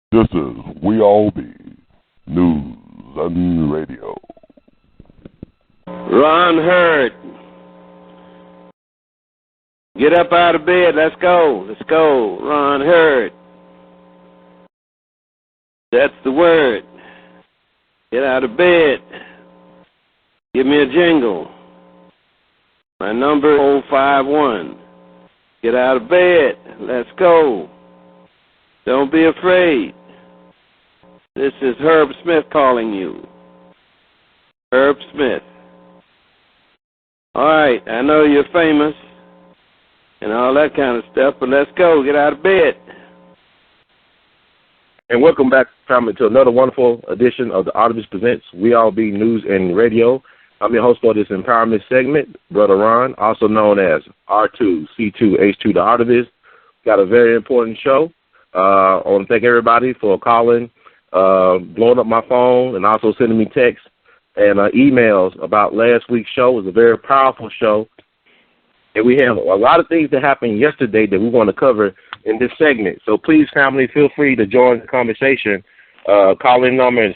This is We All Be News and Radio. Ron Hurd. Get up out of bed. Let's go. Let's go. Ron Hurd. That's the word. Get out of bed. Give me a jingle. My number 051. Get out of bed. Let's go. Don't be afraid. This is Herb Smith calling you. Herb Smith. All right, I know you're famous and all that kind of stuff, but let's go. Get out of bed. And welcome back, family, to another wonderful edition of the Artivist Presents We All Be News and Radio. I'm your host for this empowerment segment, Brother Ron, also known as R2C2H2 the Artivist. Got a very important show. I want to thank everybody for calling, blowing up my phone, and also sending me texts and emails about last week's show. It was a very powerful show. And we have a lot of things that happened yesterday that we want to cover in this segment. So please, family, feel free to join the conversation. Call-in number is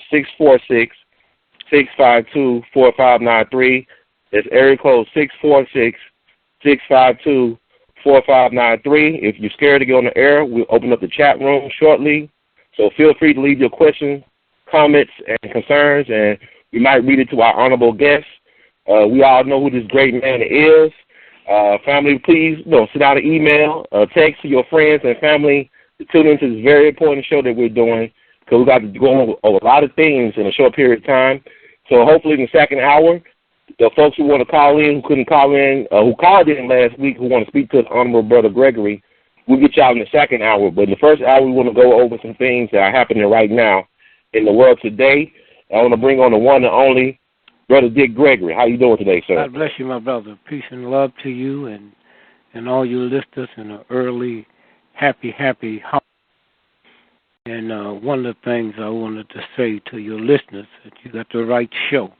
646-652-4593. It's area code 646-652-4593. If you're scared to get on the air, we'll open up the chat room shortly. So feel free to leave your questions, comments, and concerns, and we might read it to our honorable guests. We all know who this great man is. Family, please send out an email, text to your friends and family to tune into this very important show that we're doing, because we got to go over a lot of things in a short period of time. So hopefully in the second hour, the folks who want to call in, who couldn't call in, who called in last week, who want to speak to the Honorable Brother Gregory, we'll get y'all in the second hour. But in the first hour, we want to go over some things that are happening right now in the world today. I want to bring on the one and only Brother Dick Gregory. How you doing today, sir? God bless you, my brother. Peace and love to you and all your listeners in an early, happy holiday. And one of the things I wanted to say to your listeners, that you got the right show.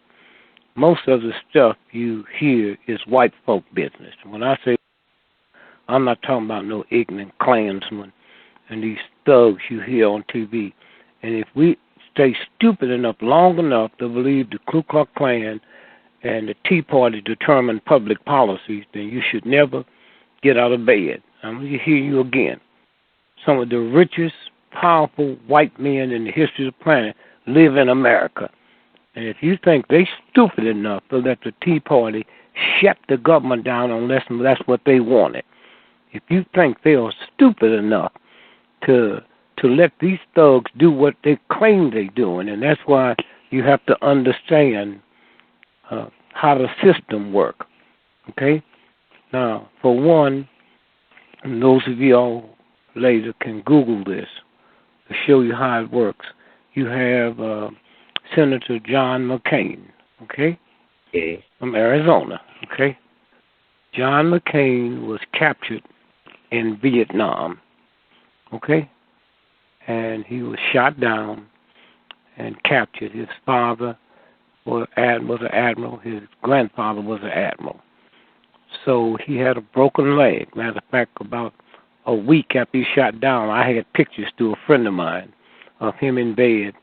Most of the stuff you hear is white folk business. When I say, I'm not talking about no ignorant Klansmen and these thugs you hear on TV. And if we stay stupid enough, long enough to believe the Ku Klux Klan and the Tea Party determine public policies, then you should never get out of bed. I'm going to hear you again. Some of the richest, powerful white men in the history of the planet live in America. And if you think they stupid enough to let the Tea Party shut the government down unless that's what they wanted, if you think they are stupid enough to let these thugs do what they claim they're doing, and that's why you have to understand how the system works. Okay? Now, for one, and those of y'all later can Google this to show you how it works. You have Senator John McCain, okay, from Arizona, okay? John McCain was captured in Vietnam, okay? And he was shot down and captured. His father was an admiral. His grandfather was an admiral. So he had a broken leg. Matter of fact, about a week after he shot down, I had pictures to a friend of mine of him in bed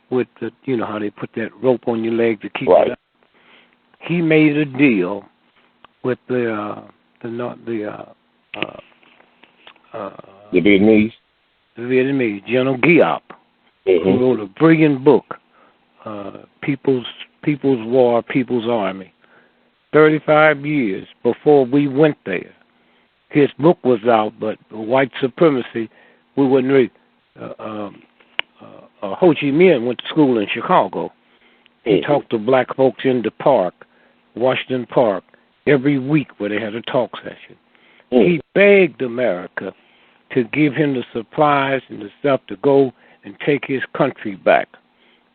with the, you know how they put that rope on your leg to keep it up. He made a deal with the Vietnamese. The Vietnamese, General Giap, who wrote a brilliant book, People's War, People's Army. 35 years before we went there, his book was out, but white supremacy, we wouldn't read. Ho Chi Minh went to school in Chicago. He talked to black folks in the park, Washington Park, every week where they had a talk session. He begged America to give him the supplies and the stuff to go and take his country back.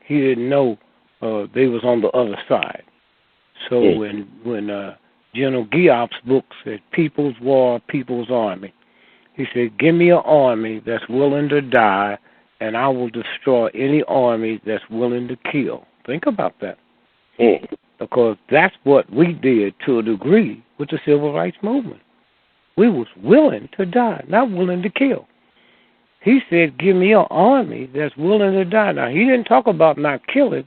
He didn't know they was on the other side. So when General Giap's book said People's War, People's Army, he said, give me an army that's willing to die, and I will destroy any army that's willing to kill. Think about that. Because that's what we did to a degree with the civil rights movement. We was willing to die, not willing to kill. he said, give me an army that's willing to die. Now, he didn't talk about not killing,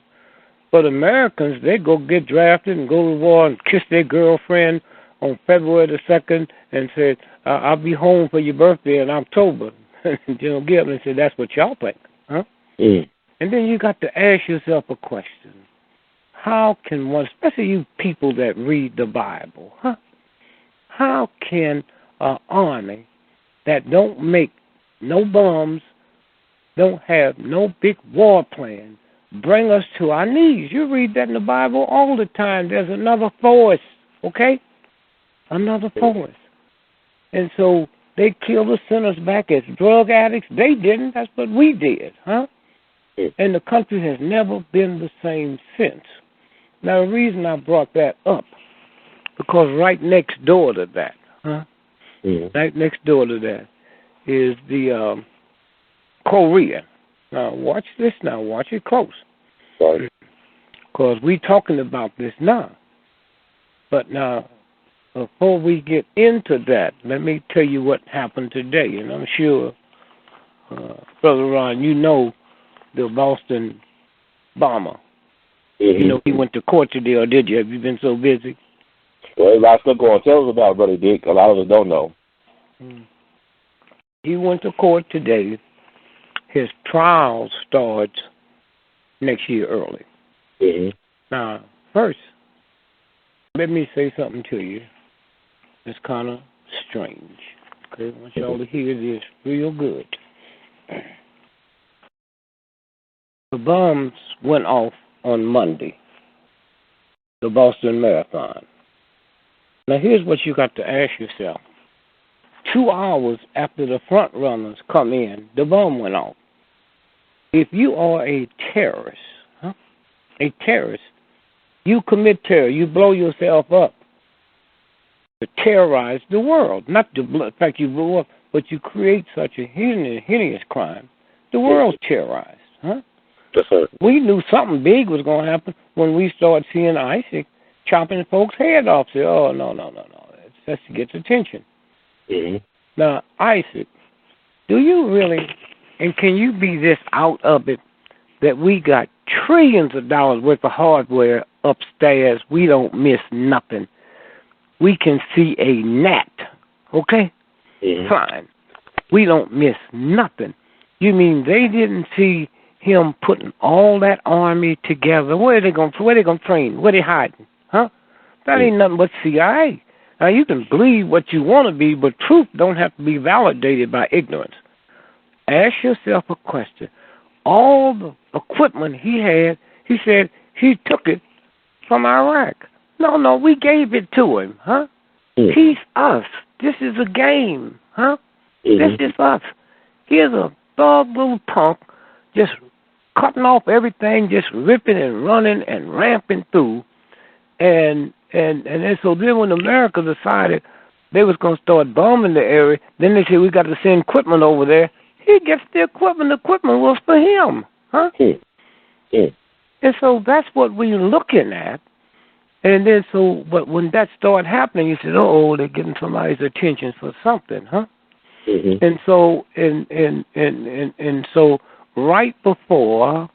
but Americans, they go get drafted and go to war and kiss their girlfriend on February the 2nd and said, I'll be home for your birthday in October. General Gibbon said, that's what y'all think, huh? Mm. And then you got to ask yourself a question. How can one, especially you people that read the Bible, huh? How can an army that don't make no bombs, don't have no big war plan, bring us to our knees? You read that in the Bible all the time. There's another force, okay? Another force. And so they kill the sinners back as drug addicts. They didn't. That's what we did, huh? And the country has never been the same since. Now, the reason I brought that up, because right next door to that, huh? Right next door to that is the Korea. Now, watch this now. Watch it close. Sorry. Because we're talking about this now. But now, before we get into that, let me tell you what happened today. And I'm sure, Brother Ron, you know the Boston bomber. Mm-hmm. You know, he went to court today, or did you? Have you been so busy? Well, there's a lot of stuff going on. Tell us about it, Brother Dick. A lot of us don't know. He went to court today. His trial starts next year early. Mm-hmm. Now, first, let me say something to you. It's kind of strange. Okay, I want y'all to hear this real good. The bombs went off on Monday, the Boston Marathon. Now, here's what you got to ask yourself. 2 hours after the front runners come in, the bomb went off. If you are a terrorist, a terrorist, you commit terror, you blow yourself up to terrorize the world. Not to blow, in fact, you blow up, but you create such a heinous crime. The world's terrorized, huh? Yes, sir. We knew something big was going to happen when we started seeing Isaac chopping folks' head off. Say, oh, no. That's to get attention. Mm-hmm. Now, Isaac, do you really, and can you be this out of it, that we got trillions of dollars worth of hardware upstairs, we don't miss nothing. We can see a gnat, okay? Mm-hmm. Fine. We don't miss nothing. You mean they didn't see him putting all that army together? Where are they going to train? Where are they hiding? Huh? That ain't nothing but CIA. Now, you can believe what you want to be, but truth don't have to be validated by ignorance. Ask yourself a question. All the equipment he had, he said he took it from Iraq. No, we gave it to him, huh? Mm. He's us. This is a game, huh? Mm-hmm. This is us. Here's a thug little punk just cutting off everything, just ripping and running and ramping through. And then so then when America decided they was going to start bombing the area, then they said we got to send equipment over there. He gets the equipment. The equipment was for him, huh? And so that's what we're looking at. And then so, but when that started happening, you said, oh, they're getting somebody's attention for something, huh? Mm-hmm. And so, and so, right before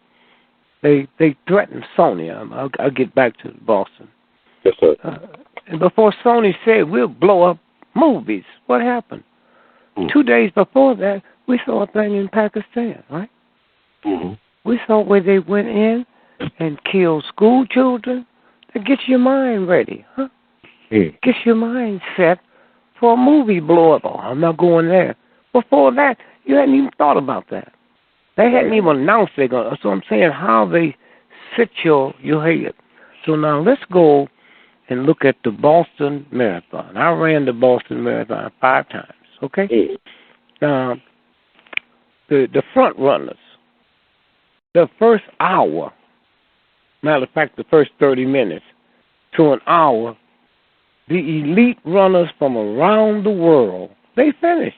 they threatened Sony, I'll get back to Boston. Yes, sir. And before Sony said we'll blow up movies, what happened? 2 days before that, we saw a thing in Pakistan, right? Mm-hmm. We saw where they went in and killed school children. That gets your mind ready, huh? Mm. Gets your mind set for a movie blow-up. Oh, I'm not going there. Before that, you hadn't even thought about that. They hadn't even announced they're going to. So I'm saying how they sit your head. So now let's go and look at the Boston Marathon. I ran the Boston Marathon 5 times, okay? Mm. Now, the front runners, the first hour, matter of fact, the first 30 minutes to an hour, the elite runners from around the world, they finished.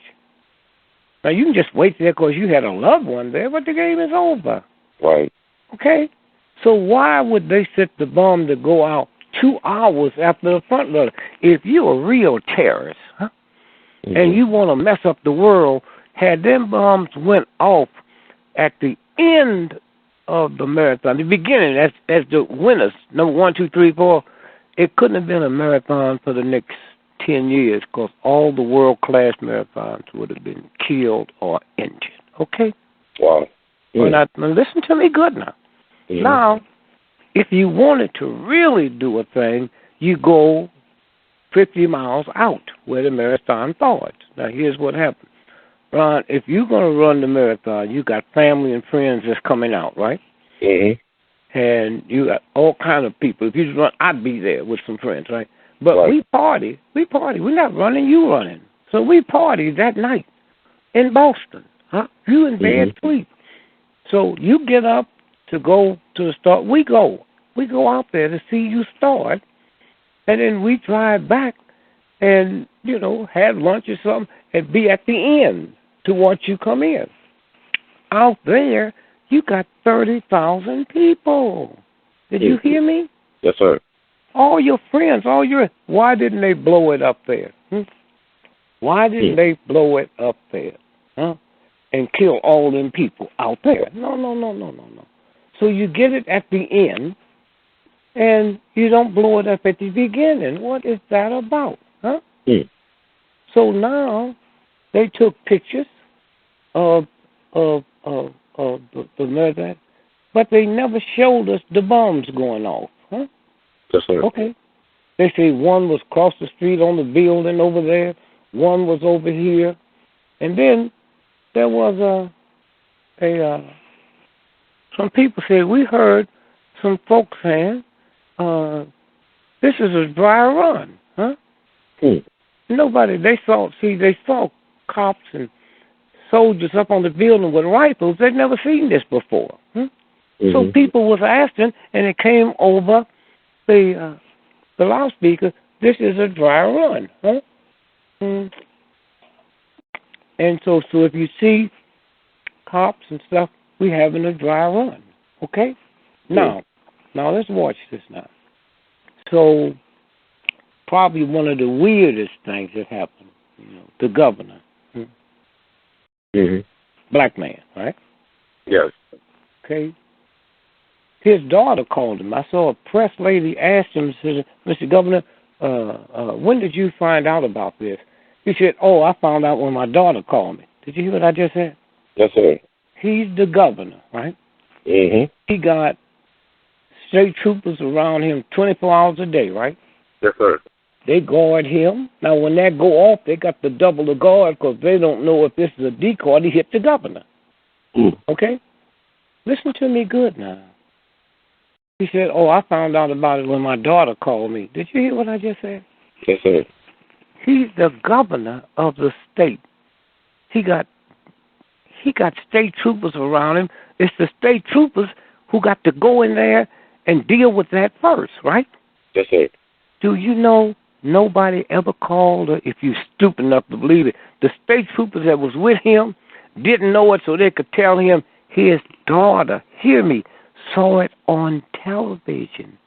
Now, you can just wait there because you had a loved one there, but the game is over. Right. Okay? So why would they set the bomb to go out 2 hours after the front runner? If you're a real terrorist, huh, and you want to mess up the world, had them bombs went off at the end of the marathon, the beginning, as the winners, number 1, 2, 3, 4, it couldn't have been a marathon for the next 10 years because all the world-class marathons would have been killed or injured. Okay? Wow. Now, listen to me good now. Mm-hmm. Now, if you wanted to really do a thing, you go 50 miles out where the marathon starts. Now, here's what happens. Ron, if you're going to run the marathon, you got family and friends that's coming out, right? Mm-hmm. And you got all kind of people. If you just run, I'd be there with some friends, right? But right. We party. We're not running, you running. So we party that night in Boston. Huh? You in bed sleep. So you get up to go to the start. We go out there to see you start. And then we drive back and, have lunch or something and be at the end to watch you come in. Out there, you got 30,000 people. Did you hear me? Yes, sir. All your friends, why didn't they blow it up there? Why didn't they blow it up there? Huh? And kill all them people out there? No. So you get it at the end, and you don't blow it up at the beginning. What is that about? Huh? So now they took pictures of the murder, but they never showed us the bombs going off. Huh? Yes, sir. Okay. They say one was across the street on the building over there, one was over here, and then there was some people said, we heard some folks saying, this is a dry run, huh? Nobody, they saw cops and soldiers up on the building with rifles. They'd never seen this before. So people was asking, and it came over the loudspeaker, this is a dry run, huh? And so if you see cops and stuff, we having a dry run, okay? Now let's watch this now. So probably one of the weirdest things that happened, the governor, black man, right? Yes. Okay. His daughter called him. I saw a press lady asked him, said, Mr. Governor, when did you find out about this? He said, I found out when my daughter called me. Did you hear what I just said? Yes, sir. He's the governor, right? He got state troopers around him 24 hours a day, right? Yes, sir. They guard him. Now, when that go off, they got to double the guard because they don't know if this is a decoy to hit the governor. Okay? Listen to me good now. He said, I found out about it when my daughter called me. Did you hear what I just said? Yes, sir. He's the governor of the state. He got state troopers around him. It's the state troopers who got to go in there and deal with that first, right? Yes, sir. Do you know nobody ever called her, if you're stupid enough to believe it, the state troopers that was with him didn't know it so they could tell him his daughter, hear me, saw it on television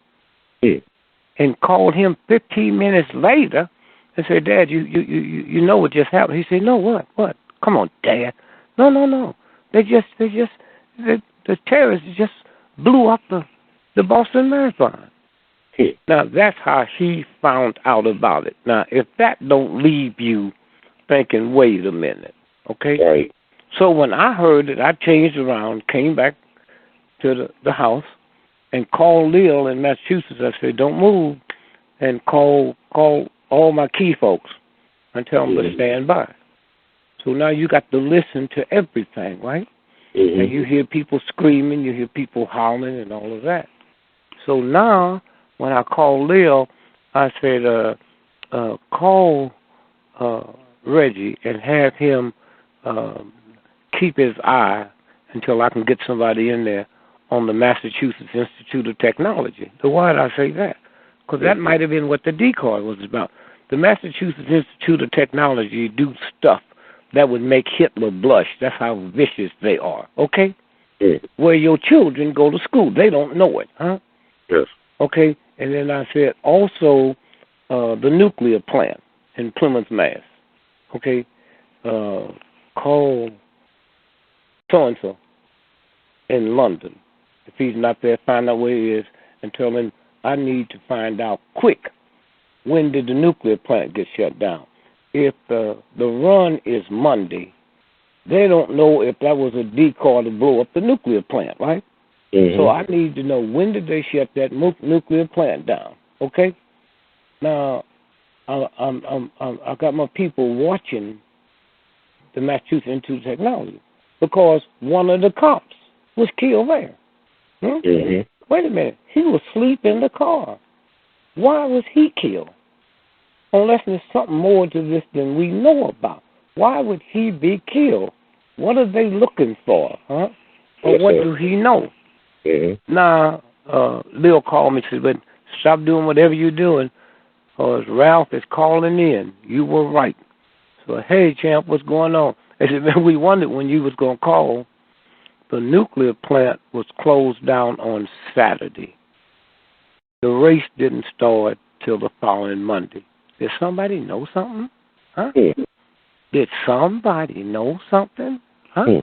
and called him 15 minutes later and said, Dad, you know what just happened? He said, no, what? Come on, Dad. No. The terrorists just blew up the Boston Marathon. Now, that's how he found out about it. Now, if that don't leave you thinking, wait a minute, okay? Right. So when I heard it, I changed around, came back to the house, and called Lil in Massachusetts. I said, don't move, and call all my key folks and tell them to stand by. So now you got to listen to everything, right? And you hear people screaming, you hear people howling and all of that. So now when I called Lil, I said, call Reggie and have him keep his eye until I can get somebody in there on the Massachusetts Institute of Technology. So why did I say that? Because that might have been what the decoy was about. The Massachusetts Institute of Technology do stuff that would make Hitler blush. That's how vicious they are, okay? Where your children go to school. They don't know it, huh? Yes. Okay, and then I said also the nuclear plant in Plymouth, Mass. Okay, call so-and-so in London. If he's not there, find out where he is and tell him, I need to find out quick, when did the nuclear plant get shut down? If the run is Monday, they don't know if that was a decoy to blow up the nuclear plant, right? Mm-hmm. So I need to know, when did they shut that nuclear plant down? Okay? Now, I got my people watching the Massachusetts Institute of Technology because one of the cops was killed there. Mm-hmm. Wait a minute. He was asleep in the car. Why was he killed? Unless there's something more to this than we know about. Why would he be killed? What are they looking for, huh? Or what do he know? Mm-hmm. Now, Lil called me and said, but stop doing whatever you're doing, because Ralph is calling in. You were right. So, hey, champ, what's going on? I said, man, we wondered when you was going to call. The nuclear plant was closed down on Saturday. The race didn't start till the following Monday. Did somebody know something? Huh? Mm. Did somebody know something? Huh? Mm.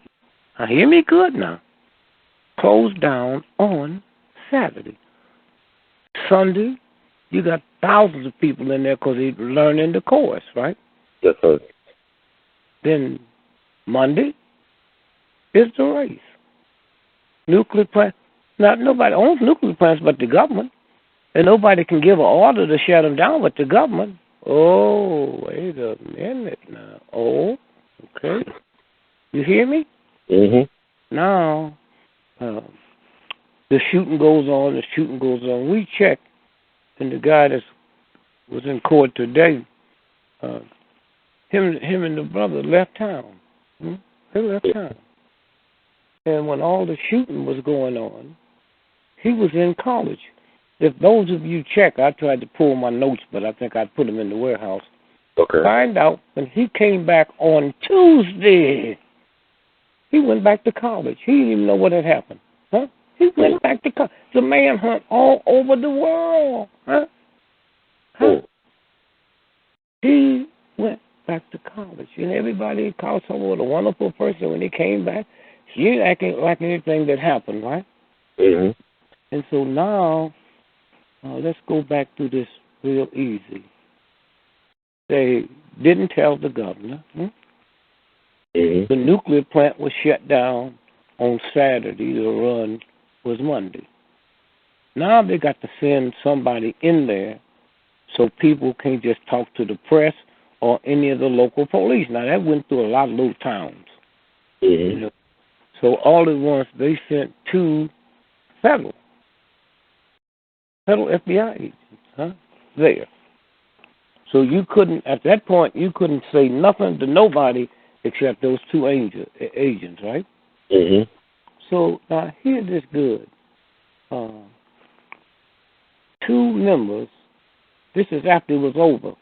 Now, hear me good now. Closed down on Saturday. Sunday, you got thousands of people in there because they're learning the course, right? Yes, sir. Then Monday is the race. Nuclear plant. Not nobody owns nuclear plants but the government. And nobody can give an order to shut them down but the government. Oh, wait a minute now. Oh, okay. You hear me? Mm-hmm. Now, the shooting goes on, the shooting goes on. We checked, and the guy that was in court today, him and the brother left town. They left town. And when all the shooting was going on, he was in college. If those of you check, I tried to pull my notes, but I think I put them in the warehouse. Okay. Find out when he came back on Tuesday, he went back to college. He didn't even know what had happened. Huh? He went back to college. It's a manhunt all over the world. Huh? He went back to college. And everybody called someone a wonderful person when he came back. He ain't acting like anything that happened, right? Mm-hmm. And so now, let's go back to this real easy. They didn't tell the governor. Mm-hmm. The nuclear plant was shut down on Saturday. The run was Monday. Now they got to send somebody in there so people can't just talk to the press or any of the local police. Now, that went through a lot of little towns. Mm-hmm. You know? So all at once, they sent two federal FBI agents there. So you couldn't, at that point, you couldn't say nothing to nobody except those two agents, right? Mm-hmm. So now, hear this good. Two members, this is after it was over.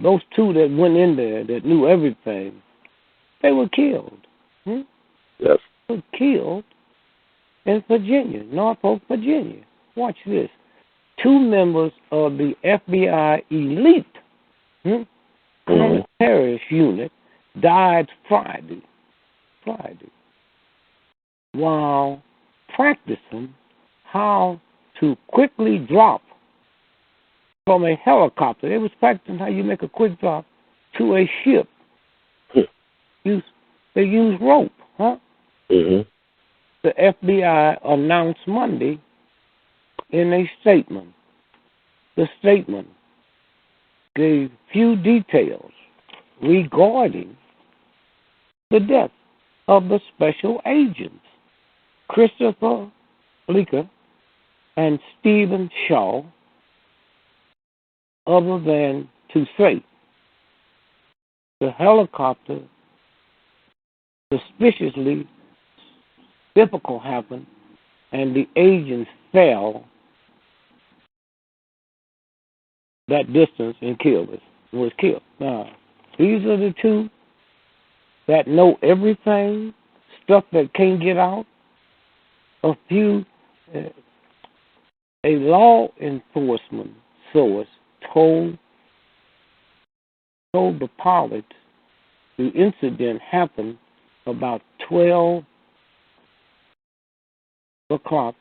Those two that went in there that knew everything, they were killed. Yes. They were killed in Virginia, Norfolk, Virginia. Watch this. Two members of the FBI elite counter-terrorist unit died Friday while practicing how to quickly drop from a helicopter. They was practicing how you make a quick drop to a ship. They used rope, Mm-hmm. The FBI announced Monday in a statement. The statement gave few details regarding the death of the special agents, Christopher Bleeker and Stephen Shaw, other than to say the helicopter suspiciously difficult happened and the agents fell that distance and was killed. Now, these are the two that know everything, stuff that can't get out. A law enforcement source told the pilot the incident happened about 12 o'clock,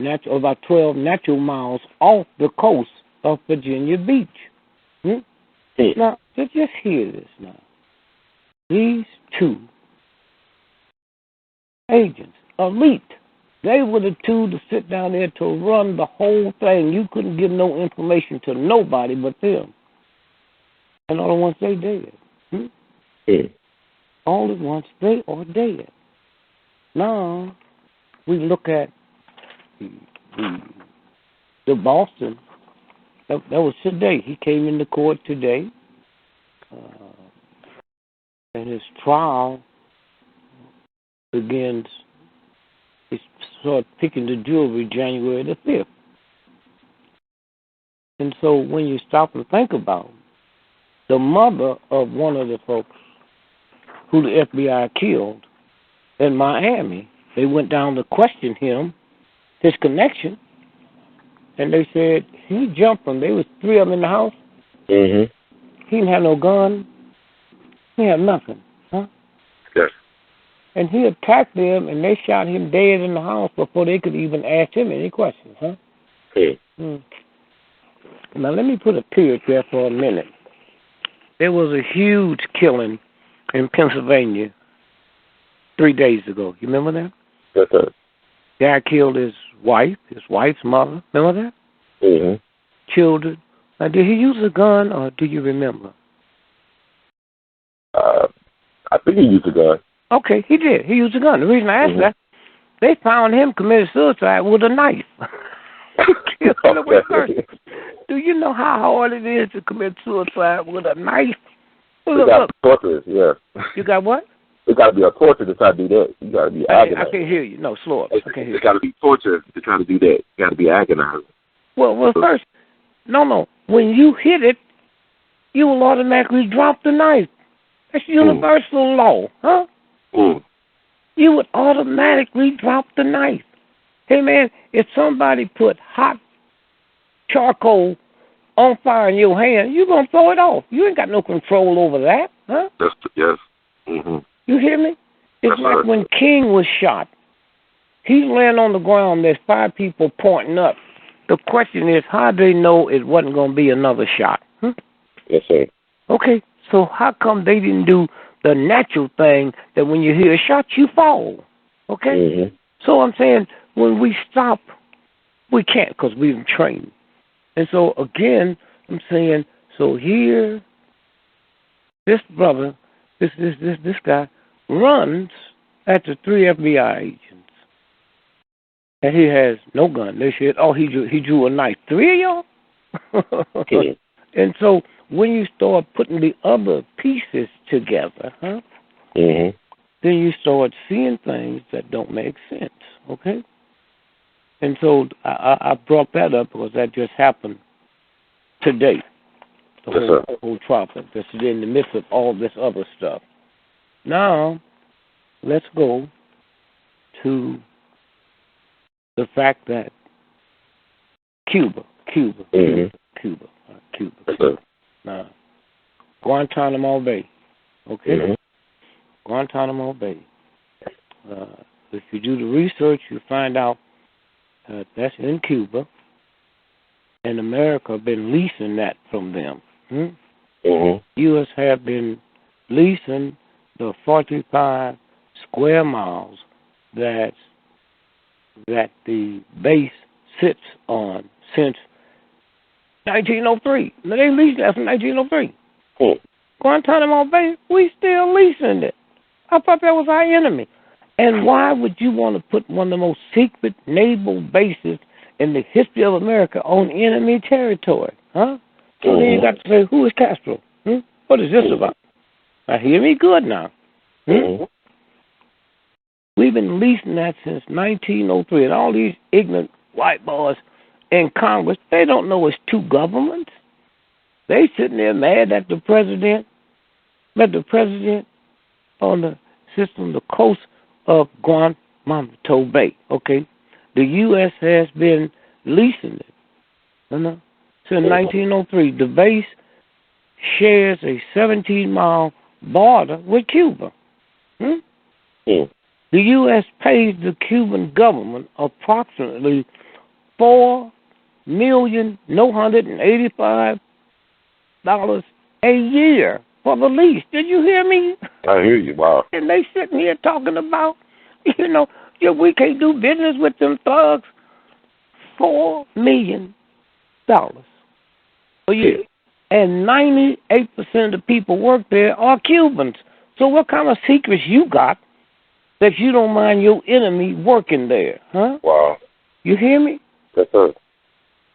about 12 natural miles off the coast of Virginia Beach. Now, just hear this now. These two agents, elite, they were the two to sit down there to run the whole thing. You couldn't give no information to nobody but them. And all at once they dead. All at once they are dead. Now, we look at the Boston. That was today. He came into court today. And his trial begins. He started picking the jury January the 5th. And so when you stop and think about it, the mother of one of the folks who the FBI killed in Miami, they went down to question him, his connection, and they said he jumped them. There was 3 of them in the house. He didn't have no gun. He had nothing. Yes. And he attacked them, and they shot him dead in the house before they could even ask him any questions. Now, let me put a period there for a minute. There was a huge killing in Pennsylvania 3 days ago. You remember that? Yes, sir. Guy killed his wife's mother. Remember that? Children. Now, did he use a gun, or do you remember? I think he used a gun. Okay, he did. He used a gun. The reason I asked that, they found him committed suicide with a knife. Do you know how hard it is to commit suicide with a knife? Look. Torture, yeah. You got what? It got to be a torture to try to do that. You got to be agonized. I can't hear you. No, slow up. I can't hear you. It got to be torture to try to do that. You got to be agonized. Well, first, no. When you hit it, you will automatically drop the knife. That's universal law, huh? You would automatically drop the knife. Hey, man, if somebody put hot charcoal on fire in your hand, you're going to throw it off. You ain't got no control over that, huh? Yes. You hear me? It's like when King was shot. He's laying on the ground. There's 5 people pointing up. The question is, how do they know it wasn't going to be another shot? Yes, sir. Okay, so how come they didn't do the natural thing that when you hear a shot, you fall? Okay? So I'm saying when we stop, we can't because we've been trained. And so, again, I'm saying, so here, this brother, this guy, runs at the 3 FBI agents. And he has no gun. They said, he drew a knife. 3 of y'all? And so when you start putting the other pieces together, then you start seeing things that don't make sense, okay? And so I brought that up because that just happened today. The whole trial. That's in the midst of all this other stuff. Now, let's go to the fact that Cuba. Now, Guantanamo Bay, okay? Guantanamo Bay. If you do the research, you find out that's in Cuba, and America have been leasing that from them. U.S. have been leasing the 45 square miles that the base sits on since 1903. Now, they leased that from 1903. Guantanamo Bay, we still leasing it. I thought that was our enemy. And why would you want to put one of the most secret naval bases in the history of America on enemy territory? So then you got to say, who is Castro? What is this about? Now, hear me good now. We've been leasing that since 1903, and all these ignorant white boys in Congress, they don't know it's 2 governments. They sitting there mad at the president, on the system, the coast of Guantanamo Bay, okay? The U.S. has been leasing it, since 1903. The base shares a 17-mile border with Cuba. Hmm? Mm. The U.S. pays the Cuban government approximately $4,985,000 a year for the lease. Did you hear me? I hear you. Wow. And they sitting here talking about, we can't do business with them thugs. $4 million a year. And 98% of the people work there are Cubans. So what kind of secrets you got that you don't mind your enemy working there, huh? Wow. You hear me? Yes, sir.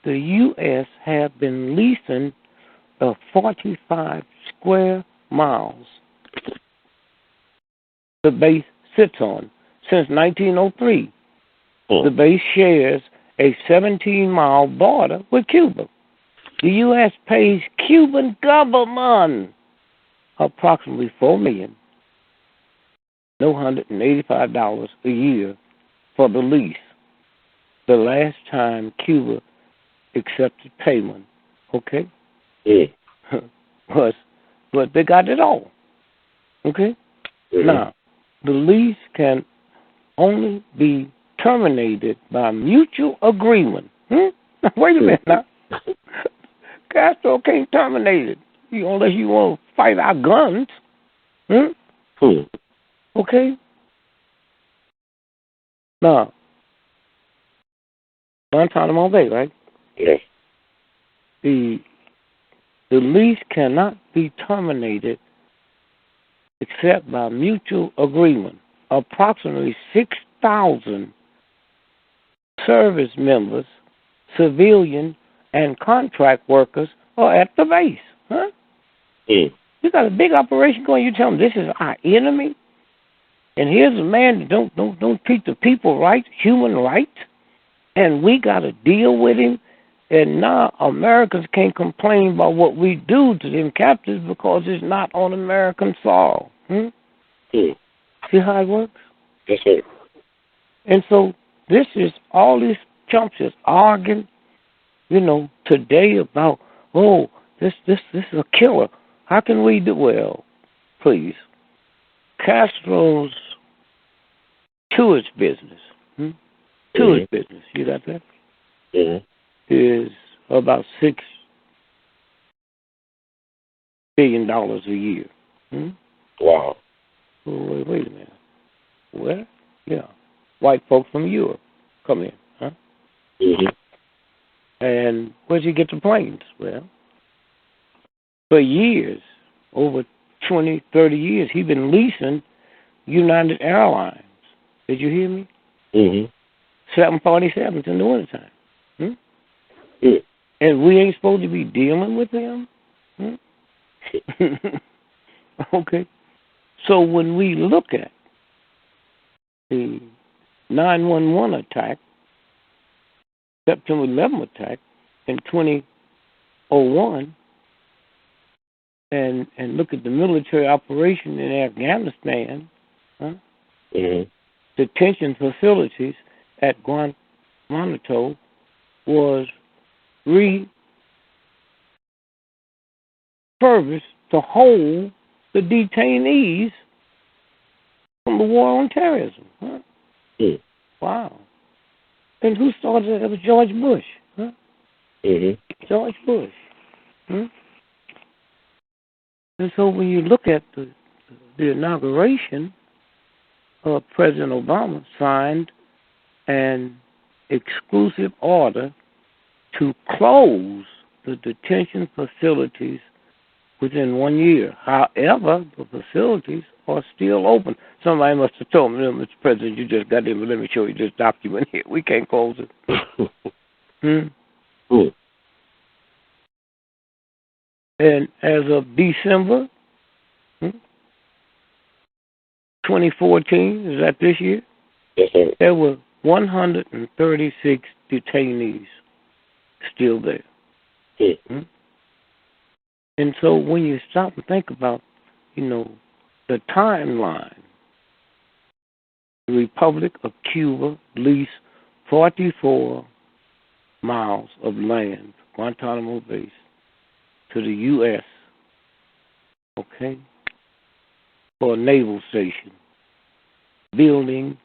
The U.S. have been leasing 45 square miles the base sits on since 1903. The base shares a 17-mile border with Cuba. The U.S. pays Cuban government approximately $4,985,000 a year for the lease. The last time Cuba accepted payment, okay? But they got it all, okay? Now, the lease can only be terminated by mutual agreement. Wait a minute now. Castro can't terminate it unless you want to fight our guns. Okay? Now, Guantanamo Bay, right? Yes. The lease cannot be terminated except by mutual agreement. Approximately 6,000 service members, civilian, and contract workers are at the base. Huh? You got a big operation going. You tell them this is our enemy, and here's a man that don't treat the people right, human rights, and we got to deal with him. And now Americans can't complain about what we do to them captives because it's not on American soil. See how it works? Yes, sir. And so this is all these chumps is arguing, today about, this is a killer. How can we do? Well, please. Castro's tourist business, tourist business, you got that? Is about $6 billion a year. Wow. Wait a minute. Well, yeah. White folks from Europe come in, huh? And where'd you get the planes? Well, for years, over 20, 30 years, he's been leasing United Airlines. Did you hear me? 747s in the wintertime. And we ain't supposed to be dealing with them? Okay. So when we look at the 9/11 attack, September 11 attack in 2001, and look at the military operation in Afghanistan, detention facilities at Guantanamo was refurbished to hold the detainees from the war on terrorism. Wow. And who started that? It was George Bush. George Bush. And so when you look at the inauguration, President Obama signed an exclusive order to close the detention facilities within 1 year. However, the facilities are still open. Somebody must have told me, Mr. President, you just got in, but let me show you this document here. We can't close it. And as of December 2014, is that this year? Yes, sir. There were 136 detainees still there. And so when you stop and think about, the timeline, the Republic of Cuba leased 44 miles of land, Guantanamo base, to the U.S., okay? for a naval station. Building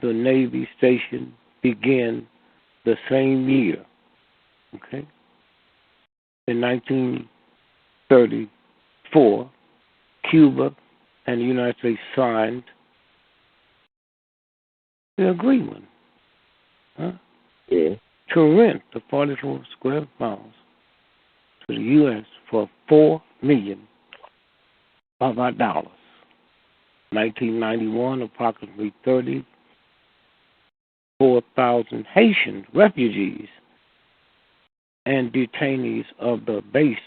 the Navy station began the same year, okay? In 1934, Cuba and the United States signed the agreement to rent the 44 square miles to the U.S. for $4 million of our dollars. 1991, approximately 34,000 Haitian refugees and detainees of the base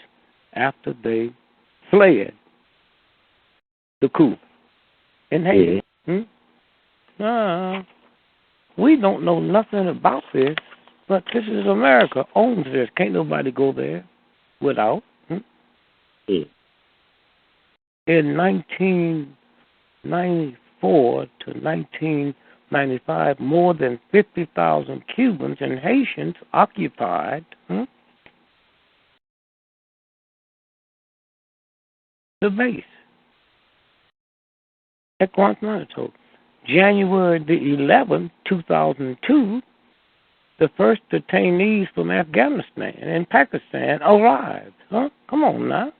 after they fled the coup in Haiti. We don't know nothing about this, but this is America, owns this. Can't nobody go there without. In 1994 to 1995, more than 50,000 Cubans and Haitians occupied the base at Guantanamo. January the 11th, 2002, the first detainees from Afghanistan and Pakistan arrived. Come on now.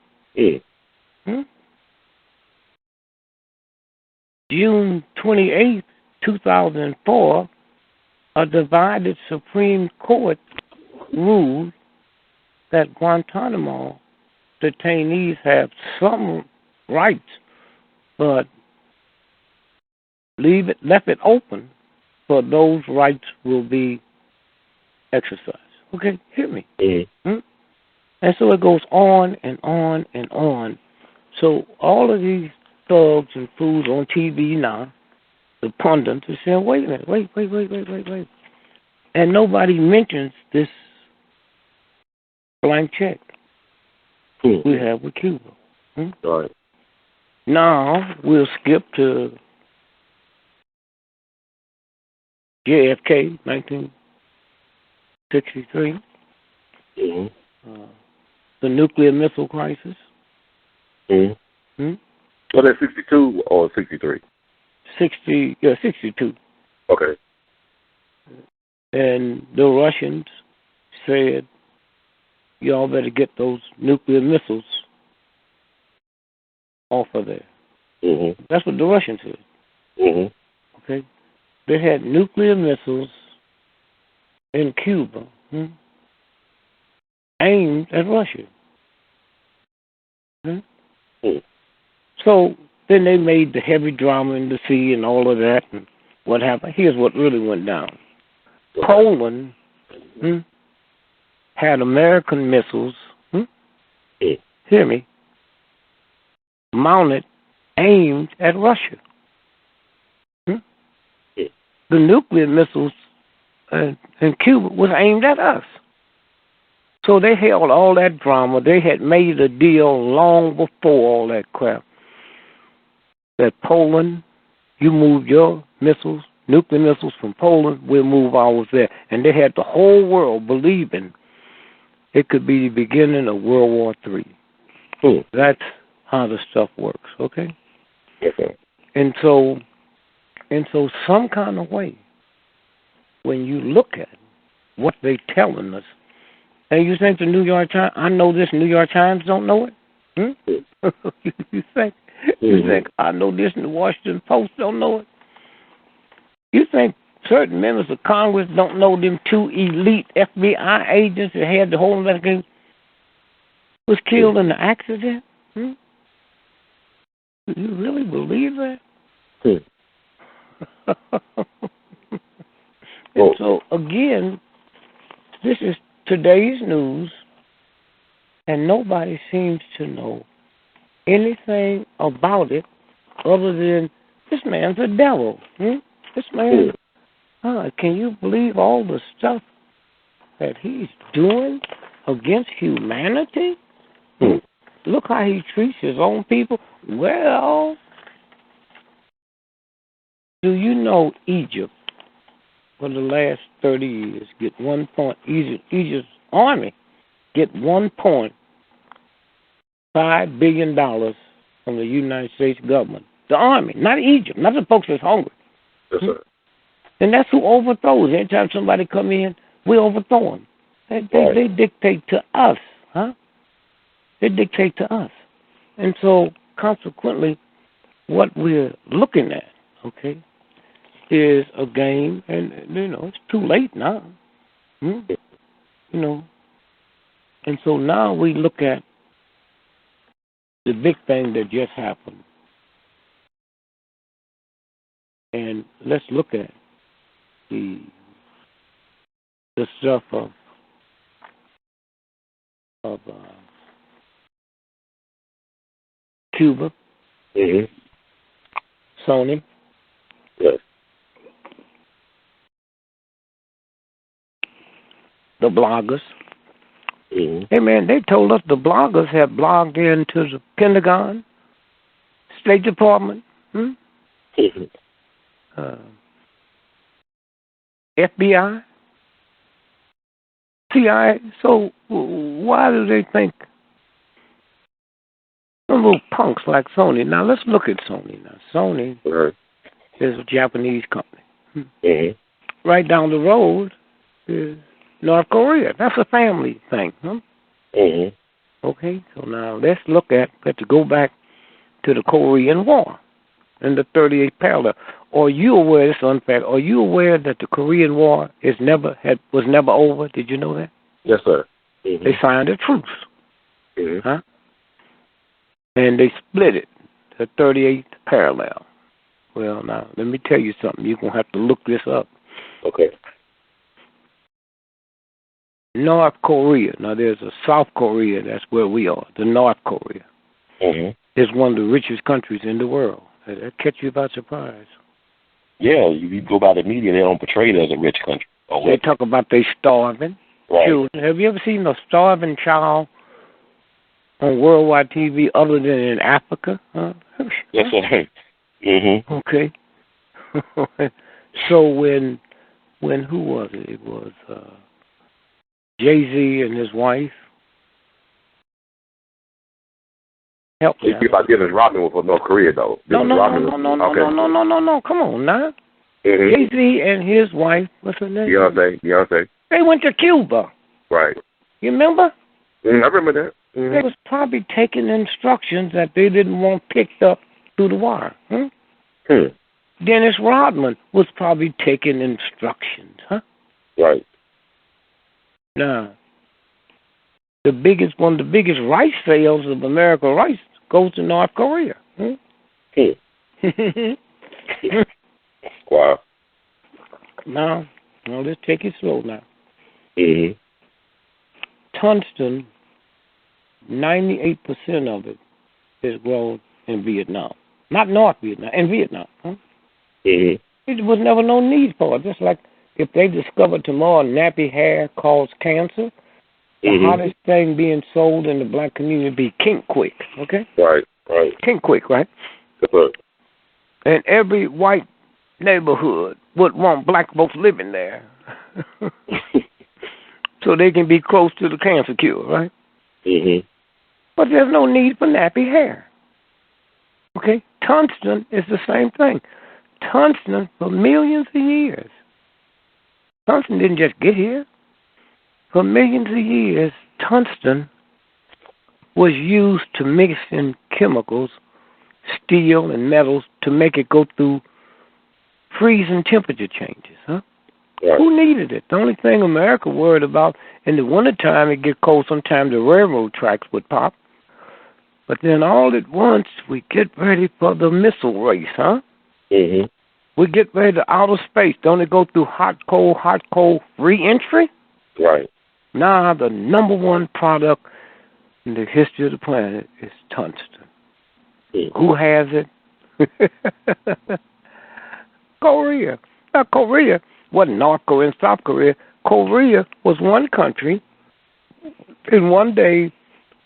June 28th, 2004, a divided Supreme Court ruled that Guantanamo detainees have some rights, but left it open for those rights will be exercised. Okay, hear me. And so it goes on and on and on. So all of these thugs and fools on TV now, the pundits, are saying, wait a minute, wait. And nobody mentions this blank check we have with Cuba. Right. Now we'll skip to JFK, 1963. The nuclear missile crisis. Was that 62 or 63? 62. Okay. And the Russians said, y'all better get those nuclear missiles off of there. That's what the Russians said. Okay. They had nuclear missiles in Cuba aimed at Russia. So then they made the heavy drama in the sea and all of that. And what happened? Here's what really went down. Poland had American missiles, hear me, mounted, aimed at Russia. The nuclear missiles in Cuba was aimed at us. So they held all that drama. They had made a deal long before all that crap. That Poland, you move your missiles, nuclear missiles from Poland, we'll move ours there. And they had the whole world believing it could be the beginning of World War III. That's how the stuff works, okay? Yes, sir. And so some kind of way, when you look at what they're telling us, and you think the New York Times, I know this, New York Times don't know it? You think I know this, and the Washington Post don't know it? You think certain members of Congress don't know them two elite FBI agents that had the whole investigation was killed in the accident? Do you really believe that? And so, again, this is today's news, and nobody seems to know anything about it other than this man's a devil. This man, can you believe all the stuff that he's doing against humanity? Look how he treats his own people. Well, do you know Egypt for the last 30 years get 1 point, Egypt's army get $1.5 billion from the United States government. The Army, not Egypt, not the folks that's hungry. Yes, sir. And that's who overthrows. Anytime somebody come in, we overthrow them. They dictate to us, huh? They dictate to us. And so, consequently, what we're looking at, okay, is a game, and, it's too late now. And so now we look at the big thing that just happened. And let's look at the stuff of Cuba, Sony. Yes. The bloggers. Mm-hmm. Hey, man, they told us the bloggers have blogged into the Pentagon, State Department, FBI, CIA. So why do they think some little punks like Sony? Now, let's look at Sony. Now, Sony is a Japanese company. Right down the road is North Korea. That's a family thing. Okay, so now let's go back to the Korean War and the 38th parallel. Are you aware, this is unfair, are you aware that the Korean War was never over? Did you know that? Yes, sir. They signed a truce. And they split it, the 38th parallel. Well, now, let me tell you something. You're going to have to look this up. Okay. North Korea. Now, there's a South Korea. That's where we are. The North Korea is one of the richest countries in the world. That catch you by surprise. Yeah, you go by the media, they don't portray it as a rich country. They talk about they starving children. Have you ever seen a starving child on worldwide TV other than in Africa? Yes, sir. Okay. So when who was it? It was Jay-Z and his wife. Help me. You're about Dennis Rodman for North Korea, though. No. Come on now. Jay-Z and his wife, what's her name? Beyonce. They went to Cuba. Right. You remember? I remember that. They was probably taking instructions that they didn't want picked up through the wire. Dennis Rodman was probably taking instructions, Right. Now, one of the biggest rice sales of American rice goes to North Korea. Wow. Now, let's take it slow now. Tungsten, 98% of it is grown in Vietnam. Not North Vietnam, in Vietnam. It was never no need for it. Just like if they discovered tomorrow nappy hair caused cancer, the hottest thing being sold in the black community would be Kink Quick, okay? Right. Kink Quick, right? And every white neighborhood would want black folks living there so they can be close to the cancer cure, right? But there's no need for nappy hair. Okay? Tungsten is the same thing. Tungsten for millions of years. Tungsten didn't just get here. For millions of years, tungsten was used to mix in chemicals, steel and metals, to make it go through freezing temperature changes. Right. Who needed it? The only thing America worried about, in the wintertime it get cold, sometimes the railroad tracks would pop. But then all at once, we get ready for the missile race, We get ready to outer space. Don't it go through hot, cold, re-entry? Right. Now the number one product in the history of the planet is tungsten. Who has it? Korea. Now, Korea wasn't North Korea and South Korea. Korea was one country. And one day,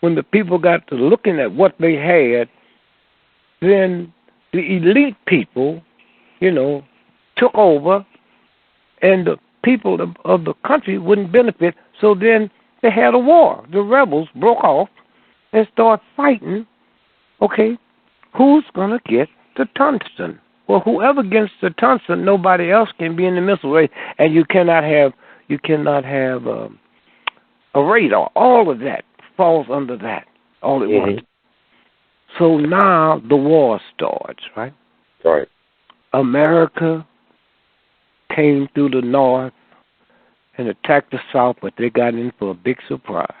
when the people got to looking at what they had, then the elite people, took over, and the people of the country wouldn't benefit. So then they had a war. The rebels broke off and started fighting, who's going to get the tungsten? Well, whoever gets the tungsten, nobody else can be in the missile race, and you cannot have a radar. All of that falls under that all at once. So now the war starts, right? Right. America came through the north and attacked the south, but they got in for a big surprise.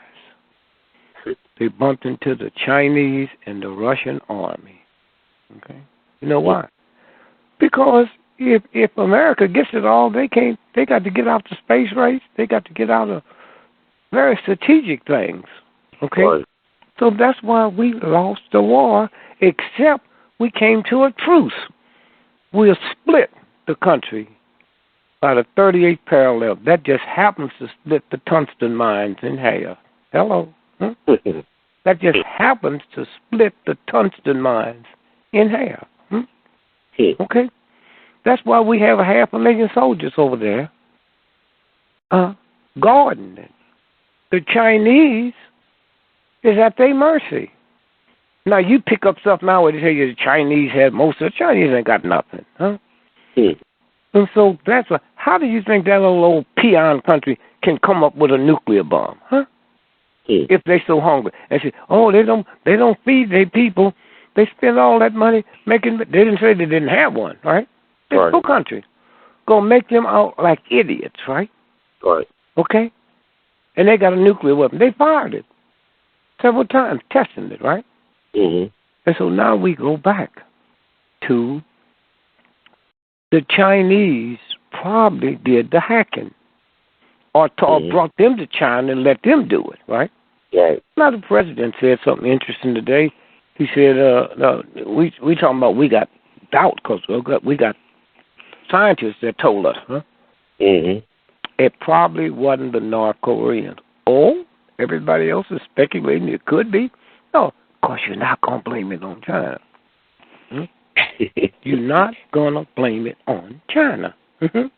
They bumped into the Chinese and the Russian army. Okay, you know why? Because if America gets it all, they got to get out the space race. They got to get out of very strategic things. Okay, Right. so that's why we lost the war. Except we came to a truce. We'll split the country by the 38th parallel. That just happens to split the tungsten mines in half. Hello. That just happens to split the tungsten mines in half. Okay? That's why we have 500,000 soldiers over there guarding it. The Chinese is at their mercy. Now, you pick up stuff now where they tell you the Chinese have most of the Chinese ain't got nothing. And so that's why. How do you think that little old peon country can come up with a nuclear bomb? If they so hungry and say, oh, they don't feed their people, they spend all that money making. They didn't say they didn't have one, right? This whole country gonna make them out like idiots, right? Right. Okay, and they got a nuclear weapon. They fired it several times, testing it, right? And so now we go back to the Chinese probably did the hacking, or brought them to China and let them do it, right? Right. Now the president said something interesting today. He said, we talking about we got doubt because we got scientists that told us, it probably wasn't the North Koreans. Oh, everybody else is speculating it could be. No, of course you're not going to blame it on China. You're not going to blame it on China. And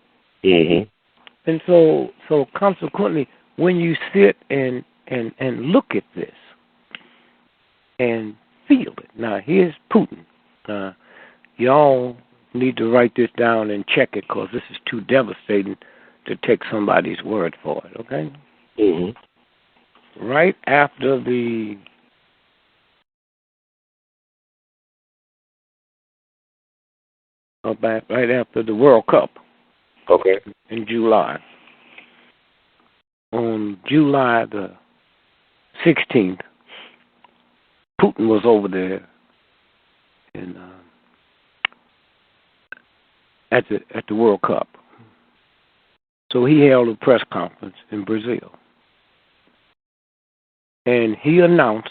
so consequently, when you sit and look at this and feel it. Now, here's Putin. Y'all need to write this down and check it because this is too devastating to take somebody's word for it, okay? Right after the World Cup. Okay. In July. On July the 16th, Putin was over there in at the World Cup. So he held a press conference in Brazil. And he announced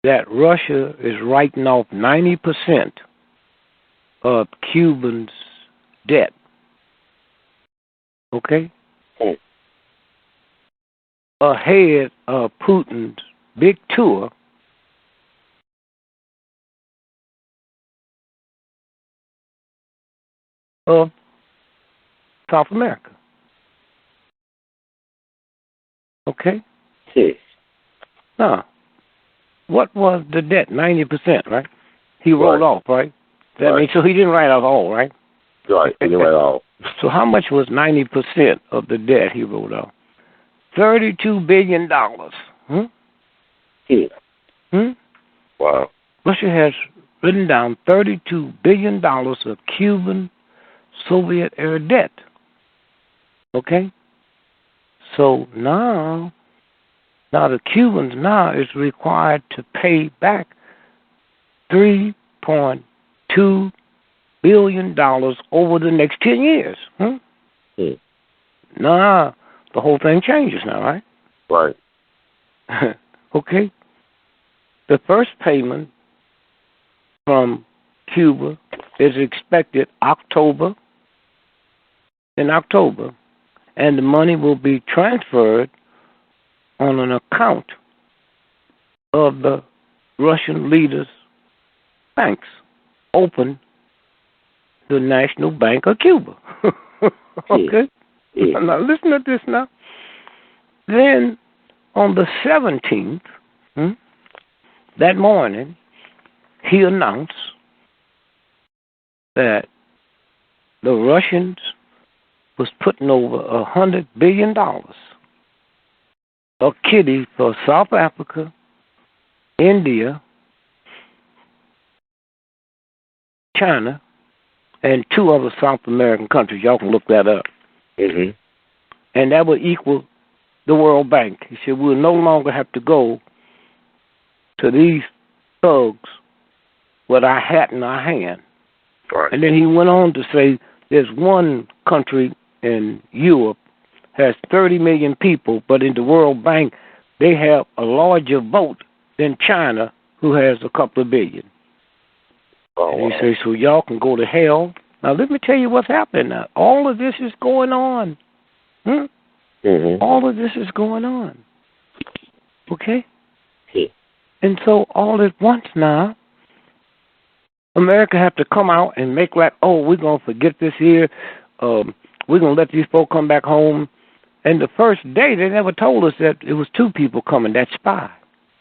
that Russia is writing off 90% of Cuba's debt. Okay? Ahead of Putin's big tour of South America. Okay? Now, what was the debt? 90%, right? He rolled off, right? That means so he didn't write off all, right? Right, he didn't write off. So how much was 90% of the debt he wrote off? $32 billion. Wow. Russia has written down $32 billion of Cuban Soviet-era debt. Okay? So now the Cubans now is required to pay back $3.2 billion over the next 10 years. Now, the whole thing changes now, right? Right. Okay? The first payment from Cuba is expected in October, and the money will be transferred on an account of the Russian leaders' banks, open the National Bank of Cuba. Okay? Now listen to this now. Then on the 17th, that morning, he announced that the Russians was putting over $100 billion, a kitty for South Africa, India, China, and 2 other South American countries. Y'all can look that up. Mm-hmm. And that would equal the World Bank. He said we'll no longer have to go to these thugs with our hat in our hand. Right. And then he went on to say there's one country in Europe has 30 million people, but in the World Bank they have a larger vote than China, who has a couple of billion. Oh, and he says, so y'all can go to hell. Now let me tell you what's happening now. All of this is going on. Mm-hmm. All of this is going on. Okay? Yeah. And so all at once now, America have to come out and make like, oh, we're going to forget this here. We're going to let these folks come back home. And the first day, they never told us that it was 2 people coming, that spy.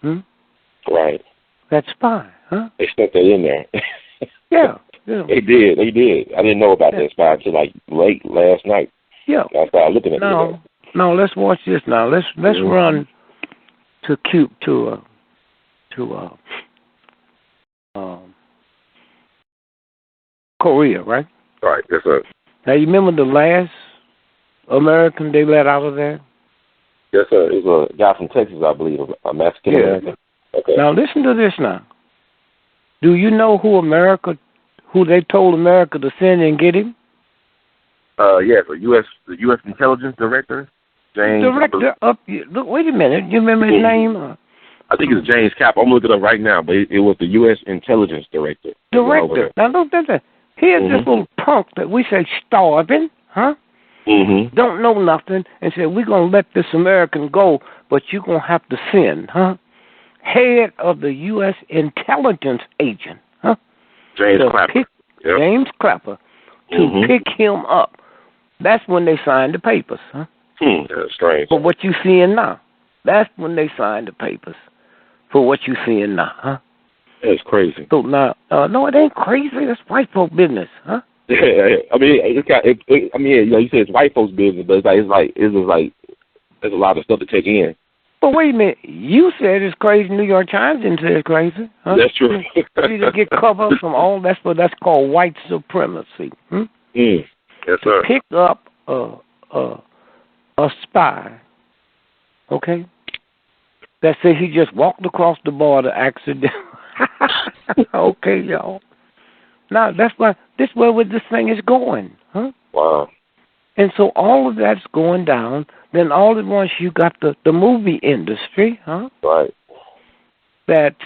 Right. That spy, huh? They stuck that in there. Yeah. They did. I didn't know about that spy until like late last night. Yeah. I started looking at it. No, let's watch this now. Let's run to Korea, right? Right. Yes, sir. Now you remember the last American they let out of there? Yes, sir. It was a guy from Texas, I believe, a Mexican American. Okay. Now listen to this now. Do you know who they told America to send and get him? Yeah, the U.S. Intelligence Director, James. Look, wait a minute. You remember his name? I think it's James Cap. I'm looking it up right now, but it was the U.S. Intelligence Director. Director. Now look at that. Here's this little punk that we say starving, huh? Mm-hmm. Don't know nothing, and said we're gonna let this American go, but you're gonna have to send, huh? Head of the U.S. intelligence agent, huh? James Clapper. James Clapper to pick him up. That's when they signed the papers, huh? That's strange. For what you seeing now. That's when they signed the papers. For what you seeing now, huh? That's crazy. So now, no, it ain't crazy. That's white folk business, huh? Yeah, I mean, you say it's white folks' business, but it's like there's a lot of stuff to take in. But wait a minute, you said it's crazy. New York Times didn't say it's crazy. Huh? That's true. You to get covered from all that's called white supremacy. Yes, sir. Pick up a spy, okay? That said he just walked across the border accidentally. Okay, y'all. Now that's where this thing is going, huh? Wow. And so all of that's going down. Then all at once you got the movie industry, huh? Right. That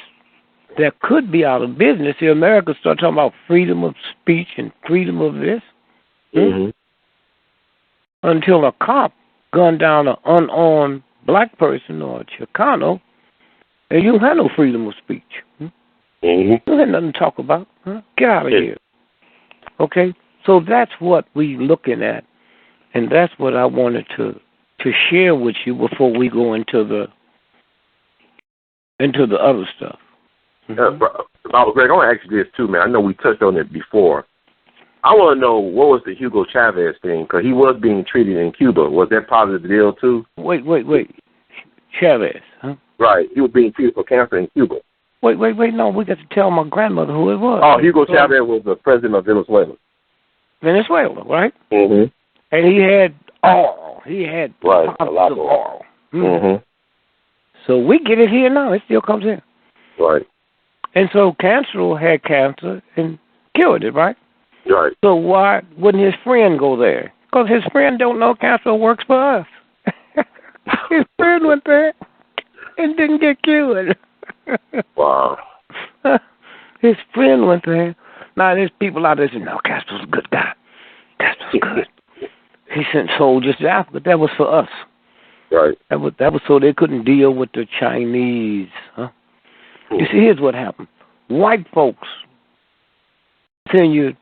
could be out of business. See, America start talking about freedom of speech and freedom of this. Until a cop gunned down an unarmed black person or a Chicano, and you don't have no freedom of speech. You don't have nothing to talk about. Huh? Get out of here. Okay? So that's what we're looking at, and that's what I wanted to share with you before we go into the other stuff. Greg, I want to ask you this too, man. I know we touched on it before. I want to know what was the Hugo Chavez thing, because he was being treated in Cuba. Was that part of the deal too? Wait. Chavez, huh? Right. He was being treated for cancer in Cuba. Wait. No, we got to tell my grandmother who it was. Oh, Hugo Chavez was the president of Venezuela. Venezuela, right? Mm-hmm. And he had oil. He had a lot of oil. Mm-hmm. So we get it here now. It still comes in. Right. And so Castro had cancer and cured it, right? Right. So why wouldn't his friend go there? Because his friend don't know Castro works for us. His friend went there and didn't get cured. Wow. His friend went there. Now there's people out there saying, no, Castro's a good guy. Castro's good. He sent soldiers to Africa. That was for us. Right. That was so they couldn't deal with the Chinese. Huh? You see, here's what happened. White folks send you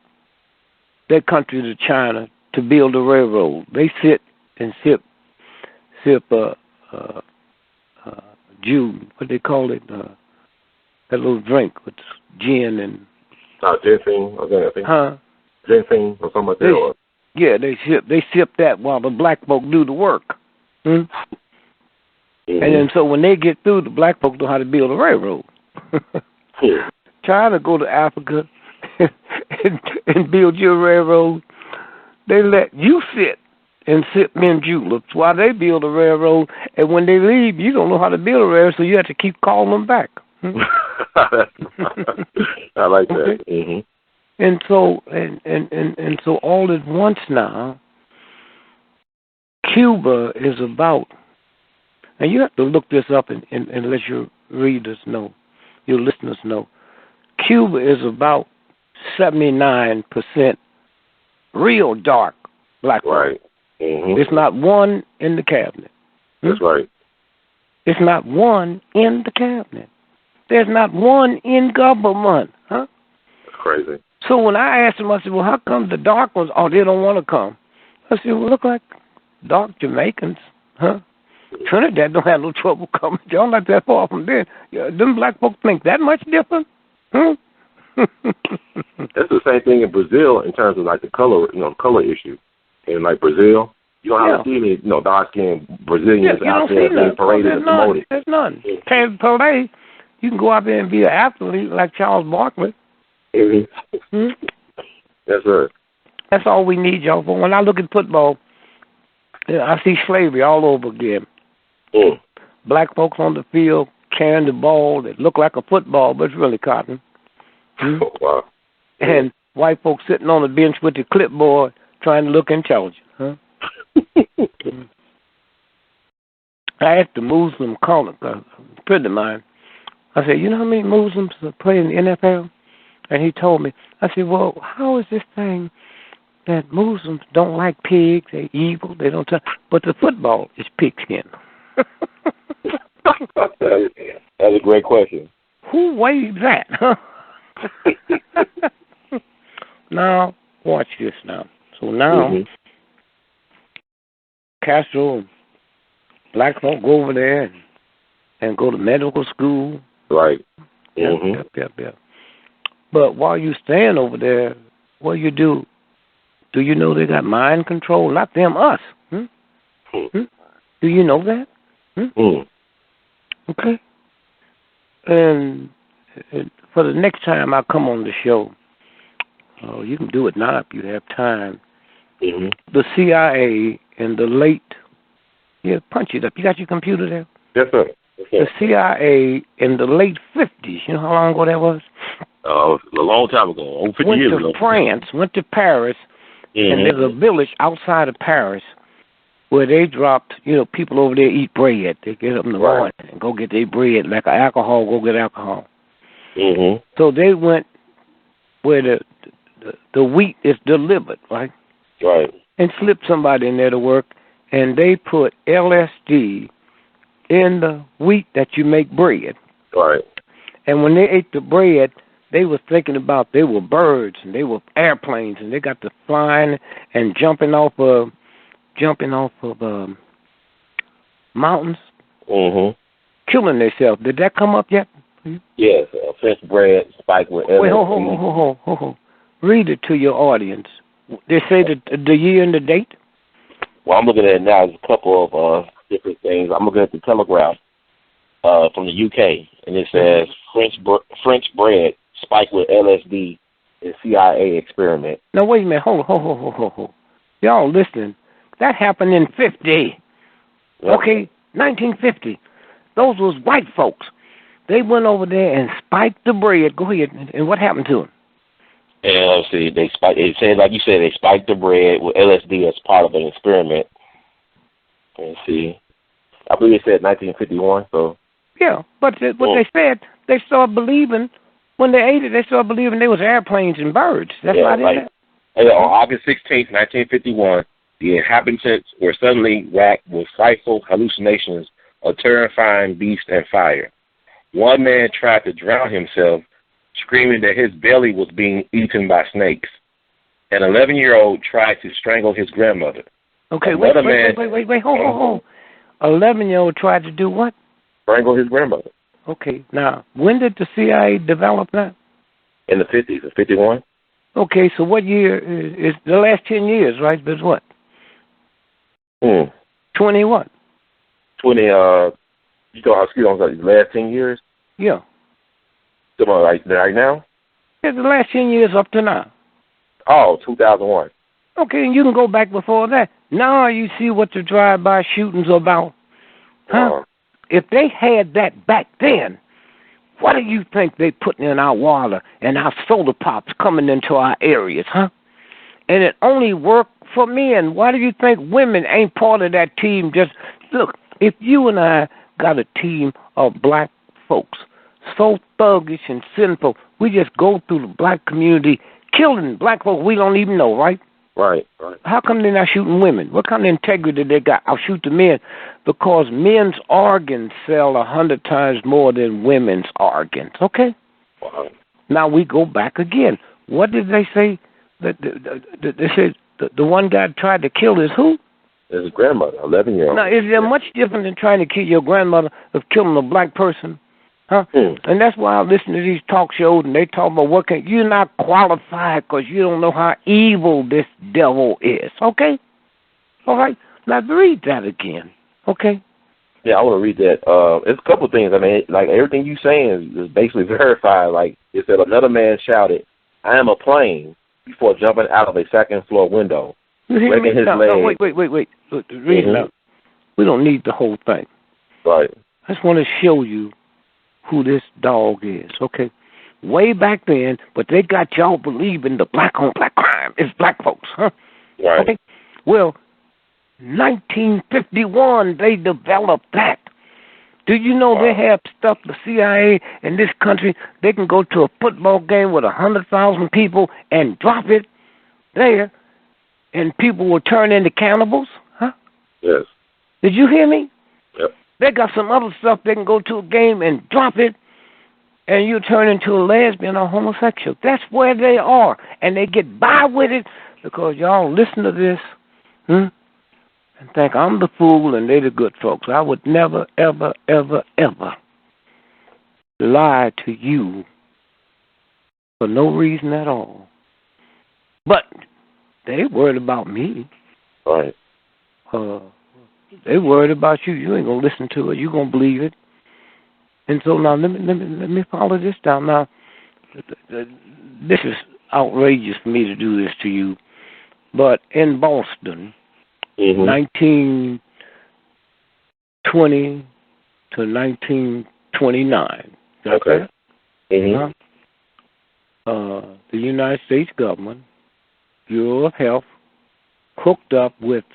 their country to China to build a railroad. They sit and sip June, what they call it, that little drink with gin and ginseng or anything. huh? Ginseng or something like that. Yeah, they sip that while the black folk do the work. Hmm? And then so when they get through, the black folk know how to build a railroad. Trying to go to Africa and build your railroad, they let you sit and sip mint juleps while they build a railroad, and when they leave, you don't know how to build a railroad, so you have to keep calling them back. I like that. Okay? Mm-hmm. And so all at once now, Cuba is about, and you have to look this up and let your readers know, your listeners know, Cuba is about 79% real dark black folk. Right. Mm-hmm. It's not one in the cabinet. That's right. It's not one in the cabinet. There's not one in government. Huh? That's crazy. So when I asked them, I said, well, how come the dark ones, oh, they don't want to come? I said, well, look like dark Jamaicans, huh? Trinidad don't have no trouble coming. Y'all not that far from there. Yeah, them black folks think that much different? Hmm? That's the same thing in Brazil in terms of like the color, color issue. In like Brazil, you don't have to see any, dark-skinned Brazilians out there being paraded and promoted. There's none. Can't parade. You can go out there and be an athlete like Charles Barkley. Mm-hmm. Yes, sir. That's all we need, y'all. For when I look at football, I see slavery all over again. Mm. Black folks on the field carrying the ball that look like a football, but it's really cotton. Oh, wow. And white folks sitting on the bench with the clipboard trying to look intelligent. Huh? I asked the Muslim caller, a friend of mine, I said, you know how many Muslims play in the NFL? And he told me, I said, well, how is this thing that Muslims don't like pigs, they're evil, they don't touch, but the football is pigskin? That's a great question. Who waived that? Now, watch this now. So now, Castro, black folk go over there and go to medical school. Right. Yep. But while you stand over there, what you do you know they got mind control? Not them, us. Do you know that? Okay. And for the next time I come on the show, you can do it now if you have time. The CIA in the late, punch it up. You got your computer there? Yes, sir. The CIA in the late 50s, you know how long ago that was? A long time ago, over 50 years ago. Went to France, went to Paris, and there's a village outside of Paris where they dropped, people over there eat bread. They get up in the morning and go get their bread, like alcohol, go get alcohol. So they went where the wheat is delivered, right? Right. And slipped somebody in there to work, and they put LSD in the wheat that you make bread. Right. And when they ate the bread, they were thinking about they were birds and they were airplanes and they got to flying and jumping off of mountains, killing themselves. Did that come up yet? Yes, French bread spiked with LSD. Wait, hold. Read it to your audience. They say the year and the date. Well, I'm looking at it now. There's a couple of different things. I'm looking at the Telegraph from the UK, and it says French bread spiked with LSD in CIA experiment. Now, wait a minute. Hold. Y'all listening. That happened in 50. Yep. Okay, 1950. Those was white folks. They went over there and spiked the bread. Go ahead. And what happened to them? And let's see, they spiked. It said, like you said, they spiked the bread with LSD as part of an experiment. Let's see. I believe it said 1951. So. Yeah, but what they said, they started believing when they ate it. They started believing there was airplanes and birds. That's why they did that. On August 16th, 1951, the inhabitants were suddenly racked with frightful hallucinations of terrifying beasts and fire. One man tried to drown himself, screaming that his belly was being eaten by snakes. An 11-year-old tried to strangle his grandmother. Okay, wait, hold. 11-year-old tried to do what? Strangle his grandmother. Okay. Now, when did the CIA develop that? In the 50s, in 51. Okay, so what year is the last 10 years, right? Is what? 21. 20, you thought, excuse me, the last 10 years? Yeah. Something like right now? Yeah, the last 10 years up to now. Oh, 2001. Okay, and you can go back before that. Now you see what the drive-by shootings are about. Huh? If they had that back then, what do you think they putting in our water and our solar pops coming into our areas, huh? And it only worked for men. Why do you think women ain't part of that team? Just look, if you and I got a team of black folks, so thuggish and sinful, we just go through the black community killing black folks we don't even know, right? Right. How come they're not shooting women? What kind of integrity they got? I'll shoot the men because men's organs sell 100 times more than women's organs, okay? Wow. Now we go back again. What did they say? They said the one guy tried to kill his who? His grandmother, 11-year-old. Now, is there much different than trying to kill your grandmother of killing a black person? Huh? And that's why I listen to these talk shows and they talk about what can you're not qualified because you don't know how evil this devil is. Okay? All right. Now read that again. Okay? Yeah, I want to read that. It's a couple of things. I mean, like everything you saying is basically verified. Like it said, another man shouted, "I am a plane," before jumping out of a second-floor window. Breaking his leg. No, wait. Look, read it out. We don't need the whole thing. Right. I just want to show you who this dog is, okay? Way back then, but they got y'all believing the black-on-black crime is black folks, huh? Right. Okay? Well, 1951, they developed that. Do you know they have stuff, the CIA in this country, they can go to a football game with 100,000 people and drop it there, and people will turn into cannibals, huh? Yes. Did you hear me? Yep. They got some other stuff they can go to a game and drop it, and you turn into a lesbian or homosexual. That's where they are, and they get by with it because y'all listen to this and think I'm the fool and they the good folks. I would never, ever, ever, ever lie to you for no reason at all. But they worried about me. Right. They worried about you. You ain't gonna listen to it. You gonna believe it. And so now let me follow this down. Now, this is outrageous for me to do this to you, but in Boston, 1920 to 1929. Okay. The United States government, Bureau of Health, hooked up with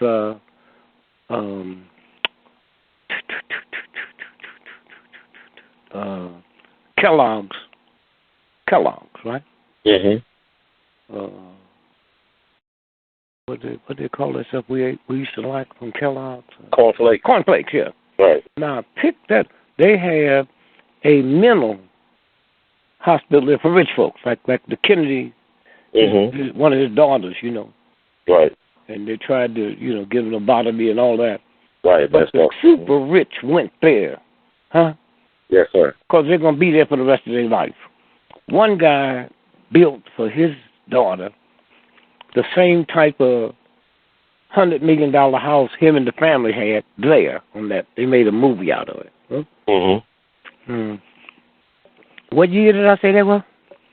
Kellogg's, right? What they call that stuff we used to like from Kellogg's? Cornflakes. Cornflakes, yeah. Right. Now pick that. They have a mental hospital there for rich folks, like the Kennedy, one of his daughters, you know. Right. And they tried to, give him lobotomy and all that. Right. But the super rich went there, huh? Yes, sir. Because they're going to be there for the rest of their life. One guy built for his daughter the same type of $100 million house him and the family had there on that. They made a movie out of it. Huh? What year did I say that was?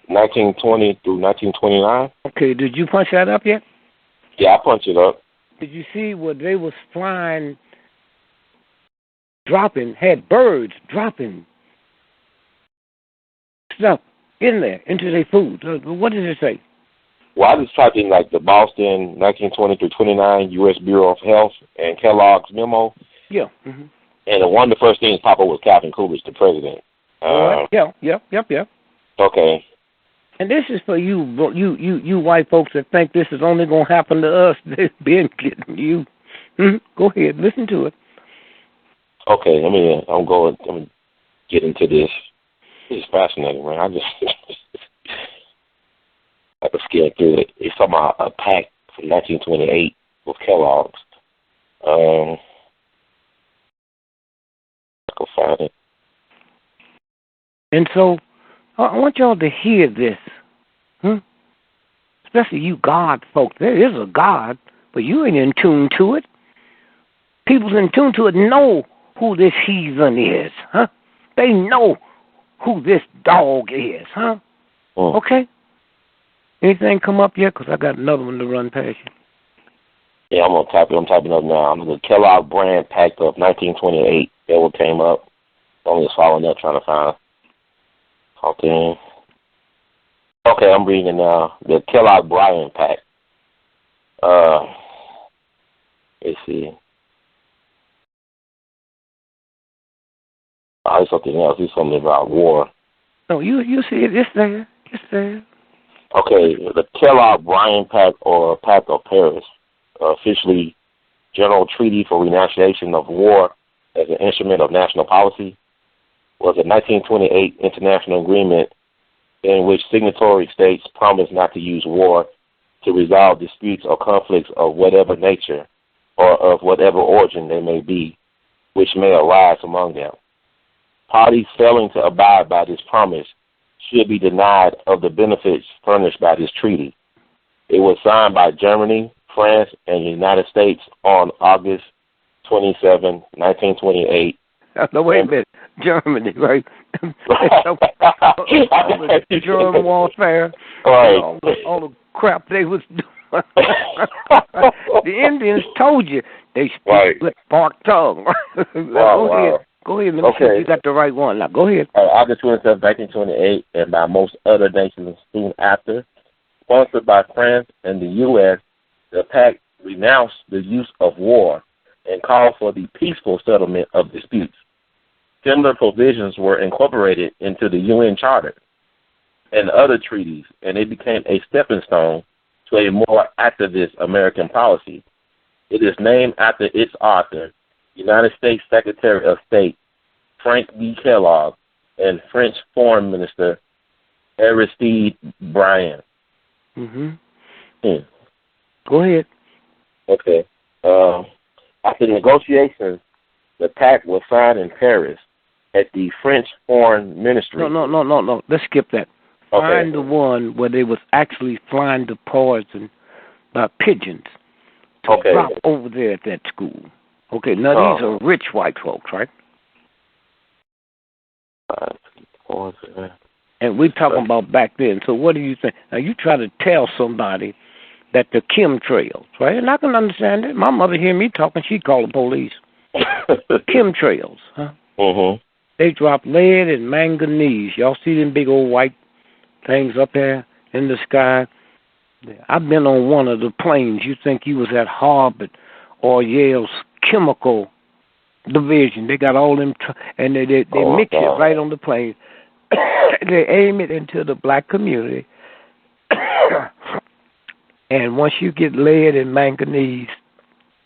1920 through 1929. Okay, did you punch that up yet? Yeah, I punched it up. Did you see where they was flying, had birds dropping stuff in there, into their food? What did it say? Well, I just typed in like the Boston 1920 through 29 U.S. Bureau of Health and Kellogg's memo. Yeah. And one of the first things pop up was Calvin Coolidge, the president. Yep. Okay. And this is for you white folks that think this is only going to happen to us. They've been getting you. Go ahead, listen to it. Okay, let me get into this. This is fascinating, man. I was scared through it. It's talking about a pack from 1928 with Kellogg's. I can find it. And so I want y'all to hear this. Especially you God folks. There is a God, but you ain't in tune to it. People in tune to it know who this heathen is, huh? They know who this dog is, huh? Okay. Anything come up yet? Because I got another one to run past you. Yeah, I'm gonna type it. I'm typing up now. I'm the Kellogg brand packed up 1928. That what came up. I'm just following up, trying to find something. Okay, I'm reading now. The Kellogg Bryan pack. Let's see. Oh, it's something else. It's something about war. No, you see it. It's there. It's there. Okay, the Kellogg Bryan Pact or Pact of Paris, officially General Treaty for Renunciation of War as an instrument of national policy, was a 1928 international agreement in which signatory states promised not to use war to resolve disputes or conflicts of whatever nature or of whatever origin they may be, which may arise among them. Parties failing to abide by this promise should be denied of the benefits furnished by this treaty. It was signed by Germany, France, and the United States on August 27, 1928. No, wait a minute. Germany, right? German warfare, right. all the crap they was doing. The Indians told you they speak right. with forked tongue. Go ahead. Let me see if you got the right one. Now, go ahead. August 27, 1928, and by most other nations soon after, sponsored by France and the U.S., the pact renounced the use of war and called for the peaceful settlement of disputes. Similar provisions were incorporated into the UN Charter and other treaties, and it became a stepping stone to a more activist American policy. It is named after its author, United States Secretary of State Frank B. Kellogg, and French Foreign Minister Aristide Briand. Go ahead. Okay. After negotiations, the pact was signed in Paris at the French Foreign Ministry. No. Let's skip that. Okay. Find the one where they was actually flying the poison by pigeons to drop over there at that school. Okay, now these are rich white folks, right? And we're talking about back then. So what do you think? Now, you try to tell somebody that the chemtrails, right? And I can understand it. My mother hear me talking, she'd call the police. Chemtrails, huh? They drop lead and manganese. Y'all see them big old white things up there in the sky? I've been on one of the planes. You think you was at Harvard or Yale's chemical division. They got all them, and they mix it right on the plane. They aim it into the black community. And once you get lead and manganese,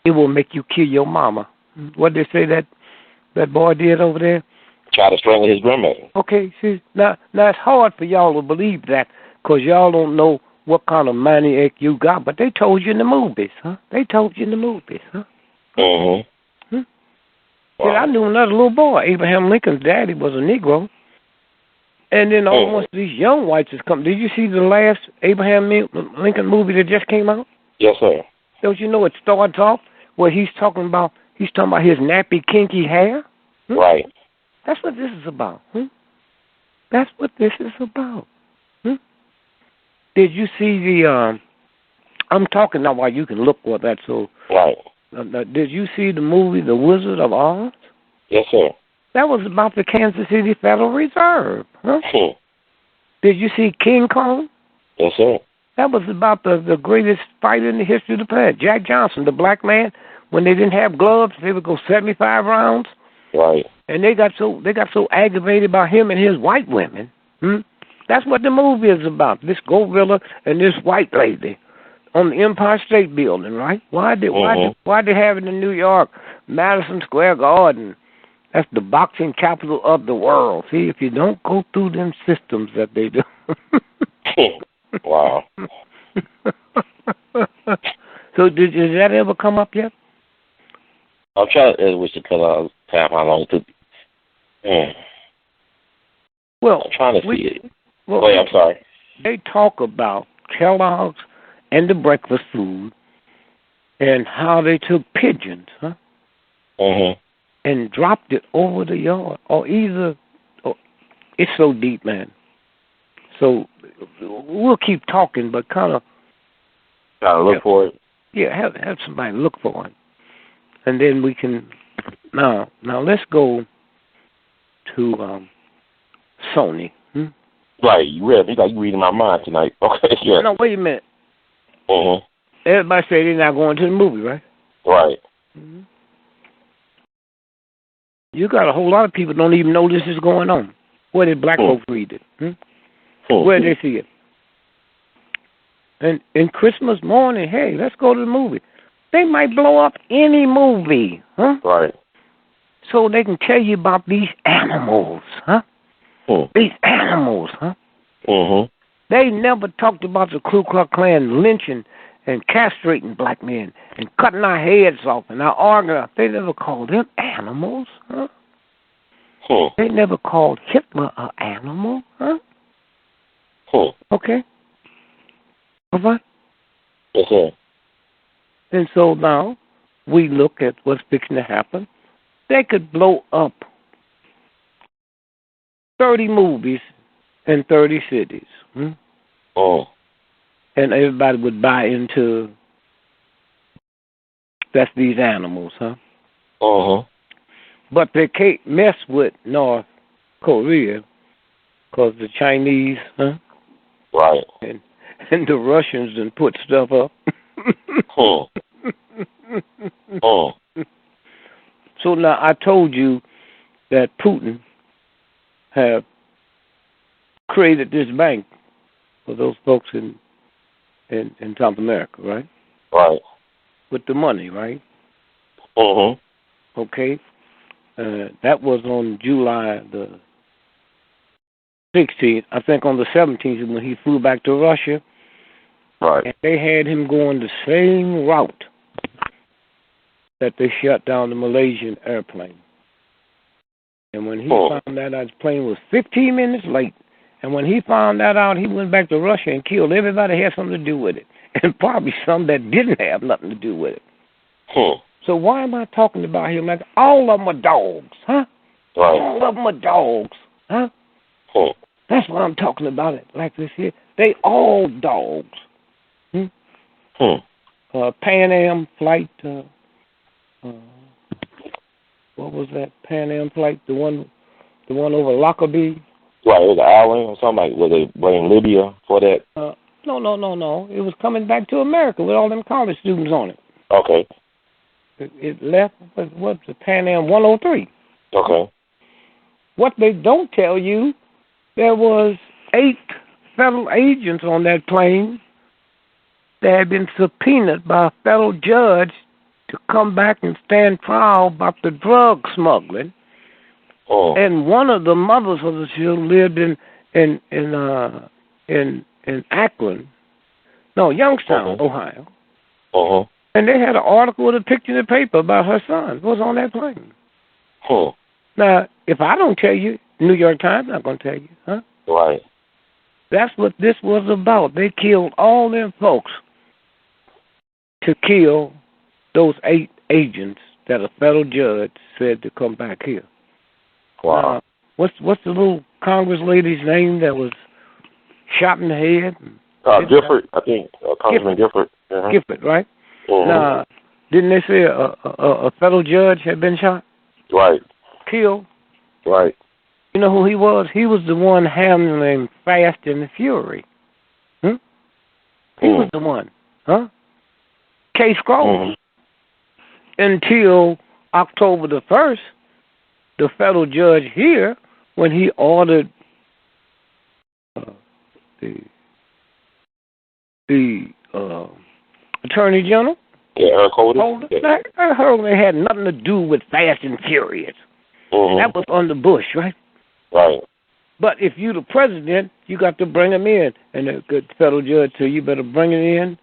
it will make you kill your mama. What they say that boy did over there? Try to strangle his grandmother. Okay, see, now it's hard for y'all to believe that because y'all don't know what kind of maniac you got, but they told you in the movies, huh? They told you in the movies, huh? Wow. Yeah, I knew another little boy. Abraham Lincoln's daddy was a Negro. And then almost these young whites has come. Did you see the last Abraham Lincoln movie that just came out? Yes, sir. Don't you know it starts off where he's talking about his nappy, kinky hair? Right. That's what this is about. That's what this is about. Did you see the? I'm talking now while you can look for that. So. Right. Did you see the movie The Wizard of Oz? Yes, sir. That was about the Kansas City Federal Reserve. Did you see King Kong? Yes, sir. That was about the greatest fight in the history of the planet. Jack Johnson, the black man, when they didn't have gloves, they would go 75 rounds. Right. And they got so aggravated by him and his white women. That's what the movie is about. This gorilla and this white lady on the Empire State Building, right? Why they have it in New York, Madison Square Garden? That's the boxing capital of the world. See, if you don't go through them systems that they do. Wow. So did that ever come up yet? I'm trying to wish to cut out time how long it took. Well, I'm trying to see it. Well, I'm sorry. They talk about Kellogg's and the breakfast food and how they took pigeons, and dropped it over the yard. It's so deep, man. So we'll keep talking, but kind of gotta look for it. Yeah, have somebody look for it, and then we can. Now let's go to Sony. Right, you reading my mind tonight. Okay, yeah. No, wait a minute. Mm-hmm. Everybody say they're not going to the movie, right? Right. Mm-hmm. You got a whole lot of people don't even know this is going on. Where did black folks read it? Where did they see it? And Christmas morning, hey, let's go to the movie. They might blow up any movie, Right. So they can tell you about these animals, These animals, They never talked about the Ku Klux Klan lynching and castrating black men and cutting our heads off and our organs. They never called them animals, They never called Hitler an animal, Okay? All right? Yes, sir. And so now we look at what's fixing to happen. They could blow up 30 movies in 30 cities. And everybody would buy into that's these animals, But they can't mess with North Korea because the Chinese, Right. And the Russians done put stuff up. So now I told you that Putin have created this bank for those folks in South America, right? Right. With the money, right? Okay. That was on July the 16th. I think on the 17th when he flew back to Russia. Right. And they had him going the same route that they shut down the Malaysian airplane. And when he found that out, his plane was 15 minutes late. And when he found that out, he went back to Russia and killed everybody that had something to do with it. And probably some that didn't have nothing to do with it. So why am I talking about him like all of them are dogs, Right. All of them are dogs, That's what I'm talking about it like this here. They all dogs. Pan Am flight, what was that Pan Am flight? The one over Lockerbie? Right, it was A.L.L. or something like, were they in Libya for that? No. It was coming back to America with all them college students on it. Okay. It left, what's the Pan Am 103? Okay. What they don't tell you, there was 8 federal agents on that plane that had been subpoenaed by a federal judge to come back and stand trial about the drug smuggling. And one of the mothers of the children lived in Akron, Youngstown, Ohio. And they had an article with a picture in the paper about her son. It was on that plane. Now, if I don't tell you, New York Times not going to tell you, Right. That's what this was about. They killed all them folks to kill those 8 agents that a federal judge said to come back here. Wow. What's the little Congress lady's name that was shot in the head? Gifford, I think. Congressman Gifford. Gifford, right? Now, didn't they say a federal judge had been shot? Right. Killed? Right. You know who he was? He was the one handling Fast and the Fury. He was the one. Case closed. Until October the 1st, the federal judge here, when he ordered the Attorney General. Eric Holder. Eric Holder had nothing to do with Fast and Furious. That was under Bush, right? Right. But if you're the president, you got to bring him in. And the good federal judge said, you better bring it in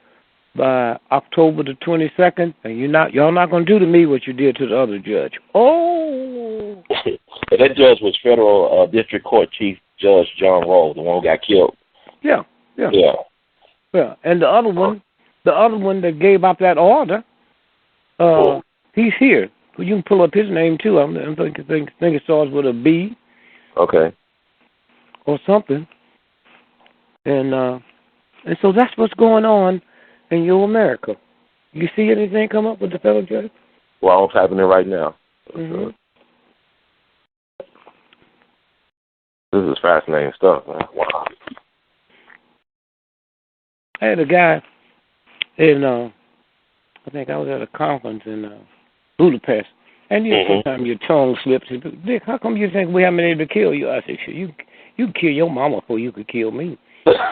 by October the 22nd, and y'all not going to do to me what you did to the other judge. Oh! But that judge was Federal District Court Chief Judge John Rowe, the one who got killed. Yeah. Yeah. And the other one that gave up that order, he's here. You can pull up his name too. I think it starts with a B. Okay. Or something. And so that's what's going on in your America. You see anything come up with the federal judge? Well, I'm typing it right now. Mm-hmm. This is fascinating stuff, man. Wow. I had a guy in, I think I was at a conference in Budapest, and sometimes your tongue slips. Dick, how come you think we haven't been able to kill you? I said, sure, you can kill your mama before you could kill me.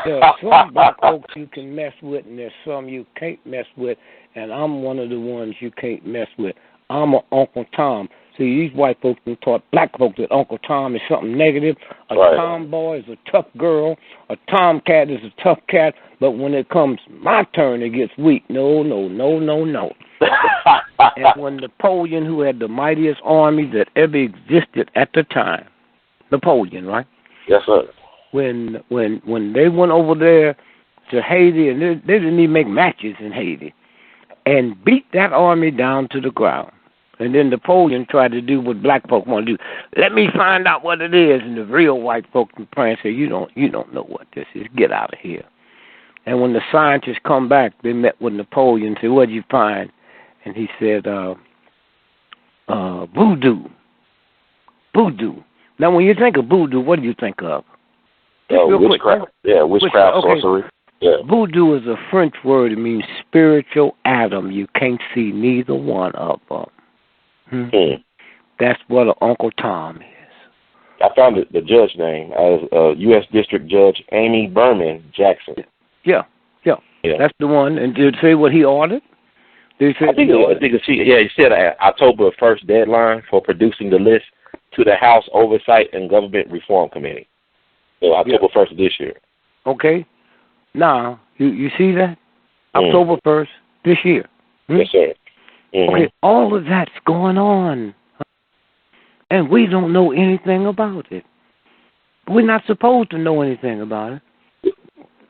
There are some black folks you can mess with, and there's some you can't mess with, and I'm one of the ones you can't mess with. I'm an Uncle Tom. See, these white folks have taught black folks that Uncle Tom is something negative. A tomboy is a tough girl. A tomcat is a tough cat. But when it comes my turn, it gets weak. No. And when Napoleon, who had the mightiest army that ever existed at the time, Napoleon, right? Yes, sir. When they went over there to Haiti, and they didn't even make matches in Haiti, and beat that army down to the ground. And then Napoleon tried to do what black folk want to do. Let me find out what it is. And the real white folk in France say, you don't know what this is. Get out of here. And when the scientists come back, they met with Napoleon and said, what did you find? And he said, voodoo. Voodoo. Now, when you think of voodoo, what do you think of? Witchcraft. Quick, yeah, witchcraft, okay. Sorcery. Yeah. Voodoo is a French word. It means spiritual atom. You can't see neither one of them. That's what an Uncle Tom is. I found the judge name as U.S. District Judge Amy Berman Jackson. Yeah. That's the one. And did it say what he ordered? Did it say he said October 1st deadline for producing the list to the House Oversight and Government Reform Committee. So October 1st of this year. Okay. Now, you see that? October 1st this year. Yes, sir. Okay, all of that's going on, and we don't know anything about it. We're not supposed to know anything about it,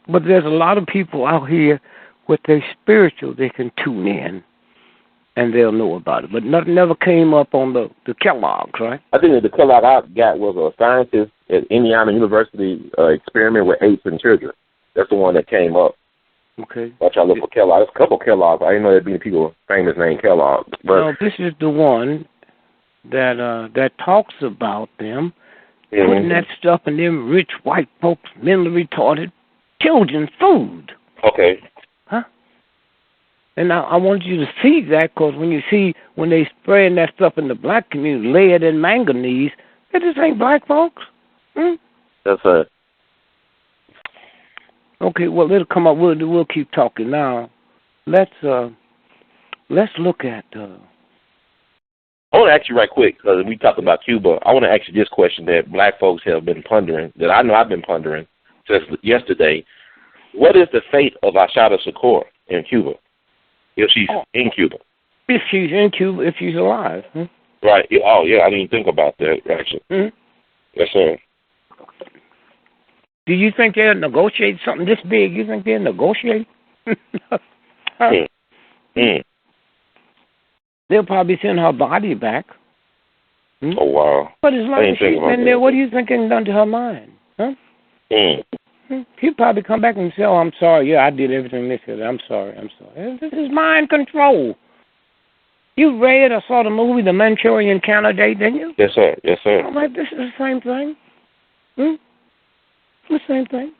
but there's a lot of people out here with their spiritual they can tune in, and they'll know about it. But nothing ever came up on the Kellogg's, right? I think that the Kellogg I got was a scientist at Indiana University experiment with apes and children. That's the one that came up. Okay. Watch out, look for Kellogg. There's a couple Kellogg's. I didn't know there'd be people famous named Kellogg. But no, this is the one that talks about them putting that stuff in them rich white folks, mentally retarded children's food. Okay. Huh? And now I want you to see that, because when they spraying that stuff in the black community, lead and manganese, that just ain't black folks. That's it. Okay, well, it'll come up. We'll keep talking now. Let's look at. I want to ask you right quick, because we talked about Cuba. I want to ask you this question that black folks have been pondering, that I know I've been pondering since yesterday. What is the fate of Ashada Shakur in Cuba, if she's in Cuba? If she's in Cuba, if she's alive. Right. Oh, yeah, I didn't even think about that, actually. Yes, sir. Do you think they'll negotiate something this big? You think they'll negotiate? They'll probably send her body back. Oh, wow. But as long as she's been there, what do you think is done to her mind? She'll probably come back and say, oh, I'm sorry. Yeah, I did everything they said. I'm sorry. This is mind control. You read or saw the movie The Manchurian Candidate, didn't you? Yes, sir. Yes, sir. I'm like, this is the same thing. The same thing.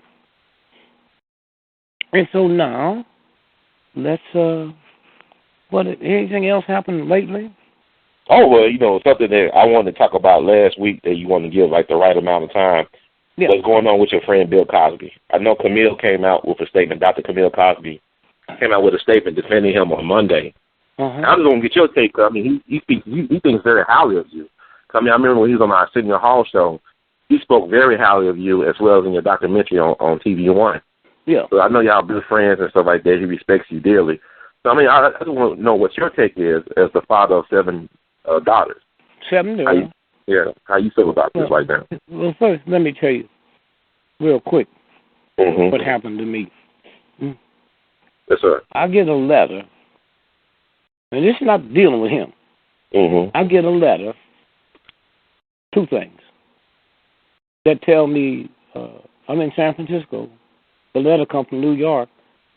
And so now, let's, anything else happened lately? Oh, well, something that I wanted to talk about last week that you wanted to give, like, the right amount of time. Yeah. What's going on with your friend Bill Cosby? I know Camille came out with a statement, Dr. Camille Cosby came out with a statement defending him on Monday. I just want to get your take. I mean, he thinks very highly of you. I mean, I remember when he was on our Senior Hall show, he spoke very highly of you, as well as in your documentary on TV One. Yeah. So I know y'all good friends and stuff like that. He respects you dearly. So, I mean, I just want to know what your take is as the father of 7 daughters. 7 daughters. Yeah, how you feel about this right now? Well, first, let me tell you real quick what happened to me. Yes, sir. I get a letter, and this is not dealing with him. I get a letter, two things, that tell me I'm in San Francisco. The letter comes from New York,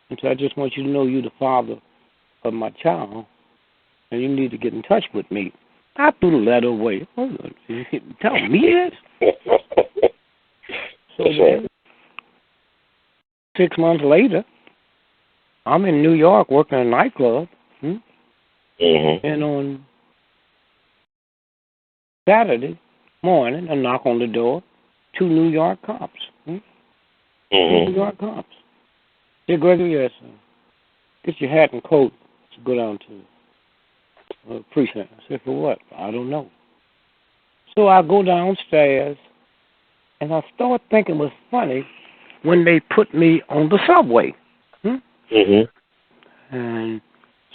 and so I just want you to know you're the father of my child, and you need to get in touch with me. I threw the letter away. Tell me this? So then, 6 months later, I'm in New York working in a nightclub, and on Saturday morning, I knock on the door, 2 New York cops. New York cops. Hey, Gregory, yes, get your hat and coat to go down to precinct. I said, for what? I don't know. So I go downstairs, and I start thinking it was funny when they put me on the subway. And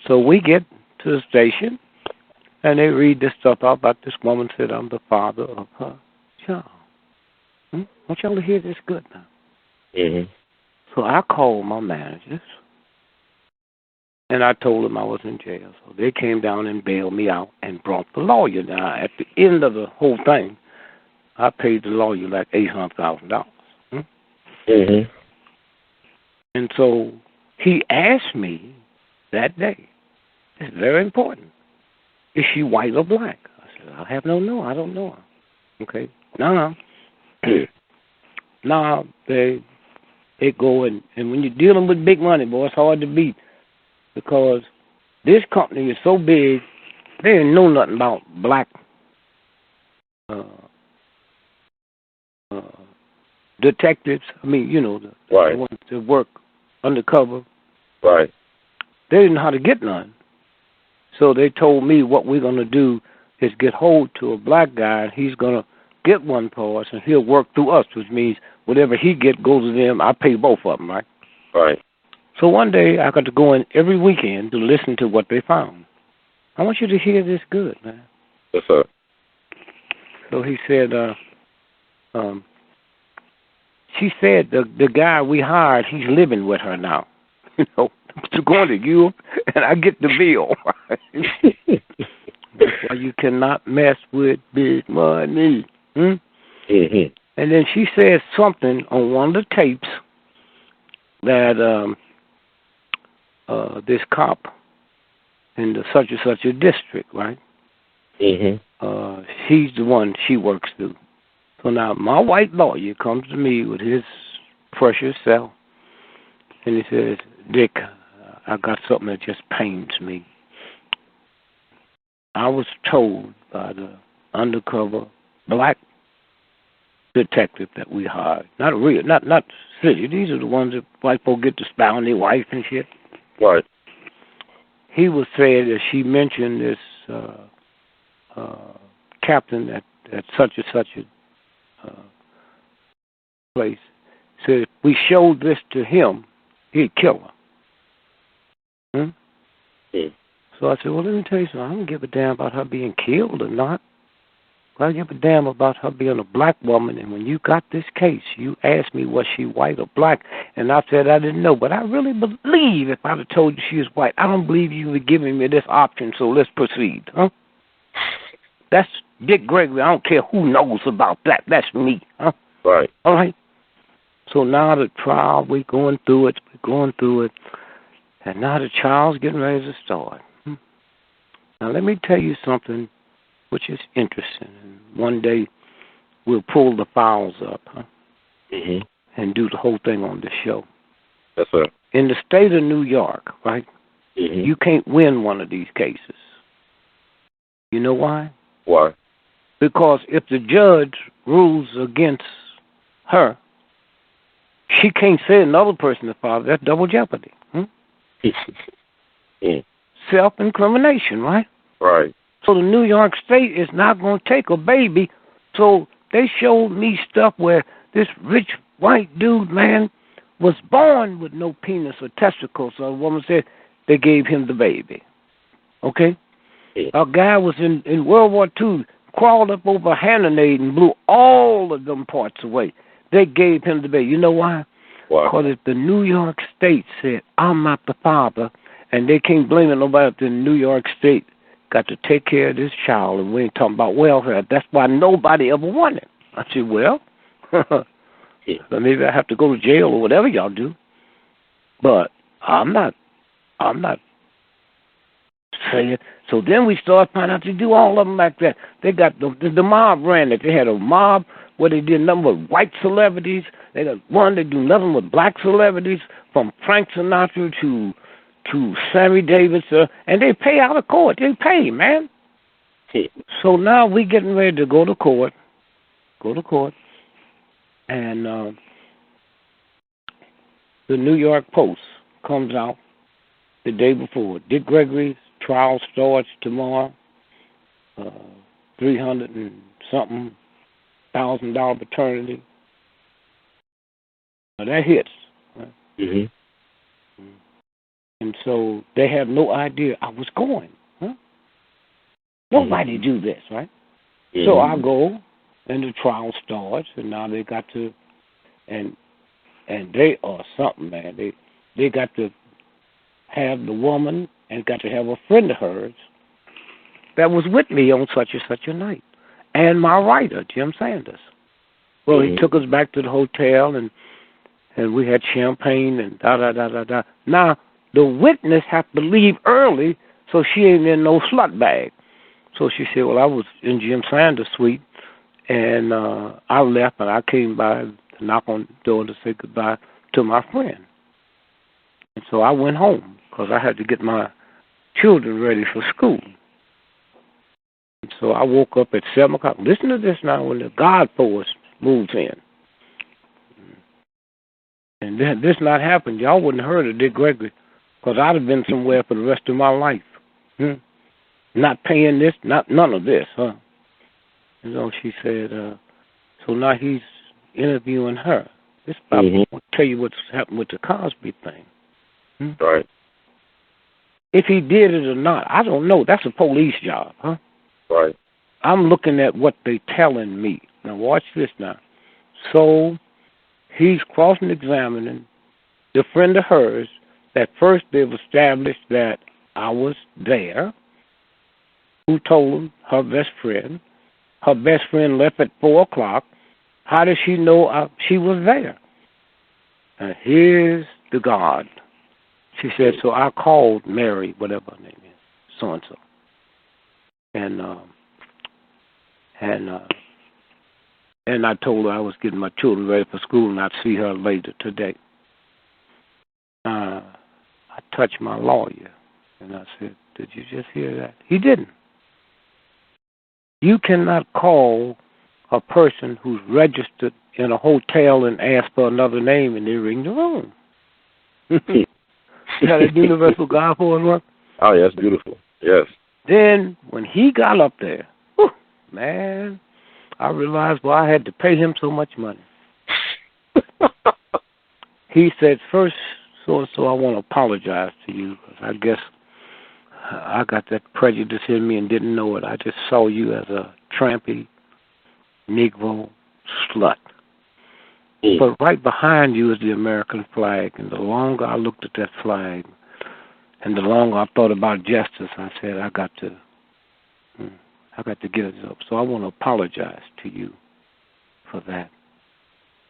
so we get to the station, and they read this stuff out about this woman said, I'm the father of her child. I want y'all to hear this good now. So I called my managers, and I told them I was in jail. So they came down and bailed me out and brought the lawyer. Now, at the end of the whole thing, I paid the lawyer like $800,000. And so he asked me that day, it's very important, is she white or black? I said, I have no know. I don't know her. Okay. No. Now, they go, and when you're dealing with big money, boy, it's hard to beat, because this company is so big, they didn't know nothing about black detectives. I mean, you know, the ones that work undercover. Right. They didn't know how to get none. So they told me what we're going to do is get hold to a black guy, and he's going to get one for us, and he'll work through us, which means whatever he get goes to them. I pay both of them, right? Right. So one day I got to go in every weekend to listen to what they found. I want you to hear this good, man. Yes, sir. So he said, she said the guy we hired, he's living with her now. You know, to going to you, and I get the bill. That's why you cannot mess with big money. And then she said something on one of the tapes that this cop in the such and such a district, right? He's the one she works through. So now my white lawyer comes to me with his precious self, and he says, Dick, I got something that just pains me. I was told by the undercover black detective that we hired, not city, these are the ones that white folk get to spy on their wife and shit. Right. He was saying that she mentioned this captain at such and such a place. Said if we showed this to him, he'd kill her. So I said, well, let me tell you something. I don't give a damn about her being killed or not. I give a damn about her being a black woman. And when you got this case, you asked me was she white or black, and I said I didn't know. But I really believe if I'd have told you she was white, I don't believe you were giving me this option. So let's proceed. That's Dick Gregory. I don't care who knows about that. That's me. Right. All right. So now the trial, we're going through it. And now the trial's getting ready to start. Now let me tell you something which is interesting. And one day we'll pull the files up and do the whole thing on the show. Yes, sir. In the state of New York, right, you can't win one of these cases. You know why? Why? Because if the judge rules against her, she can't say another person the father. That's double jeopardy. Self-incrimination, right? Right. So the New York State is not going to take a baby. So they showed me stuff where this rich white dude, man, was born with no penis or testicles. So a woman said they gave him the baby. Okay? A guy was in World War II, crawled up over Hannonade and blew all of them parts away. They gave him the baby. You know why? Because if the New York State said, I'm not the father, and they can't blame it nobody, the New York State got to take care of this child, and we ain't talking about welfare. That's why nobody ever won it. I said, well, so maybe I have to go to jail or whatever y'all do. But I'm not saying. So then we started finding out to do all of them like that. They got the mob ran it. They had a mob where they did nothing with white celebrities. They got one that do nothing with black celebrities, from Frank Sinatra to Sammy Davis, and they pay out of court. They pay, man. So now we getting ready to go to court. And the New York Post comes out the day before. Dick Gregory's trial starts tomorrow. $300 and something $1,000 paternity. Now that hits. Right? Mm-hmm. And so they have no idea I was going. Huh? Nobody do this, right? Mm-hmm. So I go, and the trial starts, and now they got to, and they are something, man. They got to have the woman and got to have a friend of hers that was with me on such and such a night, and my writer, Jim Sanders. Well, he took us back to the hotel, and we had champagne and da-da-da-da-da. Now, the witness have to leave early, so she ain't in no slut bag. So she said, well, I was in Jim Sanders' suite, and I left, and I came by to knock on the door to say goodbye to my friend. And so I went home because I had to get my children ready for school. And so I woke up at 7 o'clock. Listen to this now, when the God Force moves in. And then this not happened, y'all wouldn't have heard of Dick Gregory, because I'd have been somewhere for the rest of my life. Not paying this, none of this, huh? And so she said, so now he's interviewing her. This probably won't tell you what's happened with the Cosby thing. Right. If he did it or not, I don't know. That's a police job, huh? Right. I'm looking at what they telling me. Now watch this now. So he's cross-examining the friend of hers that first they've established that I was there, who told him her best friend. Her best friend left at 4 o'clock. How does she know she was there? And here's the God. She said, so I called Mary, whatever her name is, so-and-so. And I told her I was getting my children ready for school and I'd see her later today. I touched my lawyer, and I said, did you just hear that? He didn't. You cannot call a person who's registered in a hotel and ask for another name and they ring the room. See how that universal God Force work? Oh, yeah, that's beautiful. Yes. Then when he got up there, man, I realized why I had to pay him so much money. He said, first, so I want to apologize to you, because I guess I got that prejudice in me and didn't know it. I just saw you as a trampy Negro slut. But right behind you is the American flag, and the longer I looked at that flag, and the longer I thought about justice, I said, I got to get it up. So I want to apologize to you for that.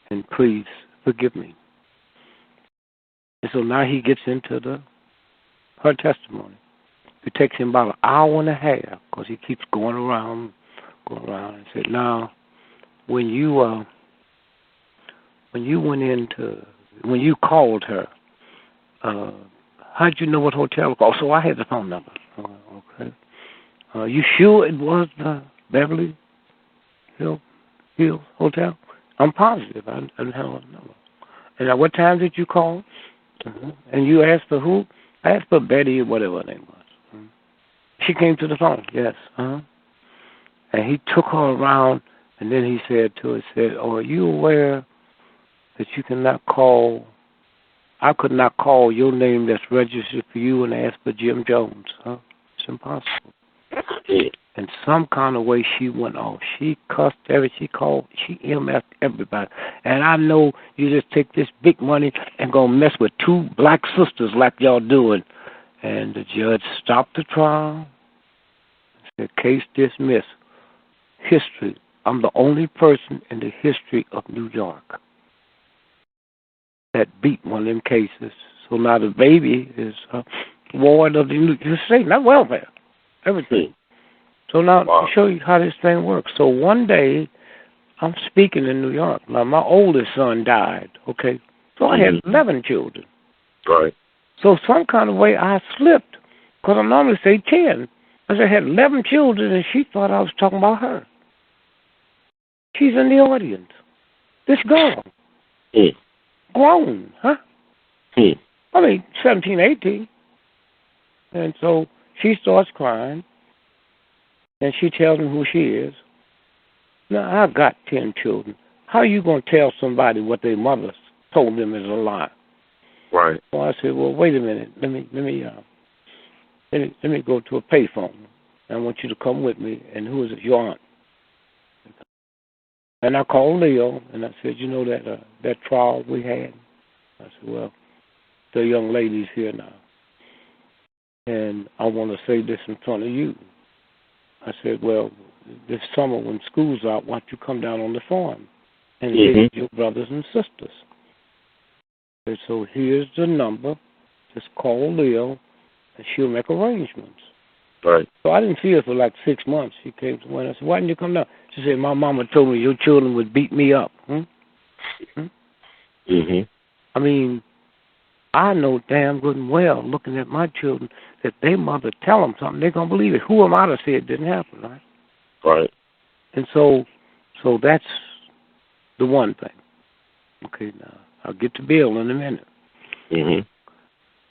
And please forgive me. And so now he gets into her testimony. It takes him about an hour and a half, because he keeps going around, and said, now, when you called her, how'd you know what hotel? Oh, so I had the phone number. Okay. You sure it was the Beverly Hills Hotel? I'm positive. I didn't have a number. And at what time did you call? And you asked for who? I asked for Betty or whatever her name was. She came to the phone, yes. And he took her around, and then he said to her, are you aware that you cannot call, I could not call your name that's registered for you and ask for Jim Jones, huh? It's impossible. And some kind of way she went off. She cussed she called, she MF'd everybody. And I know you just take this big money and go mess with two black sisters like y'all doing. And the judge stopped the trial, said, case dismissed. History. I'm the only person in the history of New York that beat one of them cases. So now the baby is ward of the state, not welfare, everything. So now I'll show you how this thing works. So one day, I'm speaking in New York. Now, my oldest son died, okay? So I had 11 children. Right. So some kind of way I slipped, because I normally say 10. I said I had 11 children, and she thought I was talking about her. She's in the audience. This girl. Grown, huh? I mean, 17, 18. And so she starts crying. And she tells me who she is. Now, I got 10 children. How are you going to tell somebody what their mother told them is a lie? Right. So I said, well, wait a minute. Let me go to a payphone. I want you to come with me. And who is it? Your aunt. And I called Leo, and I said, you know that trial we had? I said, well, the young lady's here now. And I want to say this in front of you. I said, well, this summer when school's out, why don't you come down on the farm and visit your brothers and sisters? And so here's the number. Just call Leo, and she'll make arrangements. Right. So I didn't see her for like 6 months. She came to me, and I said, why didn't you come down? She said, my mama told me your children would beat me up. I mean, I know damn good and well, looking at my children, that their mother tell them something, they're going to believe it. Who am I to say it didn't happen, right? Right. And so that's the one thing. Okay, now, I'll get to Bill in a minute.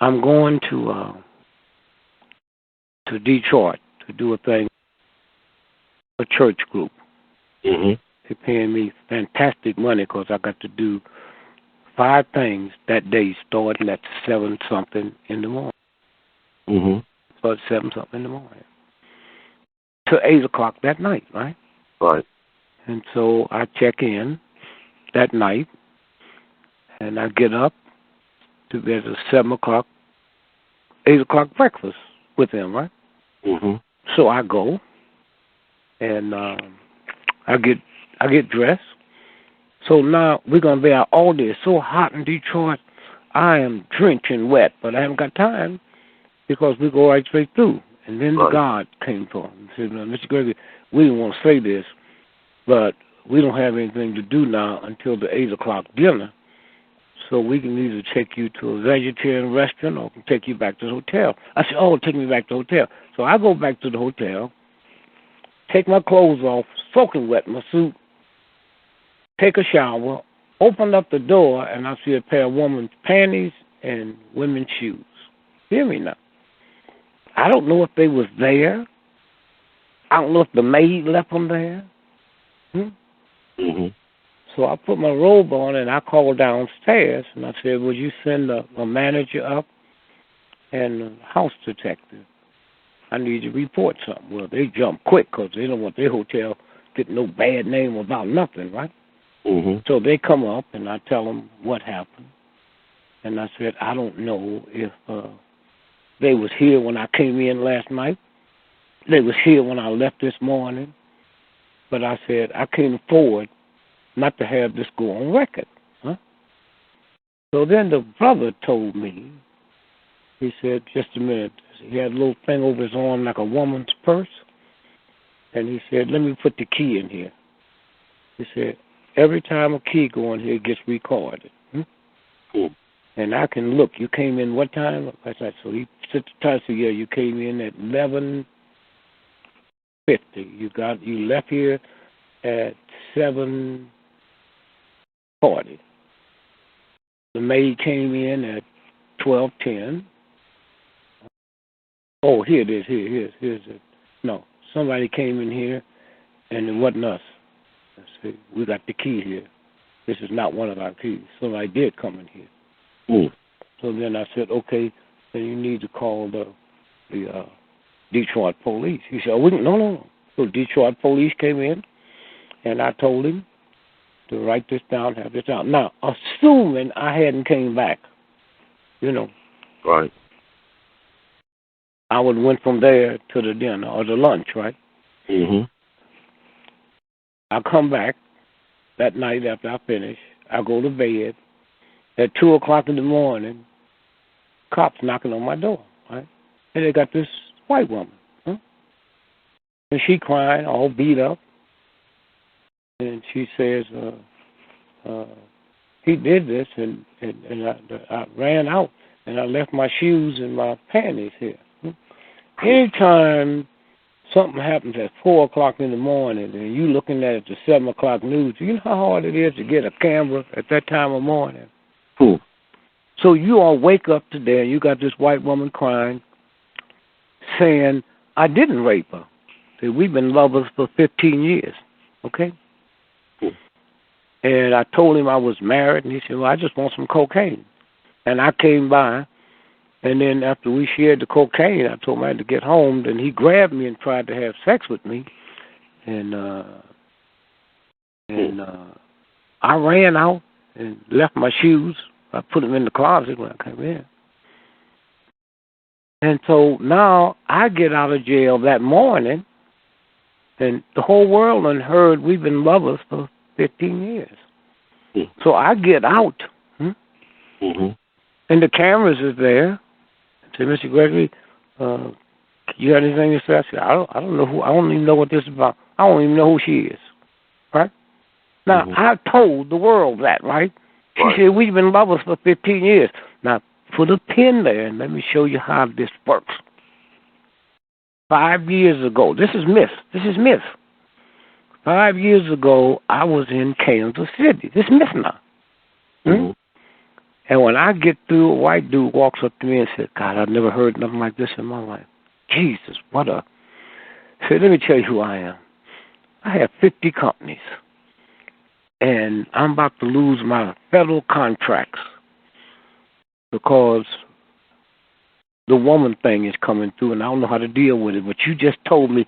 I'm going to Detroit to do a thing, a church group. They're paying me fantastic money because I got to do 5 things that day starting at 7-something in the morning. Started 7-something in the morning. To 8 o'clock that night, right? Right. And so I check in that night, and I get up to bed at 7 o'clock, 8 o'clock breakfast with them, right? So I go, and I get dressed. So now we're going to be out all day. It's so hot in Detroit, I am drenching wet, but I haven't got time because we go right straight through. And then the guard came for him and said, Mr. Gregory, we didn't want to say this, but we don't have anything to do now until the 8 o'clock dinner. So we can either take you to a vegetarian restaurant or can take you back to the hotel. I said, oh, take me back to the hotel. So I go back to the hotel, take my clothes off, soaking wet in my suit, take a shower, open up the door, and I see a pair of women's panties and women's shoes. Hear me now. I don't know if they was there. I don't know if the maid left them there. So I put my robe on, and I called downstairs, and I said, would you send a manager up and a house detective? I need to report something. Well, they jump quick because they don't want their hotel getting no bad name about nothing, right? So they come up, and I tell them what happened. And I said, I don't know if they was here when I came in last night. They was here when I left this morning. But I said, I can't afford not to have this go on record. So then the brother told me, he said, just a minute. He had a little thing over his arm like a woman's purse. And he said, let me put the key in here. He said, every time a key go in here, it gets recorded. And I can look. You came in what time? I said, so he said the time. So yeah, you came in at 11:50. You left here at 7:40. The maid came in at 12:10. Oh, here it is. Here's it. No, somebody came in here, and it wasn't us. I said, we got the key here. This is not one of our keys. Somebody did come in here. So then I said, okay, then you need to call the Detroit police. He said, oh, no. So Detroit police came in, and I told him to write this down, have this down. Now, assuming I hadn't came back, Right. I would have went from there to the dinner or the lunch, right? Mm-hmm. I come back that night after I finish. I go to bed. At 2 o'clock in the morning, cops knocking on my door, right? And they got this white woman, huh? And she crying, all beat up. And she says, he did this, and I ran out, and I left my shoes and my panties here. Anytime something happens at 4 o'clock in the morning and you looking at it the 7 o'clock news, you know how hard it is to get a camera at that time of morning? Cool. So you all wake up today and you got this white woman crying, saying, I didn't rape her. See, we've been lovers for 15 years, okay? Cool. And I told him I was married, and he said, well, I just want some cocaine. And I came by, and then after we shared the cocaine, I told him I had to get home. Then he grabbed me and tried to have sex with me. And I ran out and left my shoes. I put them in the closet when I came in. And so now I get out of jail that morning, and the whole world done heard we've been lovers for 15 years. Mm-hmm. So I get out, mm-hmm. and the cameras is there. I say, Mr. Gregory, you got anything to say? I said, I don't know who. I don't even know what this is about. I don't even know who she is. Right? Now, I told the world that, right? She said, we've been lovers for 15 years. Now, put a pin there and let me show you how this works. 5 years ago, this is myth. 5 years ago, I was in Kansas City. This is myth now. Mm-hmm. And when I get through, a white dude walks up to me and said, God, I've never heard nothing like this in my life. Jesus, what a... I said, let me tell you who I am. I have 50 companies. And I'm about to lose my federal contracts because the woman thing is coming through, and I don't know how to deal with it. But you just told me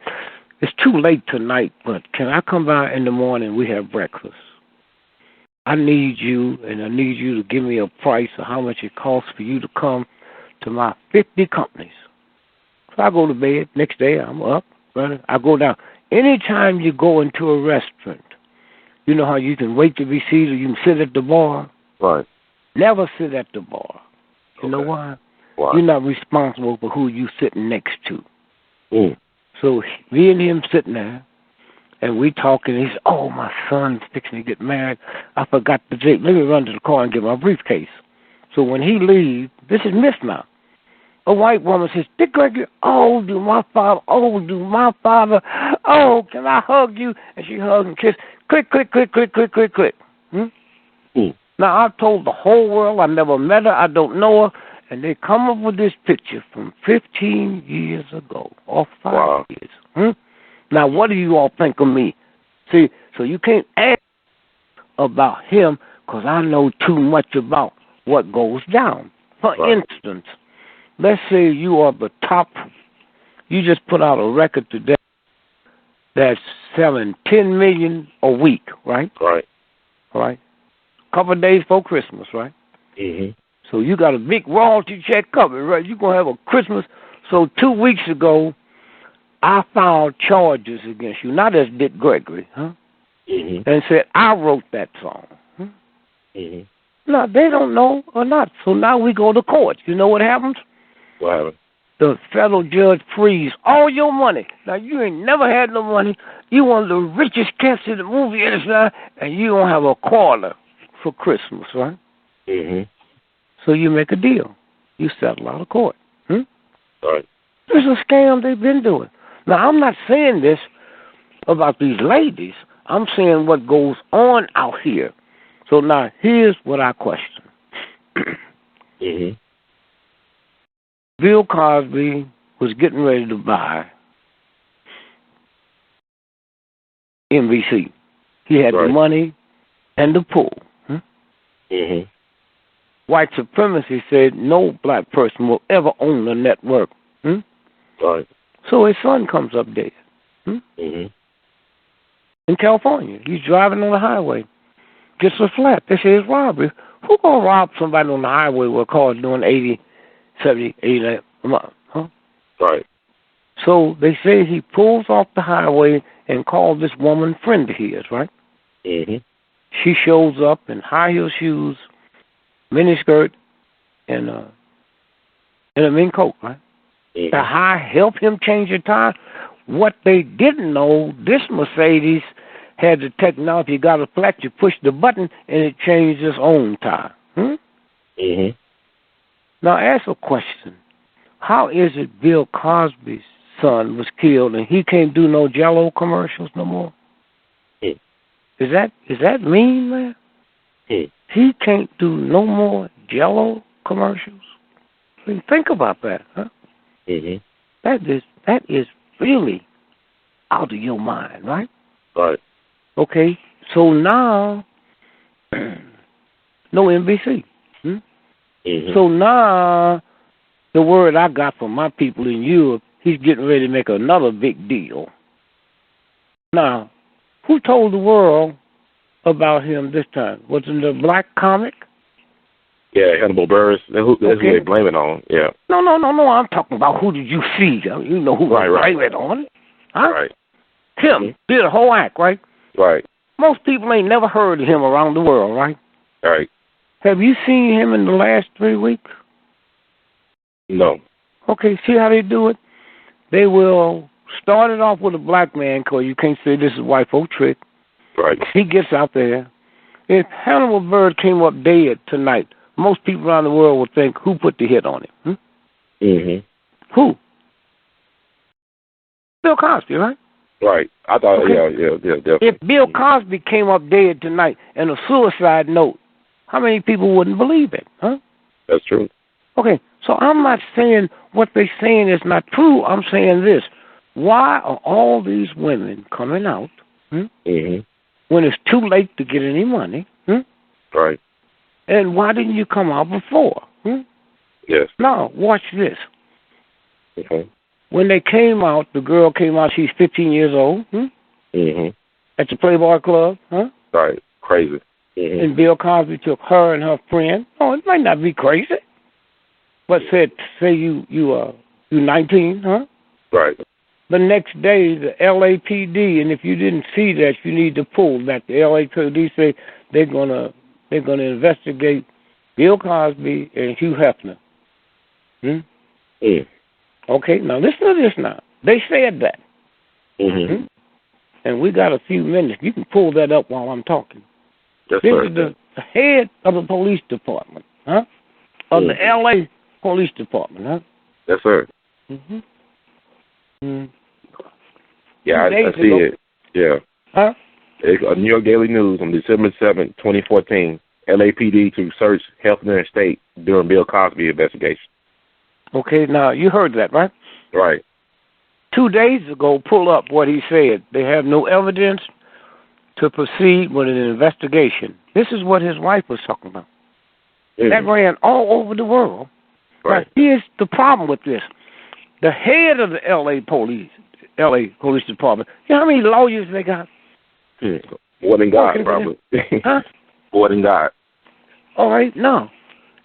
it's too late tonight, but can I come by in the morning and we have breakfast? I need you, and I need you to give me a price of how much it costs for you to come to my 50 companies. So I go to bed. Next day, I'm up, brother. I go down. Anytime you go into a restaurant, you know how you can wait to be seated, you can sit at the bar? Right. Never sit at the bar. You know why? Why? You're not responsible for who you sitting next to. Mm. So me and him sitting there, and we talking, and he said, oh, my son's fixing to get married. I forgot the date. Let me run to the car and get my briefcase. So when he leaves, this is myth now. A white woman says, Dick Gregory, oh, do my father, oh, can I hug you? And she hugs and kisses. Click, click, click, click, click, click, click. Now, I've told the whole world I never met her, I don't know her, and they come up with this picture from 15 years ago, or 5 years. Now, what do you all think of me? See, so you can't ask about him because I know too much about what goes down. For instance, let's say you are the top, you just put out a record today that's selling $10 million a week, right? Right. Right. A couple of days before Christmas, right? Mm-hmm. So you got a big royalty check coming, right? You're going to have a Christmas. So 2 weeks ago, I filed charges against you, not as Dick Gregory, and said, I wrote that song. No, they don't know or not. So now we go to court. You know what happens? What happened? The federal judge frees all your money. Now, you ain't never had no money. You one of the richest cats in the movie industry, and you don't have a quarter for Christmas, right? So you make a deal. You settle out of court. Right. This is a scam they've been doing. Now, I'm not saying this about these ladies. I'm saying what goes on out here. So now, here's what I question. Bill Cosby was getting ready to buy NBC. He had the money and the pull. White supremacy said no black person will ever own the network. Right. So his son comes up dead. Mm-hmm. In California. He's driving on the highway. Gets a flat. They say it's robbery. Who gonna rob somebody on the highway where a car's doing 80, 70, 80 a month? Huh? Right. So they say he pulls off the highway and calls this woman friend of his, right? Mm-hmm. She shows up in high heel shoes, miniskirt, and a mink coat, right? Mm-hmm. The high help him change the tire. What they didn't know, this Mercedes had the technology. You got a flat, you push the button, and it changed its own tire. Mm-hmm. Now, ask a question. How is it Bill Cosby's son was killed and he can't do no Jell-O commercials no more? Mm. Is that mean, man? Mm. He can't do no more Jell-O commercials? I mean, think about that, huh? Mm-hmm. That is really out of your mind, right? Right. Okay, so now, no NBC. Mm-hmm. So now, the word I got from my people in Europe, he's getting ready to make another big deal. Now, who told the world about him this time? Was it the black comic? Yeah, Hannibal Buress. That's who they blame it on. Yeah. No. I'm talking about who did you see? You know who they blame it on. Huh? Right. Him. Did a whole act, right? Right. Most people ain't never heard of him around the world, right? Right. Have you seen him in the last 3 weeks? No. Okay, see how they do it? They will start it off with a black man, because you can't say this is white folk trick. Right. He gets out there. If Hannibal Buress came up dead tonight, most people around the world would think, who put the hit on him? Mm-hmm. Who? Bill Cosby, right? Right. I thought, okay. yeah, definitely. If Bill Cosby came up dead tonight and a suicide note, how many people wouldn't believe it, huh? That's true. Okay, so I'm not saying what they're saying is not true. I'm saying this. Why are all these women coming out Mm-hmm. when it's too late to get any money? Right. And why didn't you come out before? Yes. Now, watch this. Okay. When they came out, the girl came out, she's 15 years old, Mm-hmm. at the Playboy Club, huh? Right. Crazy. Mm-hmm. And Bill Cosby took her and her friend. Oh, it might not be crazy, but say you 19, huh? Right. The next day, the LAPD, and if you didn't see that, you need to pull that. The LAPD say they're gonna investigate Bill Cosby and Hugh Hefner. Okay, now listen to this now. They said that. Mm-hmm. And we got a few minutes. You can pull that up while I'm talking. Yes, this sir. is the head of the police department, huh? Of the L.A. Police Department, huh? Yes, sir. Yeah, I see it. Yeah. Huh? It's New York Daily News on December 7th, 2014. LAPD to search Hefner estate during Bill Cosby investigation. Okay, now you heard that, right? Right. 2 days ago, pull up what he said. They have no evidence to proceed with an investigation. This is what his wife was talking about. That ran all over the world. Right. Now, here's the problem with this. The head of the L.A. Police Department, you know how many lawyers they got? More than God, probably. Huh? More than God. All right, no.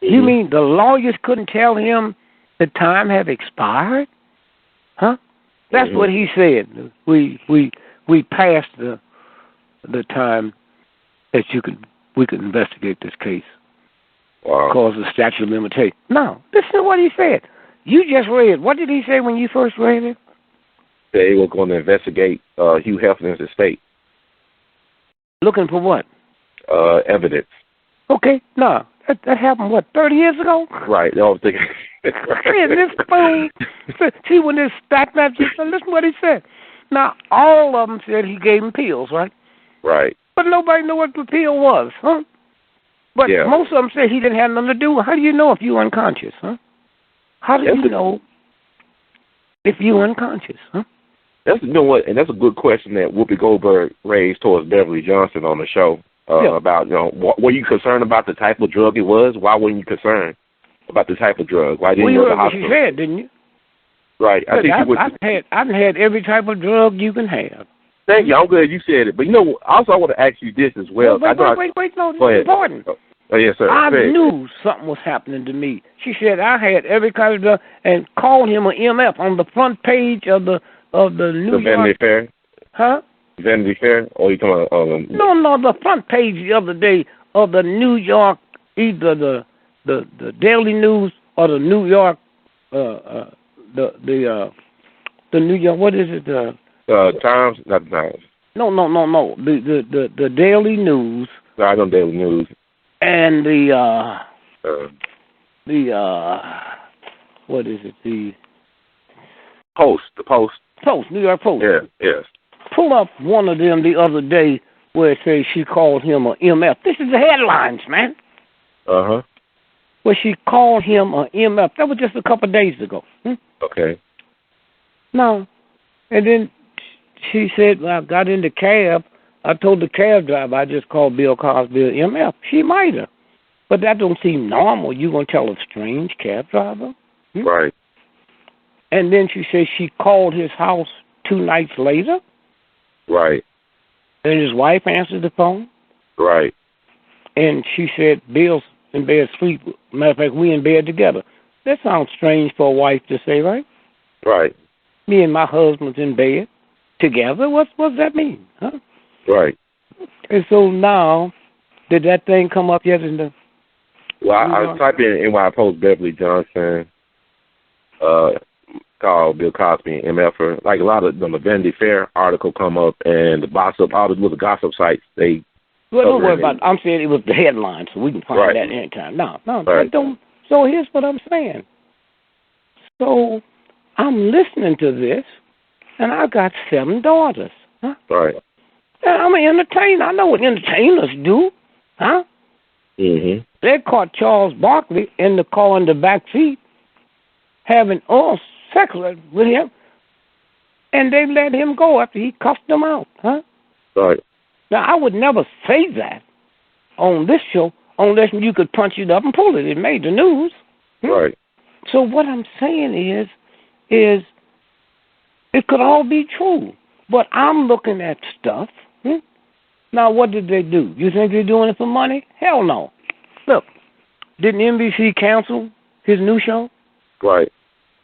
You mean the lawyers couldn't tell him the time had expired? Huh? That's what he said. We passed the time that we could investigate this case. Wow. Because of the statute of limitations. No, listen to what he said. You just read. What did he say when you first read it? They were going to investigate Hugh Hefner's estate. Looking for what? Evidence. Okay, no. That happened, 30 years ago? Right. I was thinking. This fool. See, when this stack map just listen to what he said. Now, all of them said he gave him pills, right? Right. But nobody knew what the pill was, huh? But most of them said he didn't have nothing to do with it. How do you know if you're unconscious, huh? How do you know if you're unconscious, huh? That's and that's a good question that Whoopi Goldberg raised towards Beverly Johnson on the show about were you concerned about the type of drug it was? Why weren't you concerned about the type of drug? Why didn't you go to the hospital? You heard what she said, didn't you? Right. I think I've had every type of drug you can have. Thank you. I'm glad you said it. But, also I want to ask you this as well. Wait, no, this is important. Oh, yes, sir. I knew something was happening to me. She said I had every kind of drug and called him an MF on the front page of the New York. Vanity Fair? Huh? Vanity Fair? Or you talking about... No, the front page the other day of the New York, either the Daily News or the New York, the New York, what is it? Times? Not the Times. No. The Daily News. No, I know Daily News. And what is it? The Post. The Post. New York Post. Yeah, yes. Pull up one of them the other day where it says she called him a MF. This is the headlines, man. Uh-huh. Where she called him a MF. That was just a couple of days ago. Okay. No. And then she said, well, I got in the cab. I told the cab driver I just called Bill Cosby an MF. She might have. But that don't seem normal. You going to tell a strange cab driver? Right. And then she said she called his house 2 nights later. Right. And his wife answered the phone. Right. And she said, Bill's in bed asleep. Matter of fact, we in bed together. That sounds strange for a wife to say, right? Right. Me and my husband's in bed together. What does that mean? Huh? Right. And so now, did that thing come up yet in the... Well, I was typing in NY Post Beverly Johnson, called Bill Cosby and MFer. Like a lot of the Vanity Fair article come up, and the gossip, all the little gossip sites, they... Well, don't worry about it. I'm saying it was the headline, so we can find that anytime. No, right. Don't. So here's what I'm saying. So I'm listening to this, and I got 7 daughters. Huh? Right. And I'm an entertainer. I know what entertainers do. Huh? Mm-hmm. They caught Charles Barkley in the car in the back seat having sex with him, and they let him go after he cussed them out. Huh? Right. Now, I would never say that on this show unless you could punch it up and pull it. It made the news. Right. So what I'm saying is it could all be true. But I'm looking at stuff. Now, what did they do? You think they're doing it for money? Hell no. Look, didn't NBC cancel his new show? Right.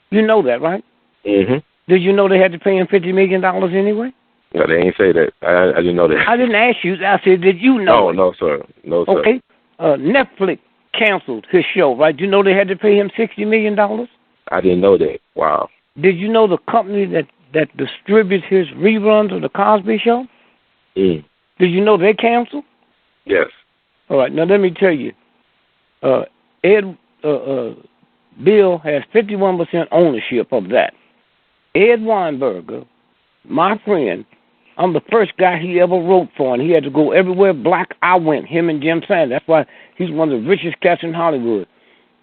You know that, right? Mm-hmm. Did you know they had to pay him $50 million anyway? No, they ain't say that. I didn't know that. I didn't ask you. I said, did you know? No, sir. No, sir. Okay. Netflix canceled his show, right? You know they had to pay him $60 million? I didn't know that. Wow. Did you know the company that distributes his reruns of the Cosby Show? Mm. Did you know they canceled? Yes. All right. Now let me tell you. Bill has 51% ownership of that. Ed Weinberger, my friend, I'm the first guy he ever wrote for, and he had to go everywhere black I went, him and Jim Sanders. That's why he's one of the richest cats in Hollywood.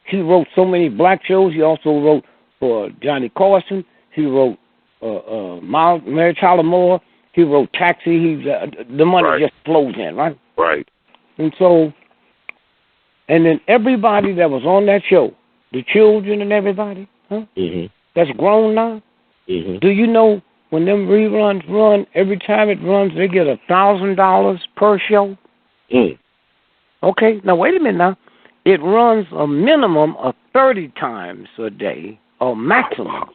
He wrote so many black shows. He also wrote for Johnny Carson. He wrote Mary Tyler Moore. He wrote Taxi. The money just flows in, right? Right. And so, and then everybody that was on that show, the children and everybody, that's grown now, do you know when them reruns run, every time it runs, they get $1,000 per show? Mm. Okay, now wait a minute now. It runs a minimum of 30 times a day, or maximum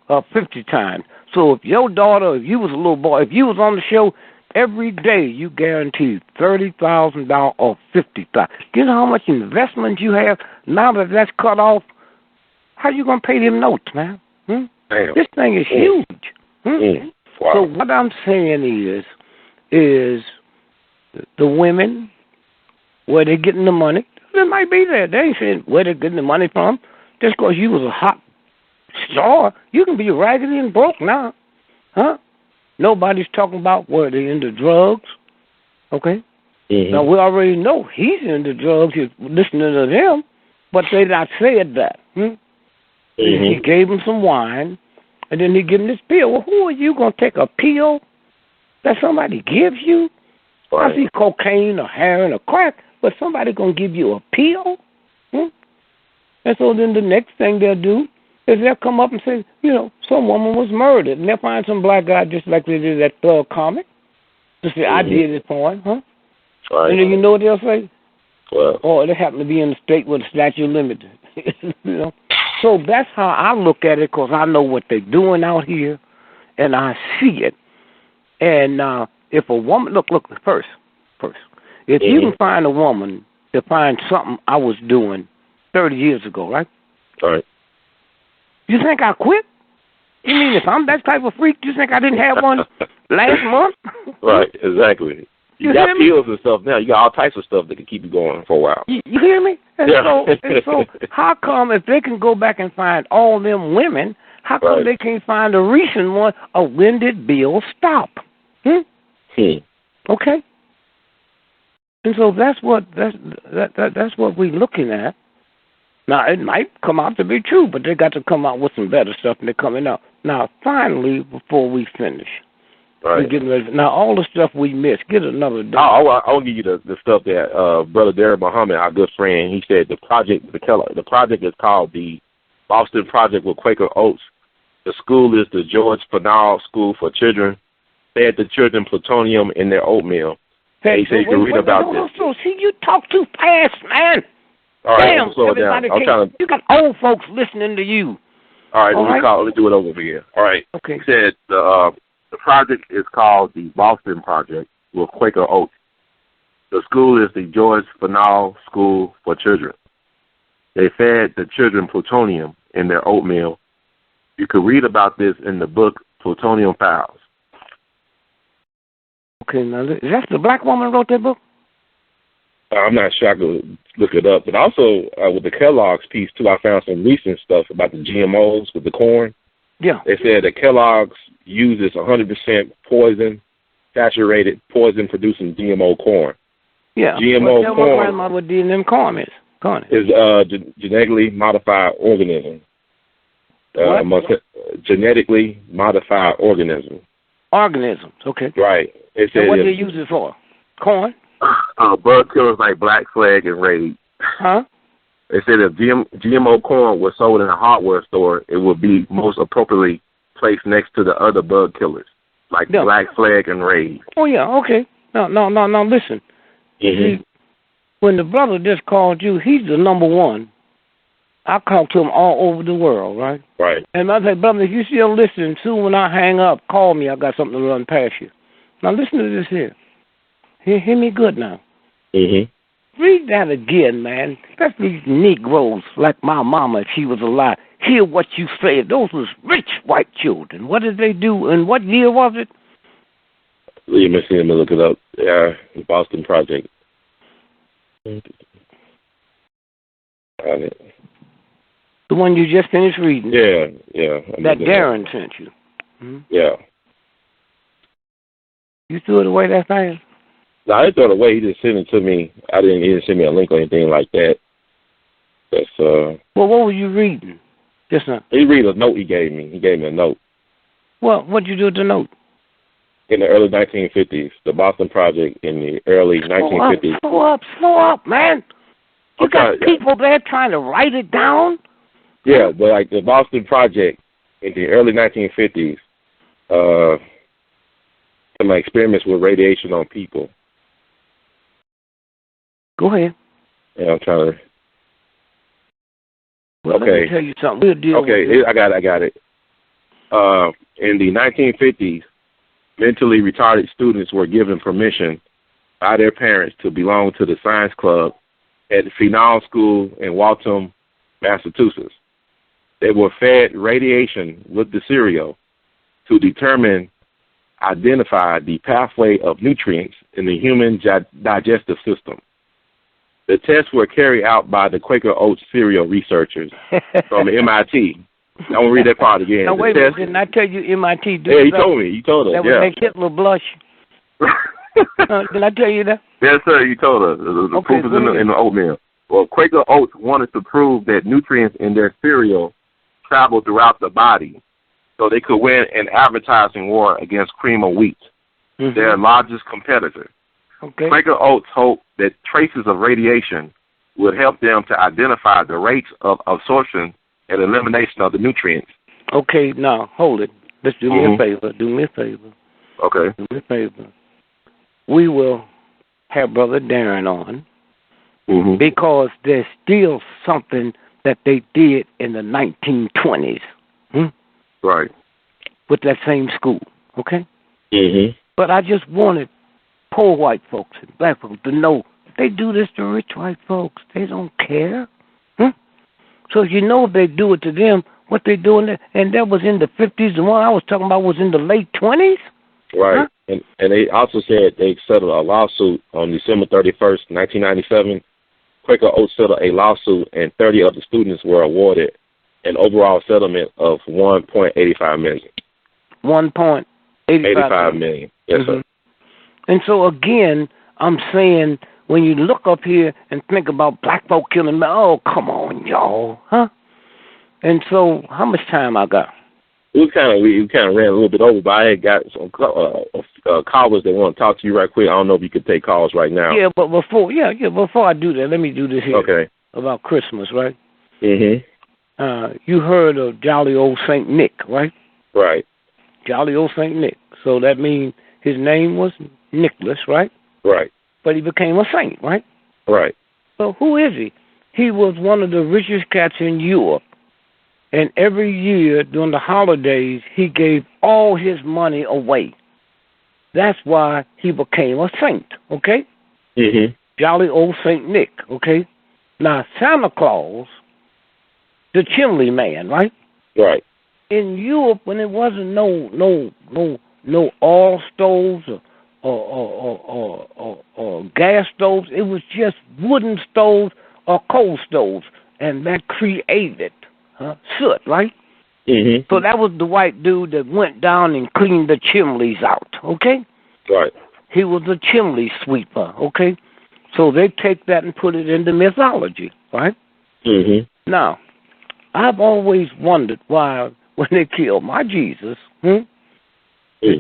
of 50 times. So if your daughter, if you was a little boy, if you was on the show every day, you guaranteed $30,000 or $50,000. You know how much investment you have now that that's cut off? How you gonna pay them notes, man? Damn. This thing is huge. Wow. So what I'm saying is the women, where they getting the money, they might be there. They ain't saying where they're getting the money from. Just because you was a hot star, you can be raggedy and broke now. Huh? Nobody's talking about where they're into drugs. Okay? Mm-hmm. Now, we already know he's into drugs. He's listening to them, but they not said that. He gave him some wine, and then he gave him this pill. Well, who are you going to take a pill that somebody gives you? Right. I see cocaine or heroin or crack, but somebody going to give you a pill? And so then the next thing they'll do is they'll come up and say, you know, some woman was murdered, and they'll find some black guy just like they did that Thug comic. To say, I did it for him, huh? Right. And then you know what they'll say? Well, Or they happen to be in a state where the statute limited. You know? So that's how I look at it, because I know what they're doing out here, and I see it. And if a woman, look, first, if you can find a woman to find something I was doing 30 years ago, right? All right. You think I quit? You mean if I'm that type of freak, you think I didn't have one last month? Right, exactly. You got pills and stuff now. You got all types of stuff that can keep you going for a while. You hear me? And so how come if they can go back and find all them women, how come they can't find a recent one of when did Bill stop? Okay? And so that's what we're looking at. Now, it might come out to be true, but they got to come out with some better stuff, and they're coming out. Now, finally, before we finish, we're getting ready. Now, all the stuff we missed, get another done. I'll give you the stuff that Brother Derek Muhammad, our good friend, he said the project is called the Boston Project with Quaker Oats. The school is the George Fennell School for Children. Fed the children plutonium in their oatmeal. He said you can read about this. So, see, you talk too fast, man. All right, damn, slow it down. You got old folks listening to you. All right, let's do it over here. All right. Okay. He said the project is called the Boston Project with Quaker Oats. The school is the George Fennell School for Children. They fed the children plutonium in their oatmeal. You could read about this in the book Plutonium Files. Okay, now is that the black woman who wrote that book? I'm not sure. I could look it up. But also, with the Kellogg's piece, too, I found some recent stuff about the GMOs with the corn. Yeah. They said that Kellogg's uses 100% saturated poison-producing GMO corn. Yeah. GMO corn. What grandmother did in them corn is? Is genetically modified organism. Genetically modified organism. Organisms, okay. Right. It said and what do they use it for? Corn? Bug killers like black flag and raid. Huh? They said if GMO corn was sold in a hardware store, it would be most appropriately placed next to the other bug killers, like black flag and raid. Oh, yeah, okay. No, listen. See, when the brother just called you, he's the number one. I talk to him all over the world, right? Right. And I say, brother, if you still listening, soon when I hang up, call me. I got something to run past you. Now, listen to this here. Hear me good now. Read that again, man. Especially these Negroes, like my mama, if she was alive. Hear what you say. Those was rich white children. What did they do, and what year was it? Let me see. Let me look it up. Yeah, the Boston Project. The one you just finished reading. Yeah. That Darren sent you. Yeah. You threw it away that fast? No, I didn't throw it away. He just sent it to me. He didn't send me a link or anything like that. That's Well, what were you reading just now? He read a note he gave me. He gave me a note. Well, what'd you do with the note? In the early 1950s, the Boston Project in the early 1950s. Slow up, man. You got people there trying to write it down? Yeah, but like the Boston Project in the early 1950s, some experiments with radiation on people. Go ahead. Yeah, I'm trying to. Well, let me tell you something. We'll deal with it. I got it. In the 1950s, mentally retarded students were given permission by their parents to belong to the science club at the Fennell School in Waltham, Massachusetts. They were fed radiation with the cereal to identify the pathway of nutrients in the human digestive system. The tests were carried out by the Quaker Oats cereal researchers from MIT. I won't read that part again. Now, wait a minute. Didn't I tell you MIT did Yeah, he told me. You told us. That would make Hitler blush. Did I tell you that? Yes, sir. You told us. The proof is in the oatmeal. Well, Quaker Oats wanted to prove that nutrients in their cereal travel throughout the body so they could win an advertising war against cream of wheat, their largest competitor. Okay. Quaker Oats hoped that traces of radiation would help them to identify the rates of absorption and elimination of the nutrients. Okay, now hold it. Let's do me a favor. Do me a favor. Okay. Do me a favor. We will have Brother Darren on because there's still something that they did in the 1920s. Right. With that same school, okay? But I just wanted poor white folks and black folks to know they do this to rich white folks. They don't care. So you know if they do it to them, what they doing there, and that was in the 50s. The one I was talking about was in the late 20s. Right. And they also said they settled a lawsuit on December 31st, 1997. Quaker Oats settled a lawsuit, and 30 of the students were awarded an overall settlement of $1.85 million. $1.85 million. Yes, sir. And so again, I'm saying when you look up here and think about black folk killing, oh come on, y'all, And so, how much time I got? We kind of ran a little bit over, but I had got some callers that want to talk to you right quick. I don't know if you could take calls right now. Yeah, but before I do that, let me do this here. Okay. About Christmas, right? You heard of Jolly Old Saint Nick, right? Right. Jolly Old Saint Nick. So that means his name was Nicholas, right? Right. But he became a saint, right? Right. So who is he? He was one of the richest cats in Europe. And every year during the holidays, he gave all his money away. That's why he became a saint, okay? Jolly Old Saint Nick, okay? Now, Santa Claus, the chimney man, right? Right. In Europe, when there wasn't no oil stoves or gas stoves, it was just wooden stoves or coal stoves, and that created soot, right? So that was the white dude that went down and cleaned the chimneys out, okay? Right. He was a chimney sweeper, okay? So they take that and put it into mythology, right? Now, I've always wondered why when they killed my Jesus, they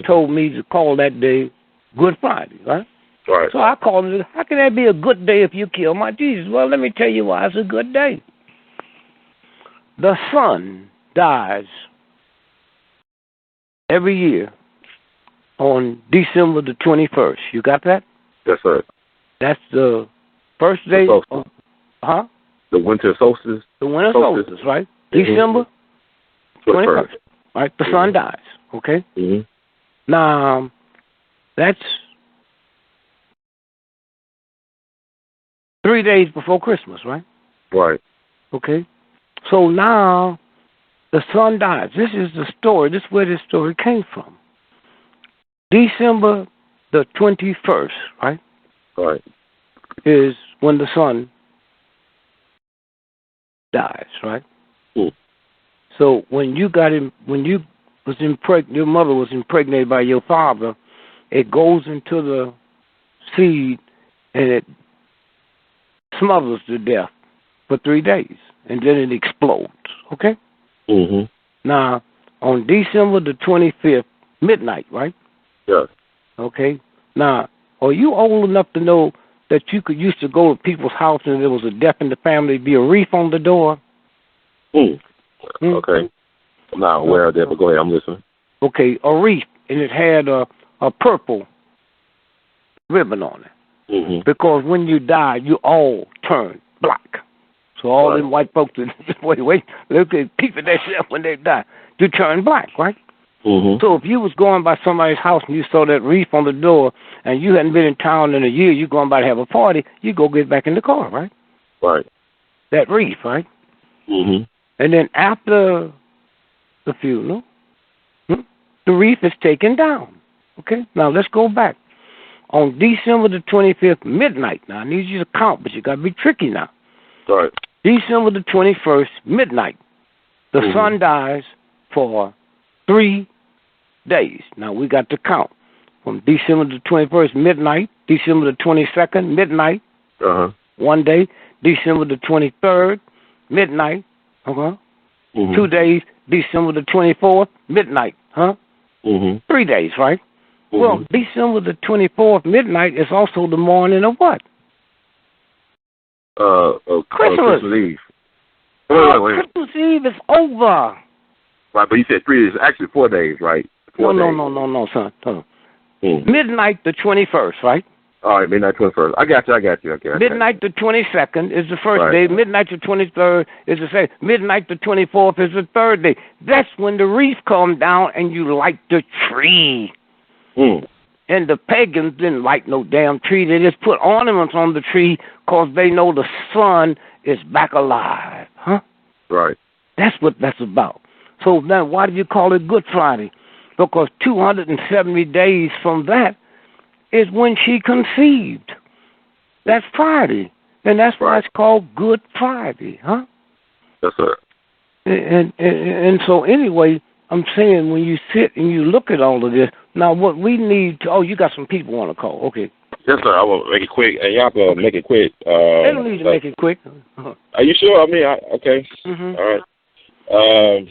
told me to call that day Good Friday, right? Right. So I called it, how can that be a good day if you kill my Jesus? Well, let me tell you why it's a good day. The sun dies every year on December the 21st. You got that? Yes, sir. That's the first day of, the winter solstice? The winter solstice, right? December 21st, right? The sun dies, okay? Now, that's 3 days before Christmas, right? Right. Okay. So now the sun dies. This is the story. This is where this story came from. December the 21st, right? Right. Is when the sun dies, right? So when you got him, when you was your mother was impregnated by your father, it goes into the seed and it smothers to death for 3 days, and then it explodes, okay? Now, on December the 25th, midnight, right? Yes. Okay. Now, are you old enough to know that you could used to go to people's house and there was a death in the family, be a wreath on the door? Okay. I'm not aware of that, but go ahead, I'm listening. Okay, a wreath, and it had a purple ribbon on it. Because when you die, you all turn black. So all them white folks, wait, look at people themselves when they die. You turn black, right? So if you was going by somebody's house and you saw that wreath on the door and you hadn't been in town in a year, you going by to have a party, you go get back in the car, right? Right. That wreath, right? And then after the funeral, the wreath is taken down. Okay? Now let's go back. On December the 25th, midnight. Now I need you to count, but you got to be tricky now. Right. December the 21st, midnight. The sun dies for 3 days. Now we got to count. From December the 21st, midnight. December the 22nd, midnight. 1 day. December the 23rd, midnight. 2 days. December the 24th, midnight. 3 days, right? Well, December the 24th, midnight is also the morning of what? Christmas Eve. Wait. Christmas Eve is over. Right, but you said 3 days. Actually, 4 days, right? 4 days. No, son. Midnight the 21st, right? All right, midnight 21st. I got you. Okay. Midnight the 22nd is the first day. Midnight the 23rd is the second. Midnight the 24th is the third day. That's when the wreath comes down and you light the tree. And the pagans didn't light no damn tree. They just put ornaments on the tree because they know the sun is back alive. Huh? Right. That's what that's about. So then why do you call it Good Friday? Because 270 days from that is when she conceived. That's Friday. And that's why it's called Good Friday, huh? Yes, sir. And so anyway, I'm saying when you sit and you look at all of this, now what we need to, you got some people want to call. Okay. Yes, sir. I will make it quick. And y'all can make it quick. They don't need to make it quick. Are you sure? I mean, okay. Mm-hmm. All right.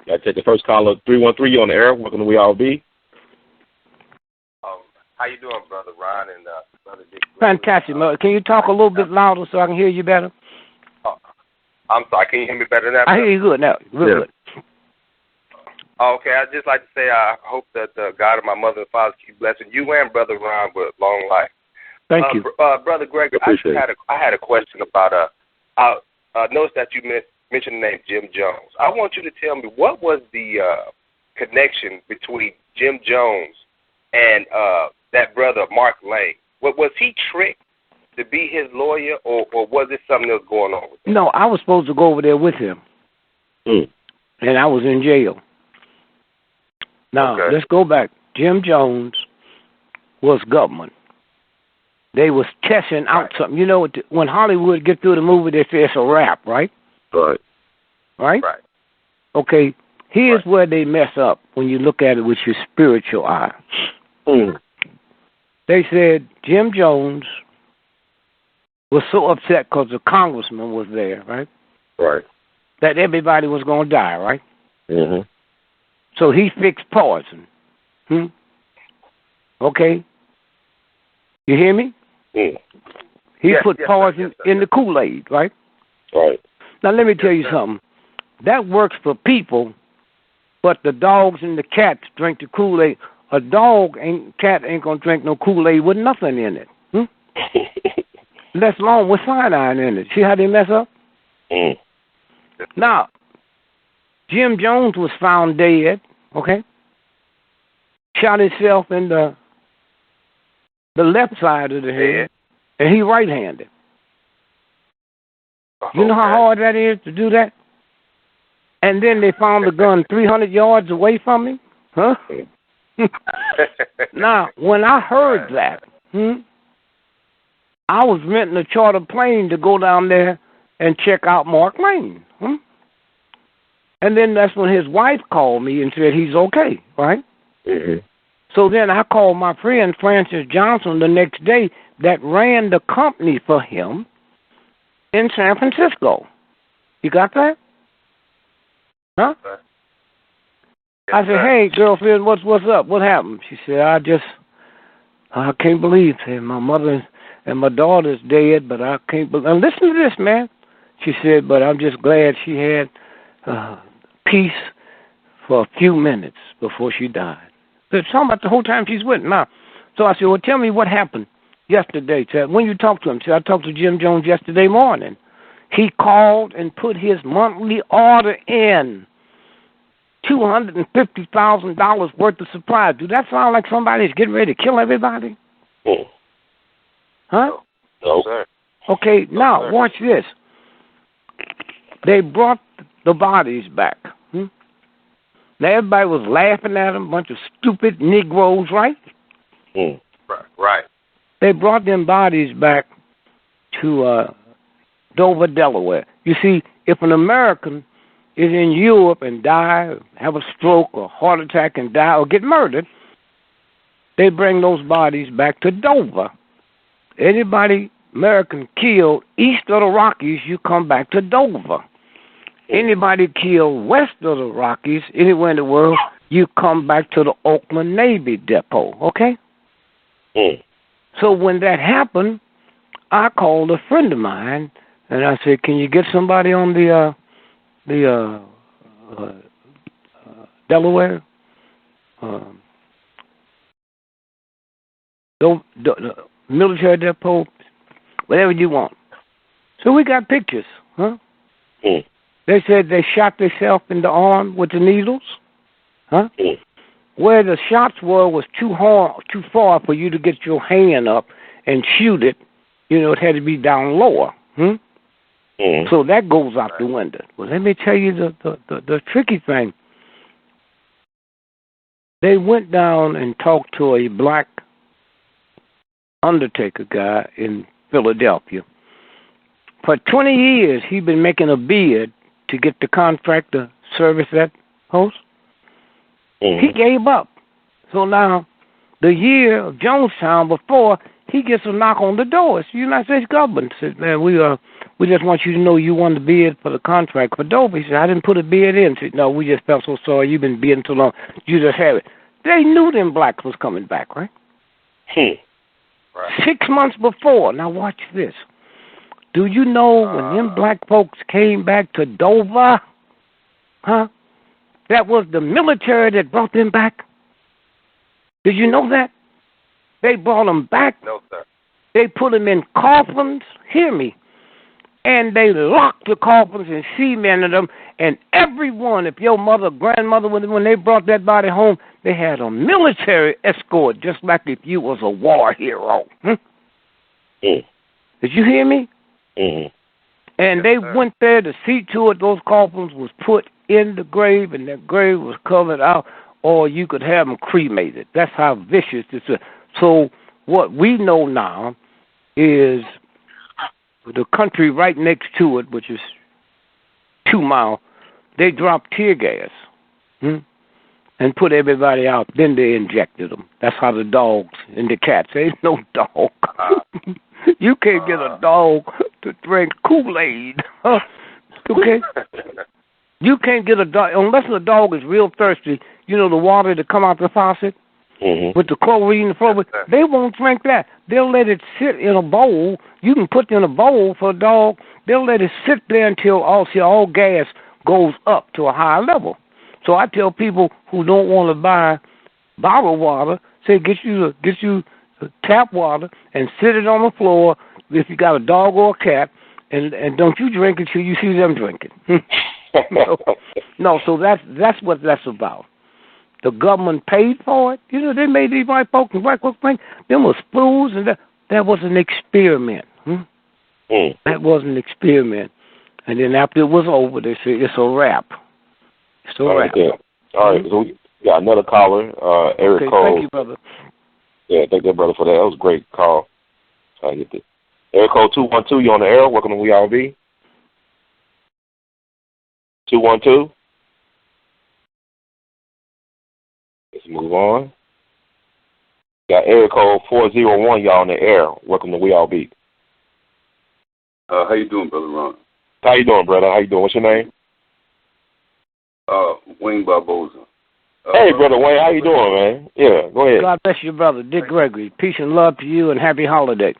I take the first caller, 313. You on the air. Welcome to We All Be. How you doing, Brother Ron and Brother Dick? Fantastic. Can you talk a little bit louder so I can hear you better? I'm sorry. Can you hear me better now? I hear you good now. Real good. Okay. I'd just like to say I hope that God and my mother and father keep blessing you and Brother Ron with long life. Thank you. Brother Gregory, I had a question about I noticed that you mentioned the name Jim Jones. I want you to tell me what was the connection between Jim Jones and that brother Mark Lane. Was he tricked to be his lawyer, or was it something else going on with him? No, I was supposed to go over there with him, and I was in jail. Now, let's go back. Jim Jones was government. They was testing out something. You know, when Hollywood get through the movie, they say it's a wrap, right? Right. Right? Okay, here's where they mess up when you look at it with your spiritual eye. They said Jim Jones was so upset because the congressman was there, right? Right. That everybody was going to die, right? Mm-hmm. So he fixed poison. Okay? You hear me? He put poison in the Kool-Aid, right? Right. Now, let me tell you something. That works for people, but the dogs and the cats drink the Kool-Aid. A dog and cat ain't going to drink no Kool-Aid with nothing in it. That's along with cyanide in it. See how they mess up? Now, Jim Jones was found dead, okay? Shot himself in the left side of the head, and he right-handed. You know how hard that is to do that? And then they found the gun 300 yards away from him? Huh? Now, when I heard that, I was renting a charter plane to go down there and check out Mark Lane. And then that's when his wife called me and said he's okay, right? So then I called my friend Francis Johnson the next day that ran the company for him in San Francisco. You got that? Huh? I said, hey, girlfriend, what's up? What happened? She said, I can't believe it. My mother and my daughter's dead, but I can't believe. Now listen to this, man. She said, but I'm just glad she had peace for a few minutes before she died. It's talking about the whole time she's with him now. So I said, well, tell me what happened yesterday. When you talked to him, I talked to Jim Jones yesterday morning. He called and put his monthly order in. $250,000 worth of supplies. Do that sound like somebody's getting ready to kill everybody? Huh? No, sir. Okay, now watch this. They brought the bodies back. Now everybody was laughing at them, bunch of stupid Negroes, right? Right. They brought them bodies back to Dover, Delaware. You see, if an American is in Europe and die, have a stroke or heart attack and die or get murdered, they bring those bodies back to Dover. Anybody American killed east of the Rockies, you come back to Dover. Anybody killed west of the Rockies, anywhere in the world, you come back to the Oakland Navy Depot, okay? So when that happened, I called a friend of mine And I said, can you get somebody on the Delaware? The military depot, whatever you want. So we got pictures, huh? Mm. They said they shot themselves in the arm with the needles, huh? Mm. Where the shots were was too far for you to get your hand up and shoot it. You know, it had to be down lower. Mm. So that goes out the window. Well, let me tell you the tricky thing. They went down and talked to a black undertaker guy in Philadelphia. For 20 years, he'd been making a bid to get the contract to service that host. Mm-hmm. He gave up. So now, the year of Jonestown before, he gets a knock on the door. It's the United States government. Says, man, we just want you to know you won the bid for the contract for Dover. He said, I didn't put a bid in. He said, no, we just felt so sorry. You've been bidding so long. You just have it. They knew them blacks was coming back, right? Right. 6 months before. Now watch this. Do you know when them black folks came back to Dover, huh? That was the military that brought them back. Did you know that? They brought them back. No, sir. They put them in coffins. Hear me. And they locked the coffins and cemented them. And everyone, if your mother, grandmother, when they brought that body home, they had a military escort, just like if you was a war hero. Mm. Did you hear me? Mm-hmm. And they went there to see to it those coffins was put in the grave, and that grave was covered out, or you could have them cremated. That's how vicious this is. So what we know now is the country right next to it, which is 2 miles, they dropped tear gas and put everybody out. Then they injected them. That's how the dogs and the cats. Ain't no dog. You can't get a dog to drink Kool-Aid. Okay? You can't get a dog, unless the dog is real thirsty, you know, the water that come out the faucet with the chlorine and fluoride, they won't drink that. They'll let it sit in a bowl. You can put it in a bowl for a dog. They'll let it sit there until all gas goes up to a high level. So I tell people who don't want to buy bottled water, say get you tap water and sit it on the floor if you got a dog or a cat, and don't you drink it till you see them drinking. No, so that's what that's about. The government paid for it. You know, they made these white folks and black folks think them was fools, and that was an experiment. That was an experiment. And then after it was over, they said it's a wrap. It's a wrap. Yeah. All right, so we got another caller, Eric Cole. Thank you, brother. Yeah, thank you, brother, for that. That was a great call. I get this. Eric Cole 212, you on the air. Welcome to We All Be. 212. Let's move on. Got Eric Code 401, y'all on the air. Welcome to We All Be. How you doing, Brother Ron? How you doing, brother? How you doing? What's your name? Wayne Barboza. Hey, Brother Wayne, how you doing, man? Yeah, go ahead. God bless you, brother. Dick Gregory. Peace and love to you, and happy holiday.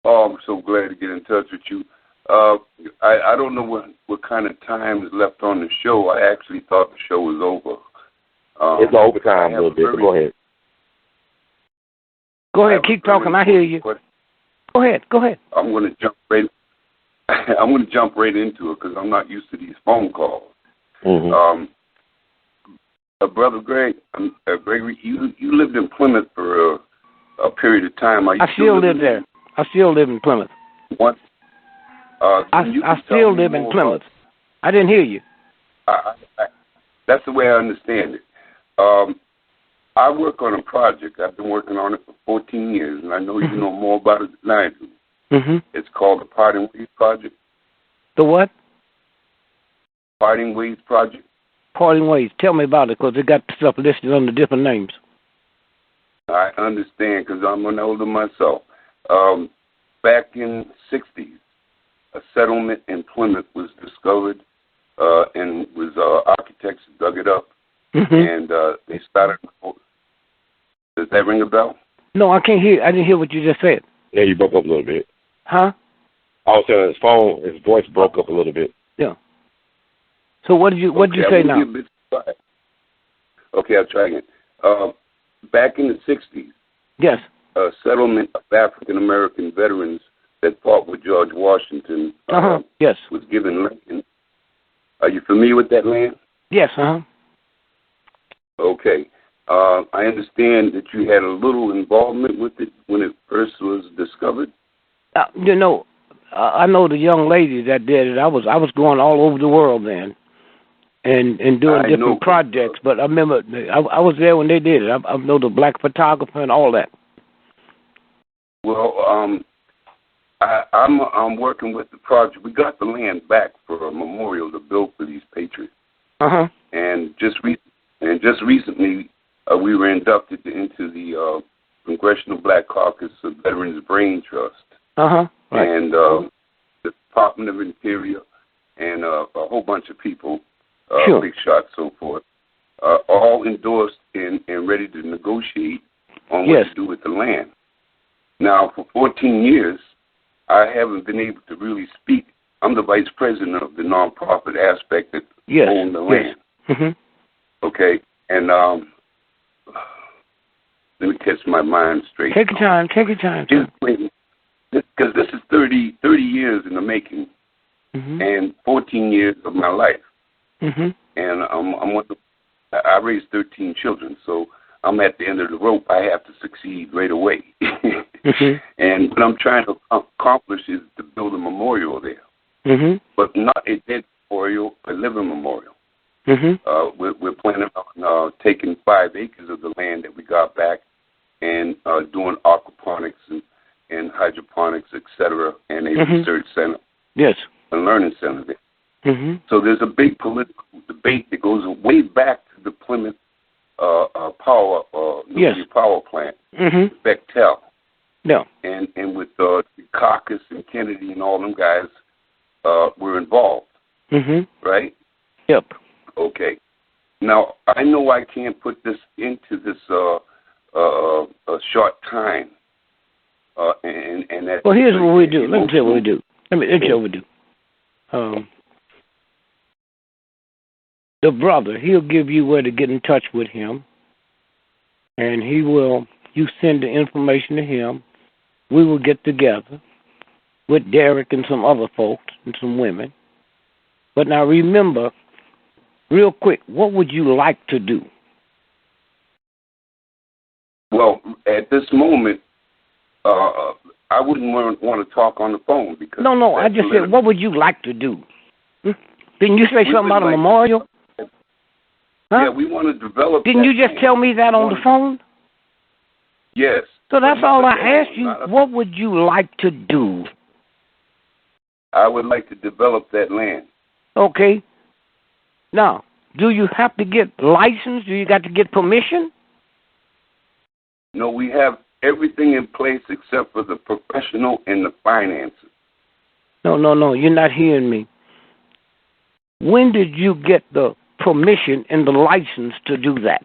Oh, I'm so glad to get in touch with you. I don't know what kind of time is left on the show. I actually thought the show was over. It's overtime a little bit, but go ahead. Go ahead, keep talking. I hear you. Go ahead. I'm going to jump right. I'm going to jump right into it because I'm not used to these phone calls. Mm-hmm. Brother Gregory, you lived in Plymouth for a period of time. I still live there. I still live in Plymouth. What? I still live in Plymouth. I didn't hear you. That's the way I understand it. I work on a project. I've been working on it for 14 years, and I know you know more about it than I do. Mm-hmm. It's called the Parting Ways Project. The what? Parting Ways Project. Parting Ways. Tell me about it, because they got stuff listed under different names. I understand, because I'm an elder myself. Back in the 60s, a settlement in Plymouth was discovered, and architects dug it up, and they started. Does that ring a bell? No, I can't hear. I didn't hear what you just said. Yeah, you broke up a little bit. Huh? Also, his voice broke up a little bit. Yeah. So what did you say now? Okay, I'll try again. Back in the 60s, yes, a settlement of African American veterans that fought with George Washington yes, was given Lincoln. Are you familiar with that land? Yes, Okay. I understand that you had a little involvement with it when it first was discovered. You know, I know the young lady that did it. I was going all over the world then, and doing different projects. But I remember I was there when they did it. I know the black photographer and all that. Well, I'm working with the project. We got the land back for a memorial to build for these patriots. And just recently, we were inducted into the Congressional Black Caucus of Veterans Brain Trust. Right. And the Department of Interior and a whole bunch of people, sure. big shots, so forth, all endorsed and ready to negotiate on what to do with the land. Now, for 14 years, I haven't been able to really speak. I'm the vice president of the nonprofit aspect that owns the land. Okay, and let me catch my mind straight. Take your time. Because this is 30 years in the making, and 14 years of my life. And I raised 13 children, so I'm at the end of the rope. I have to succeed right away. And what I'm trying to accomplish is to build a memorial there, but not a dead memorial, a living memorial. We're planning on taking 5 acres of the land that we got back and doing aquaponics and hydroponics, etc., and a research center, a learning center there. So there's a big political debate that goes way back to the Plymouth nuclear power plant, Bechtel. And with the caucus and Kennedy and all them guys were involved, right? Yep. Okay. Now, I know I can't put this into this a short time. And that's well, here's what we do. Let me tell you what we do. The brother, he'll give you where to get in touch with him, and you send the information to him. We will get together with Derek and some other folks and some women. But now remember, real quick, what would you like to do? Well, at this moment, I wouldn't want to talk on the phone because... No, I just said, what would you like to do? Didn't you say something about a memorial? Yeah, we want to develop... Didn't you just tell me that on the phone? Yes. So that's all I asked you. What would you like to do? I would like to develop that land. Okay. Now, do you have to get licensed? Do you got to get permission? No, we have everything in place except for the professional and the finances. No, you're not hearing me. When did you get the permission and the license to do that?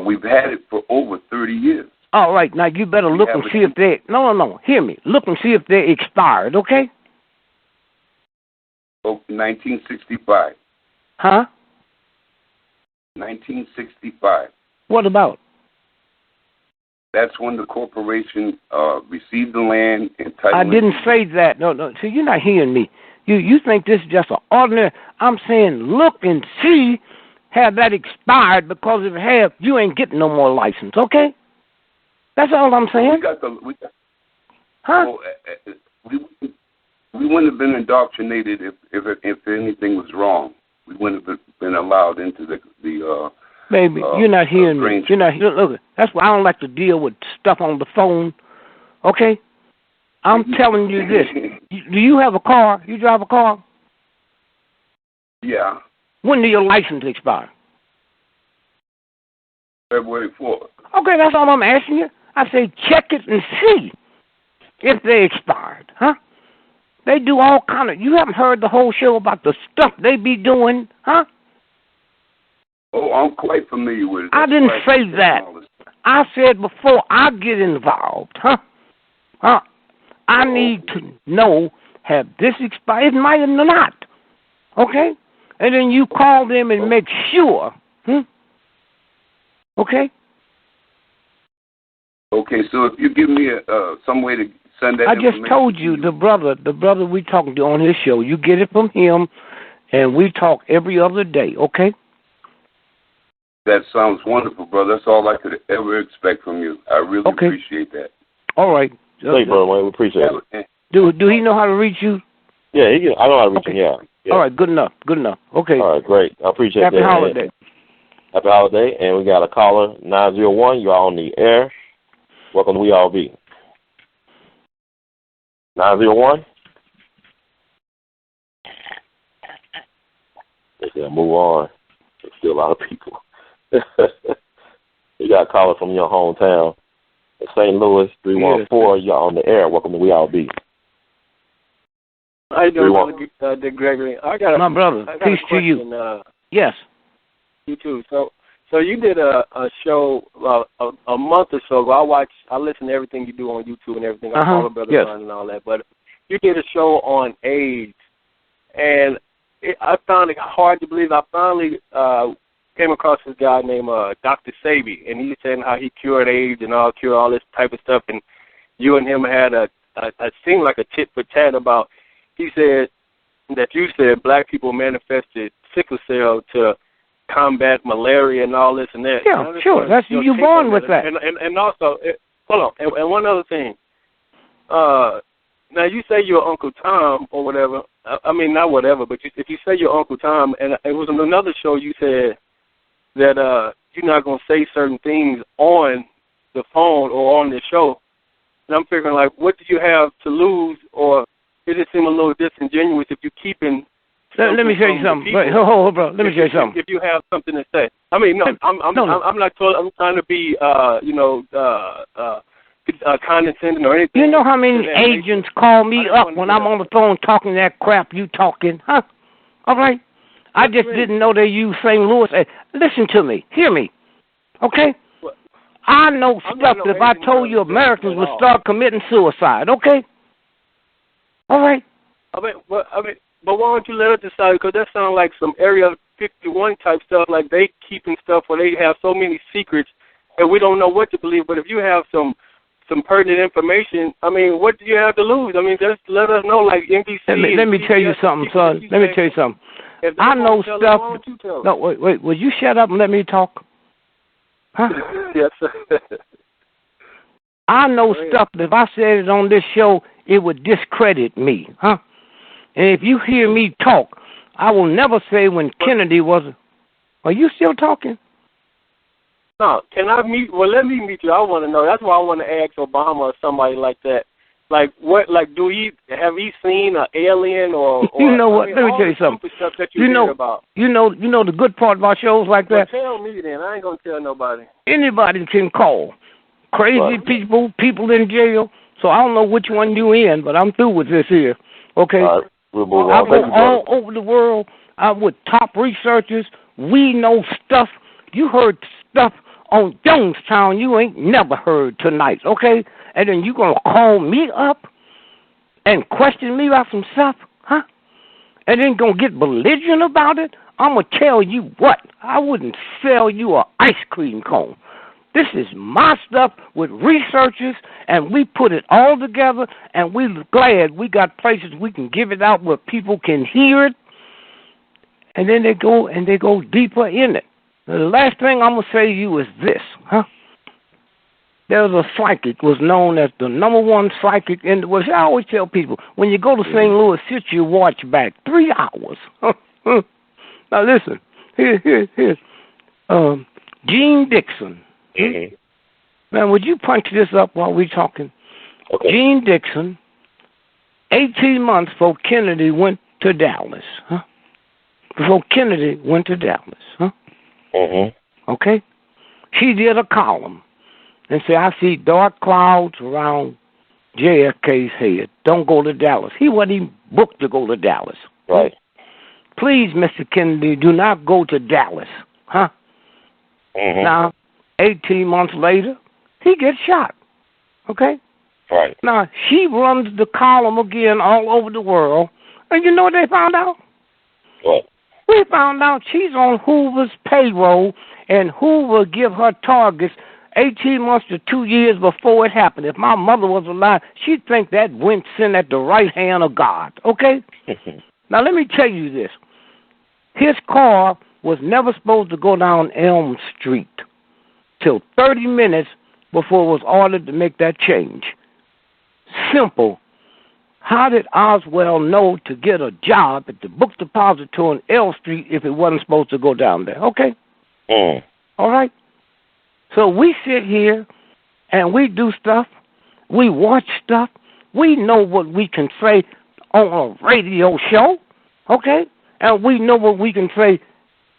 We've had it for over 30 years. All right, now you better look and see if they... No, hear me. Look and see if they're expired, okay? 1965. Huh? 1965. What about? That's when the corporation received the land and title. I didn't say that. No. See, you're not hearing me. You think this is just an ordinary... I'm saying look and see have that expired, because if it have, you ain't getting no more license, okay? That's all I'm saying. Huh? We wouldn't have been indoctrinated if anything was wrong. We wouldn't have been allowed into the Baby, you're not hearing me. You're not hearing. Look, that's why I don't like to deal with stuff on the phone. Okay? I'm telling you this. Do you have a car? You drive a car? Yeah. When do your license expire? February 4th. Okay, that's all I'm asking you. I say check it and see if they expired, huh? They do all kind of... You haven't heard the whole show about the stuff they be doing, huh? Oh, I'm quite familiar with it. I didn't say that. I said before I get involved, huh? I need to know, have this expired? It might have not. Okay? And then you call them and make sure. Okay? Okay, so if you give me some way to send that I just told you, the brother we talking to on his show, you get it from him, and we talk every other day, okay? That sounds wonderful, brother. That's all I could ever expect from you. I really appreciate that. All right. Thank you, brother. We appreciate it. Do he know how to reach you? Yeah, I know how to reach him, yeah. All right, good enough. Okay. All right, great. I appreciate Happy that. Holiday. Happy holiday. And we got a caller, 901. You are on the air. Welcome to We All Be. 901. They said move on. There's still a lot of people. You got a caller from your hometown. St. Louis, 314. You're on the air. Welcome to We All Be. How you doing, Brother Gregory? My brother. Peace to you. Yes. You too. So you did a show a month or so ago. I listen to everything you do on YouTube and everything. I follow Brother Ron and all that. But you did a show on AIDS, and I found it hard to believe. I finally came across this guy named Dr. Sabi, and he was saying how he cured AIDS and cured all this type of stuff. And you and him had a seemed like a tit for tat about. He said that you said black people manifested sickle cell to combat malaria and all this and that. Yeah, sure. That's you born with that. And also, hold on. And one other thing. Now you say you're Uncle Tom or whatever. I mean, not whatever, but if you say you're Uncle Tom, and it was on another show you said that you're not going to say certain things on the phone or on the show. And I'm figuring, like, what do you have to lose, or it just seems a little disingenuous if you're keeping. Let me tell you something. Wait, hold, bro. Let me tell you something. If you have something to say, I mean, I'm not. I'm trying to be, condescending or anything. You know how many agents call me up when I'm on the phone talking that crap you talking, huh? All right. I just didn't know they use St. Louis. Listen to me. Hear me. Okay? I know stuff that if I told you Americans would start committing suicide. Okay? All right. But why don't you let it decide? Because that sounds like some Area 51 type stuff, like they keeping stuff where they have so many secrets and we don't know what to believe. But if you have some pertinent information, I mean, what do you have to lose? I mean, just let us know, like NBC. Let me tell you something, son. Let me tell you something. I know stuff. No, wait. Will you shut up and let me talk? Huh? Yes, sir. I know stuff that if I said it on this show, it would discredit me, huh? And if you hear me talk, I will never say when Kennedy was. Are you still talking? No. Can I meet? Well, let me meet you. I want to know. That's why I want to ask Obama or somebody like that. Like what? Like, have he seen an alien or you know what? Let me tell you something. Stuff that you hear about. You know the good part about shows like that. Well, tell me then. I ain't gonna tell nobody. Anybody can call. Crazy people in jail. So I don't know which one you in, but I'm through with this here. Okay. All right. We'll move I on. go all over the world. I'm with top researchers. We know stuff. You heard stuff on Jonestown you ain't never heard tonight, okay? And then you going to call me up and question me about some stuff, huh? And then going to get belligerent about it? I'm going to tell you what. I wouldn't sell you an ice cream cone. This is my stuff with researchers, and we put it all together, and we're glad we got places we can give it out where people can hear it, and then they go deeper in it. Now, the last thing I'm going to say to you is this, huh? There was a psychic, was known as the #1 psychic in the world. I always tell people, when you go to St. Louis, sit your watch back 3 hours. Now listen, here's Gene Dixon. Mm-hmm. Man, would you punch this up while we're talking? Okay. Gene Dixon, 18 months before Kennedy went to Dallas, huh? Before Kennedy went to Dallas, huh? Mm-hmm. Okay? He did a column and said, I see dark clouds around JFK's head. Don't go to Dallas. He wasn't even booked to go to Dallas. Right. Please, Mr. Kennedy, do not go to Dallas, huh? Mm-hmm. Now, 18 months later, he gets shot, okay? Right. Now, she runs the column again all over the world. And you know what they found out? What? We found out she's on Hoover's payroll, and Hoover give her targets 18 months to 2 years before it happened. If my mother was alive, she'd think that went sent at the right hand of God, okay? Now, let me tell you this. His car was never supposed to go down Elm Street till 30 minutes before it was ordered to make that change. Simple. How did Oswald know to get a job at the book depository on L Street if it wasn't supposed to go down there? Okay? All right? So we sit here and we do stuff. We watch stuff. We know what we can say on a radio show. Okay? And we know what we can say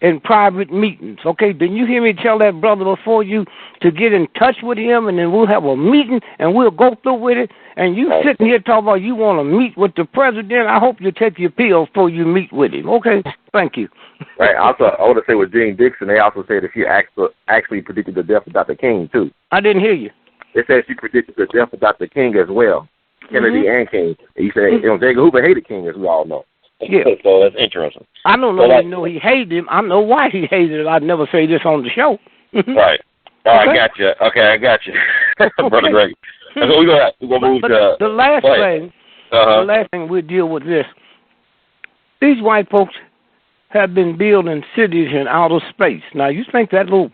in private meetings. Okay? Didn't you hear me tell that brother before you to get in touch with him, and then we'll have a meeting and we'll go through with it? And you sitting here talking about you want to meet with the president. I hope you take your pills before you meet with him. Okay? Thank you. Right. Also, I want to say with Jean Dixon, they also said that she actually predicted the death of Dr. King, too. I didn't hear you. They said she predicted the death of Dr. King as well. Kennedy and King. And he said, J. Edgar Hoover hated King, as we all know. Yeah. So that's interesting. I don't know he hated him. I know why he hated it. I'd never say this on the show. Right. Oh, okay. I got you. Okay, I got you. Brother Greg. So we're gonna move to the last thing. The last thing we'll deal with this. These white folks have been building cities in outer space. Now you think that little?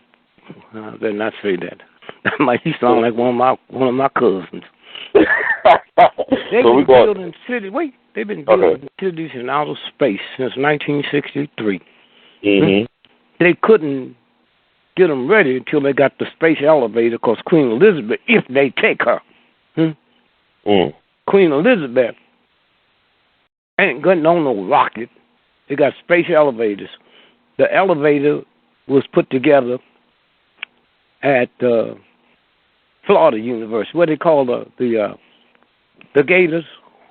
I better not say that. That might sound like one of my cousins. They've been building cities. Wait, they've been building cities in outer space since 1963. They couldn't get them ready until they got the space elevator, because Queen Elizabeth, if they take her, Queen Elizabeth ain't getting on no rocket. They got space elevators. The elevator was put together at Florida University. What they call the Gators?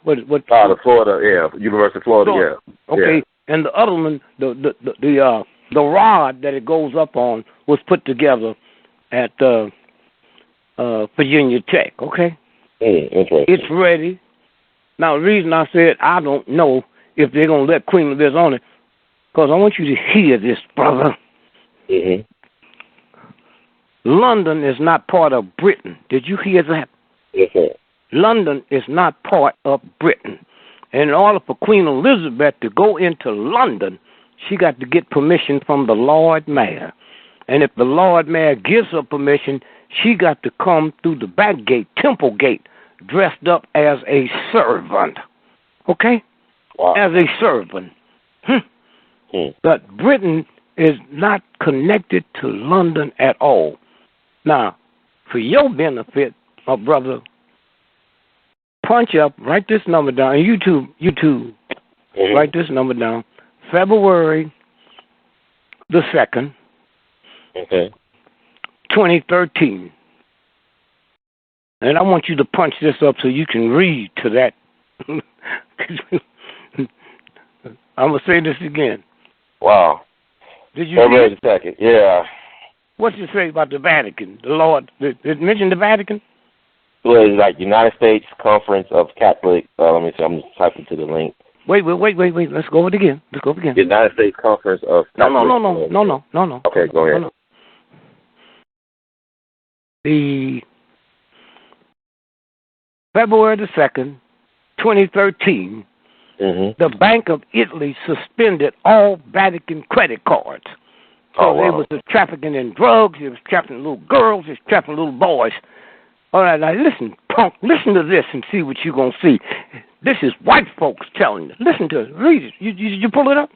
What? The Florida, University of Florida. Yeah. Okay, and the other one, the rod that it goes up on was put together at Virginia Tech. Okay. Interesting. It's ready. Now, the reason I said I don't know if they're going to let Queen Elizabeth on it, because I want you to hear this, brother. London is not part of Britain. Did you hear that? Yes, sir. London is not part of Britain. And in order for Queen Elizabeth to go into London, she got to get permission from the Lord Mayor. And if the Lord Mayor gives her permission, she got to come through the back gate, Temple Gate, dressed up as a servant. Okay? Wow. As a servant. But Britain is not connected to London at all. Now, for your benefit, my brother, punch up, write this number down, and you too, write this number down, February the 2nd, 2013. And I want you to punch this up so you can read to that. I'm going to say this again. Wow. Did you read the 2nd? Yeah. What's it say about the Vatican? The Lord, did it mention the Vatican? Well, it's like United States Conference of Catholic, let me see, I'm just typing to the link. Wait. Let's go over it again. United States Conference of Catholic. No. Okay, go ahead. No. The February the 2nd, 2013, the Bank of Italy suspended all Vatican credit cards. So they was trafficking in drugs, they was trafficking little girls, they was trafficking little boys. All right, now listen, punk, listen to this and see what you're going to see. This is white folks telling you. Listen to it. Read it. You pull it up?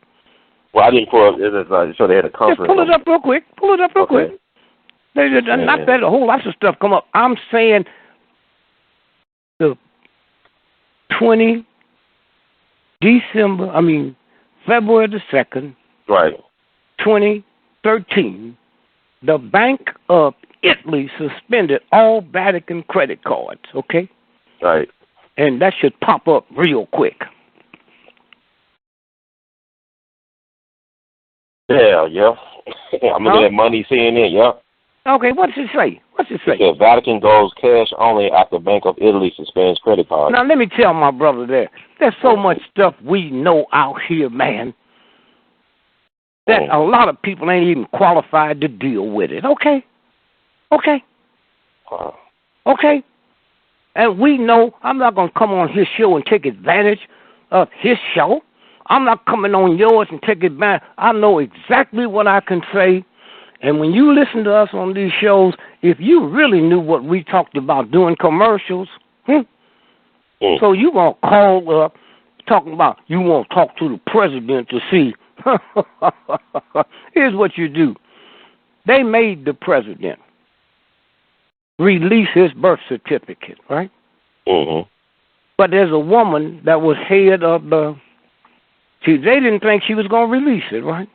Well, I didn't pull it up. So they had a conference. Just pull it up real quick. Quick. Not that a whole lot of stuff come up. I'm saying the February the 2nd, right, 2013, the Bank of Italy suspended all Vatican credit cards, okay? Right. And that should pop up real quick. Yeah. I'm looking at Money CNN, yeah. Okay, what's it say? What's it say? It says Vatican goes cash only after Bank of Italy suspends credit cards. Now, let me tell my brother there. There's so much stuff we know out here, man, that a lot of people ain't even qualified to deal with it. Okay? Okay? Okay? And we know I'm not going to come on his show and take advantage of his show. I'm not coming on yours and take advantage. I know exactly what I can say. And when you listen to us on these shows, if you really knew what we talked about doing commercials, so you going to call up talking about you want to talk to the president to see. Here's what you do. They made the president release his birth certificate, right? But there's a woman that was head of the... See, they didn't think she was going to release it, right?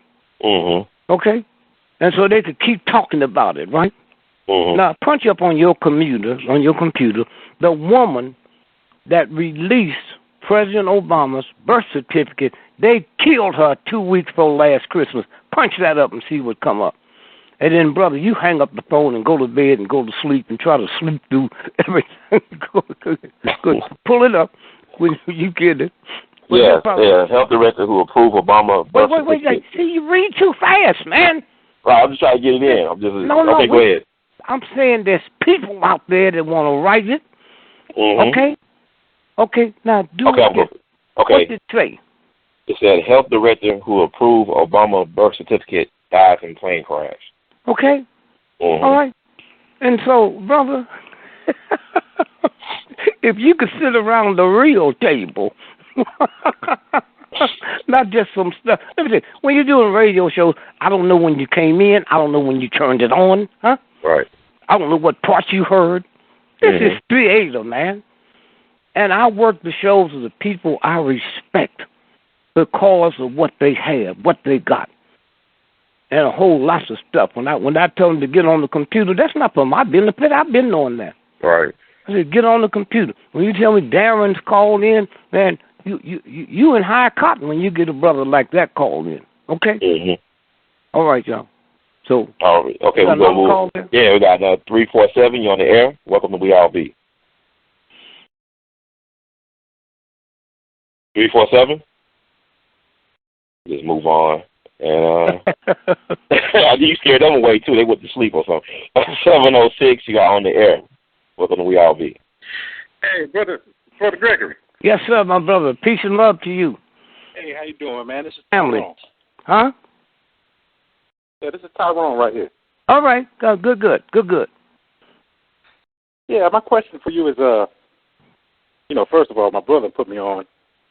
Okay? And so they could keep talking about it, right? Now, punch up on your computer, the woman that released President Obama's birth certificate, they killed her 2 weeks before last Christmas. Punch that up and see what come up. And then, brother, you hang up the phone and go to bed and go to sleep and try to sleep through everything. Go, pull it up when you get it. Yeah, health director who approved Obama birth certificate. Wait. See, you read too fast, man. Right, I'm just trying to get it in. Okay, go ahead. I'm saying there's people out there that want to write it. Okay? Okay, now do it. Okay. What did it say? It said health director who approved Obama birth certificate dies in plane crash. Okay? All right. And so, brother, if you could sit around the real table, not just some stuff. Let me tell you, when you're doing radio shows, I don't know when you came in. I don't know when you turned it on. Huh? Right. I don't know what parts you heard. This is theater, man. And I work the shows of the people I respect because of what they have, what they got, and a whole lot of stuff. When I tell them to get on the computer, that's not for my benefit. I've been knowing that. Right. I said, get on the computer. When you tell me Darren's called in, man, you in high cotton when you get a brother like that called in. Okay? All right, y'all. So, all right. Okay, we're going to move. Yeah, we got 347. You're on the air. Welcome to We All Be. 347. Just move on. And you scared them away, too. They went to sleep or something. 706, you got on the air. Welcome to We All Be. Hey, brother Gregory. Yes, sir, my brother. Peace and love to you. Hey, how you doing, man? This is family. Tyrone. Huh? Yeah, this is Tyrone right here. All right. Good. Yeah, my question for you is, first of all, my brother put me on,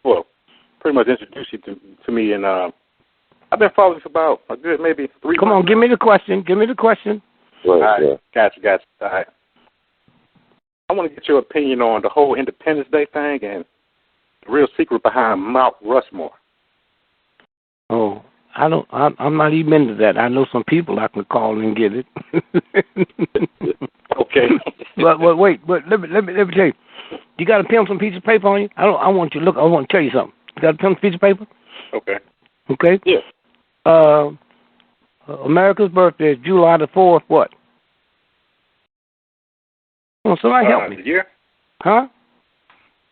well, pretty much introduced you to me, and I've been following for about a good maybe 3 months. Come on, give me the question. All right, gotcha. All right. I want to get your opinion on the whole Independence Day thing and the real secret behind Mount Rushmore. Oh, I'm not even into that. I know some people I can call and get it. Okay. But wait, let me tell you. You got a pen, some piece of paper on you? I want you to look. I want to tell you something. You got a pen, piece of paper? Okay. Okay. Yeah. America's birthday is July the 4th. What? Oh, somebody help me. The year? Huh?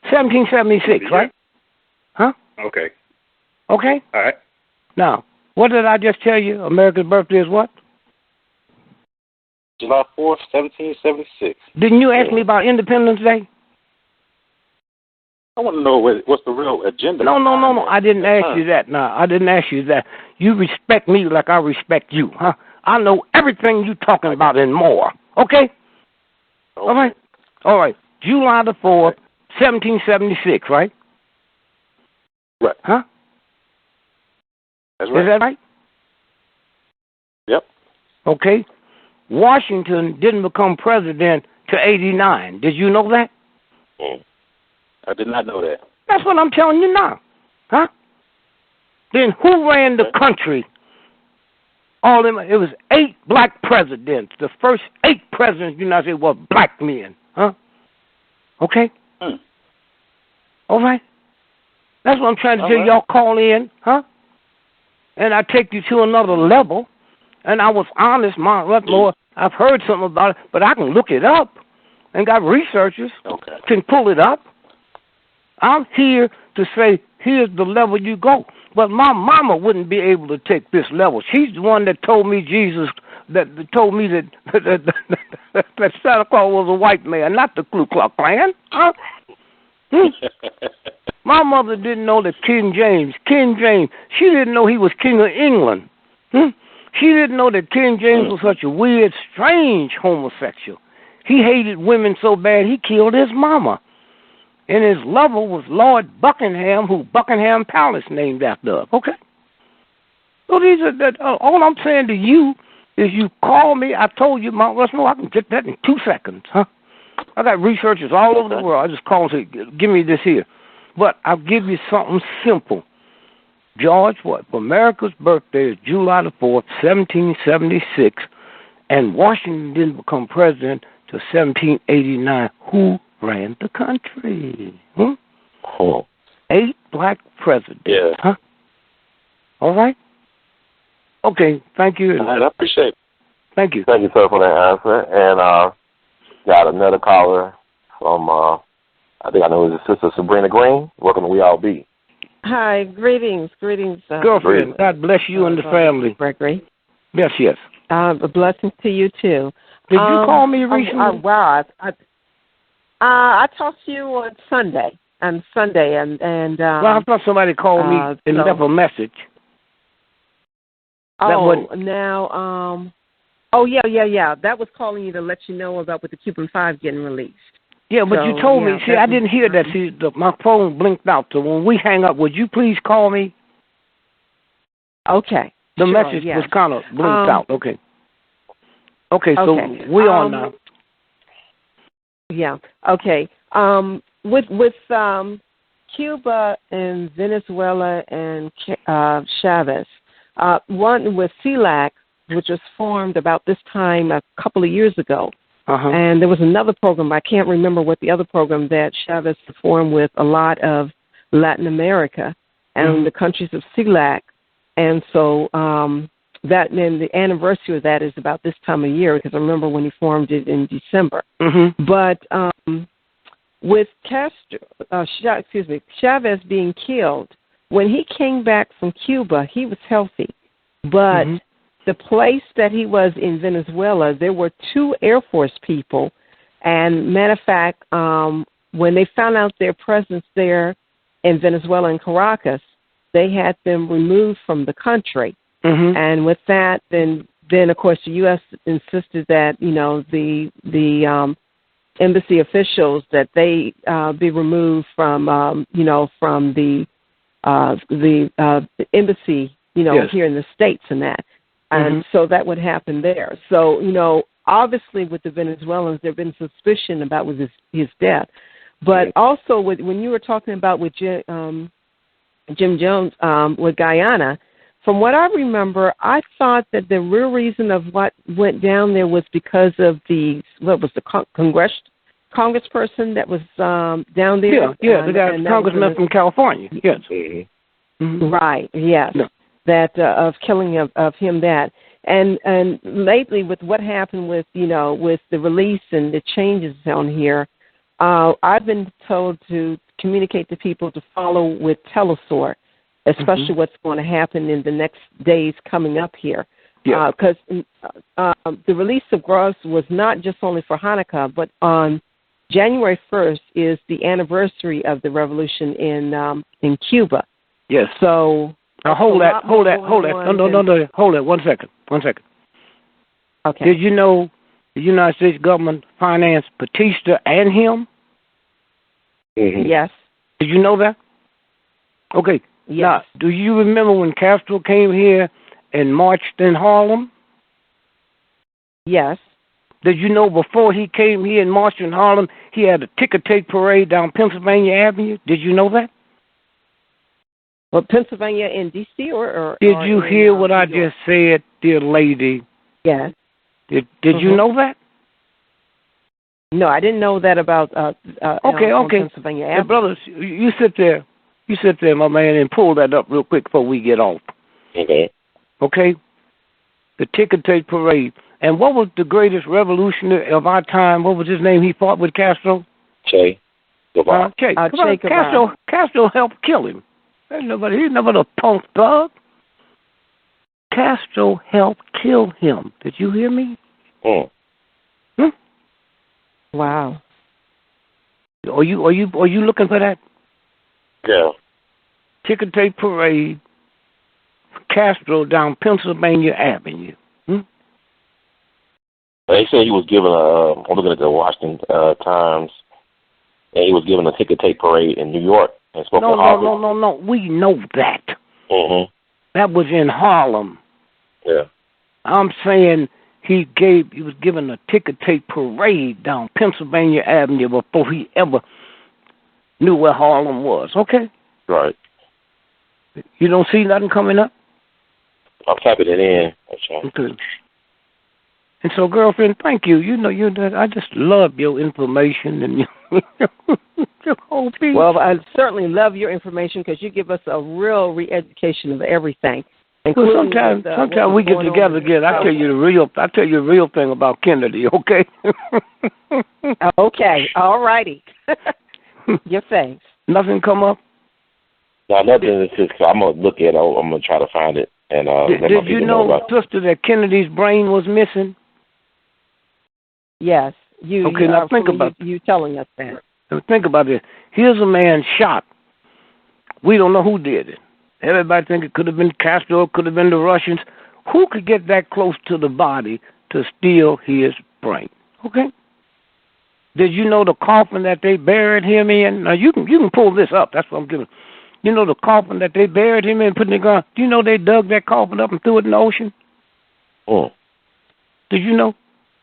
1776, right? Huh? Okay. Okay? All right. Now, what did I just tell you? America's birthday is what? July 4th, 1776. Didn't you ask me about Independence Day? I want to know what's the real agenda. No. I didn't ask you that. No, I didn't ask you that. You respect me like I respect you, huh? I know everything you talking about and more. Okay? All right. July the 4th, 1776, right? Right. Huh? That's right. Is that right? Yep. Okay. Washington didn't become president till 89. Did you know that? I did not know that. That's what I'm telling you now. Huh? Then who ran the country? It was 8 black presidents. The first 8 presidents of the United States were black men. Huh? Okay? All right? That's what I'm trying to tell you. Y'all call in, huh? And I take you to another level. And I was honest, Mount Rushmore. I've heard something about it, but I can look it up and got researchers can pull it up. I'm here to say, here's the level you go. But my mama wouldn't be able to take this level. She's the one that told me that told me that that Santa Claus was a white man, not the Ku Klux Klan. Huh? My mother didn't know that King James, she didn't know he was King of England. She didn't know that King James was such a weird, strange homosexual. He hated women so bad he killed his mama. And his lover was Lord Buckingham, who Buckingham Palace named after. Okay? So these are all I'm saying to you is you call me. I told you, Mount Rushmore, I can get that in 2 seconds, huh? I got researchers all over the world. I just call and say, give me this here. But I'll give you something simple. George, America's birthday is July the 4th, 1776, and Washington didn't become president till 1789. Who ran the country? 8 black presidents. Yeah. Huh? All right? Okay, thank you. I appreciate it. Thank you. Thank you, sir, for that answer. And got another caller from, I think I know his sister, Sabrina Green. Welcome to We All Be. Hi, greetings. Girlfriend, God bless you and the family. Gregory. Yes. A blessing to you, too. Did you call me recently? Wow. I talked to you on Sunday. And well, I thought somebody called me and left a message. Yeah. That was calling you to let you know about with the Cuban 5 getting released. Yeah, but you told me. See, I didn't hear that. See, my phone blinked out. So when we hang up, would you please call me? Okay. The message was kind of blinked out. Okay. So we on now. Yeah. Okay. With Cuba and Venezuela and Chavez, one with CELAC, which was formed about this time a couple of years ago. And there was another program, I can't remember what the other program that Chavez formed with a lot of Latin America and the countries of CELAC. And so that then the anniversary of that is about this time of year, because I remember when he formed it in December. But with Chavez being killed, when he came back from Cuba, he was healthy. But the place that he was in Venezuela, there were 2 Air Force people. And matter of fact, when they found out their presence there in Venezuela and Caracas, they had them removed from the country. And with that, then of course the U.S. insisted that the embassy officials that they be removed from from the embassy here in the States and that. And so that would happen there. So, obviously with the Venezuelans, there had been suspicion about his death. But also when you were talking about with Jim Jones with Guyana, from what I remember, I thought that the real reason of what went down there was because of the congressperson that was down there? Yeah, the guy, congressman from California. Yes. Right, yes. No. That of killing of him that. And lately with what happened with with the release and the changes on here, I've been told to communicate to people to follow with Telesort, especially what's going to happen in the next days coming up here. Because the release of Gross was not just only for Hanukkah, but on January 1st is the anniversary of the revolution in Cuba. Yes. So now hold that. No. Hold it. 1 second. Okay. Did you know the United States government financed Batista and him? Yes. Did you know that? Okay. Yes. Now, do you remember when Castro came here and marched in Harlem? Yes. Did you know before he came here and marched in Harlem, he had a ticker tape parade down Pennsylvania Avenue? Did you know that? Well, Pennsylvania in D.C. or did you hear what I just said, dear lady? Yes. Did you know that? No, I didn't know that about okay. Pennsylvania Avenue. Hey, brothers, you sit there, my man, and pull that up real quick before we get off. Okay. Okay? The ticker tape parade. And what was the greatest revolutionary of our time? What was his name? He fought with Castro? Che Guevara. Che Guevara. Castro helped kill him. He's never a punk thug. Castro helped kill him. Did you hear me? Wow. Are you looking for that? Yeah. Ticker tape parade. Castro down Pennsylvania Avenue. They said he was given I'm looking at the Washington Times, and he was given a ticker tape parade in New York. And spoke to Harvard. No. We know that. Mm-hmm. That was in Harlem. Yeah. I'm saying he was given a ticker tape parade down Pennsylvania Avenue before he ever knew where Harlem was. Okay? Right. You don't see nothing coming up? I'm typing it in. Okay. And so, girlfriend, thank you. I just love your information and your whole piece. Well, I certainly love your information because you give us a real re-education of everything. Well, sometimes we get together again. I tell you the real thing about Kennedy. Okay. Okay. All righty. Your thanks. Nothing come up. No, nothing. It's just I'm gonna look at it. I'm gonna try to find it. And did you know, sister, that Kennedy's brain was missing? Yes. Okay, now think about you telling us that. Now think about this. Here's a man shot. We don't know who did it. Everybody think it could have been Castro, it could have been the Russians. Who could get that close to the body to steal his brain? Okay. Did you know the coffin that they buried him in? Now you can pull this up. That's what I'm giving. You know the coffin that they buried him in, put in the ground. Do you know they dug that coffin up and threw it in the ocean? Oh. Did you know?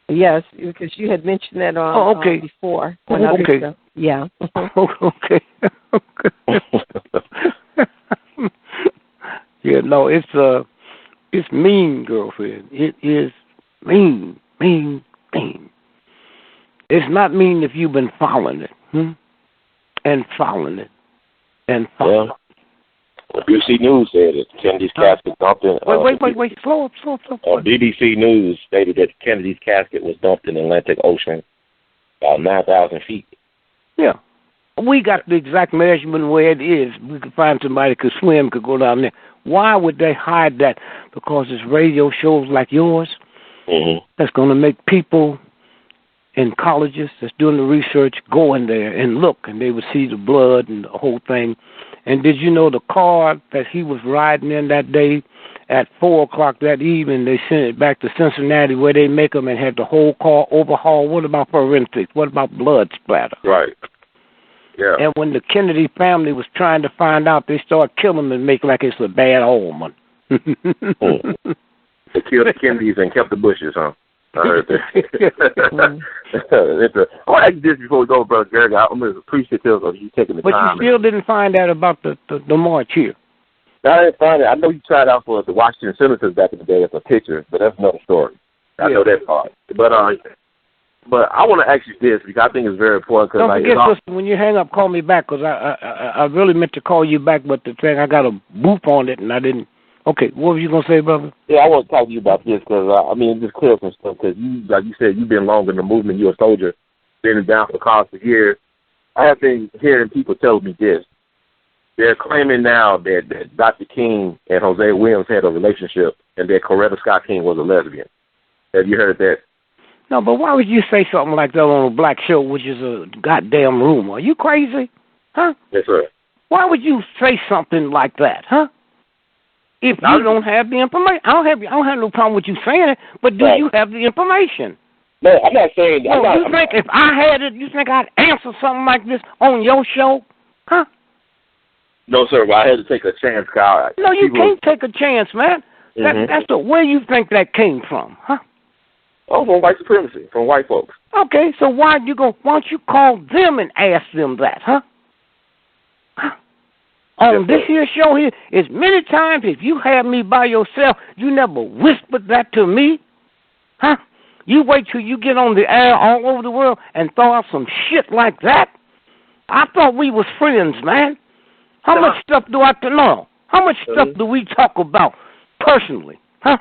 Yes, because you had mentioned that on before. Okay. Yeah. Okay. Yeah, no, it's mean, girlfriend. It is mean. It's not mean if you've been following it, and following it, and following. Well, BBC News said that Kennedy's casket dumped in. Wait, slow up. BBC News stated that Kennedy's casket was dumped in the Atlantic Ocean, about 9,000 feet. Yeah. We got the exact measurement where it is. We could find somebody who could swim, could go down there. Why would they hide that? Because it's radio shows like yours that's going to make people in colleges that's doing the research go in there and look, and they would see the blood and the whole thing. And did you know the car that he was riding in that day at 4 o'clock that evening, they sent it back to Cincinnati where they make them and had the whole car overhauled? What about forensics? What about blood splatter? Right. Yeah. And when the Kennedy family was trying to find out, they started killing them and make like it's a bad omen. They killed the Kennedys and kept the Bushes, huh? I heard that. I want to ask you this before we go, Brother Gregory. I'm appreciative of you taking the time. But you still didn't find out about the march here. I didn't find it. I know you tried out for the Washington Senators back in the day as a pitcher, but that's another story. I know that part. But I want to ask you this because I think it's very important. Don't forget, sister, when you hang up, call me back because I really meant to call you back, but the thing, I got a boop on it and I didn't. Okay, what were you going to say, brother? Yeah, I want to talk to you about this because, it's just clear some stuff because you, like you said, you've been longer in the movement. You're a soldier, been down for the cause for years. I have been hearing people tell me this. They're claiming now that Dr. King and Jose Williams had a relationship and that Coretta Scott King was a lesbian. Have you heard that? No, but why would you say something like that on a black show, which is a goddamn rumor? Are you crazy? Huh? Yes, sir. Why would you say something like that, huh? If you don't have the information, I don't have no problem with you saying it, but do you have the information? No, I'm not saying that. You think if I had it, you think I'd answer something like this on your show? Huh? No, sir, but I had to take a chance, Kyle. No, you can't take a chance, man. That's where you think that came from, huh? Oh, from white supremacy, from white folks. Okay, so why don't you call them and ask them that, huh? On this here show here, as many times if you have me by yourself, you never whispered that to me, huh? You wait till you get on the air all over the world and throw out some shit like that? I thought we was friends, man. How much stuff do I know? How much stuff do we talk about personally, huh?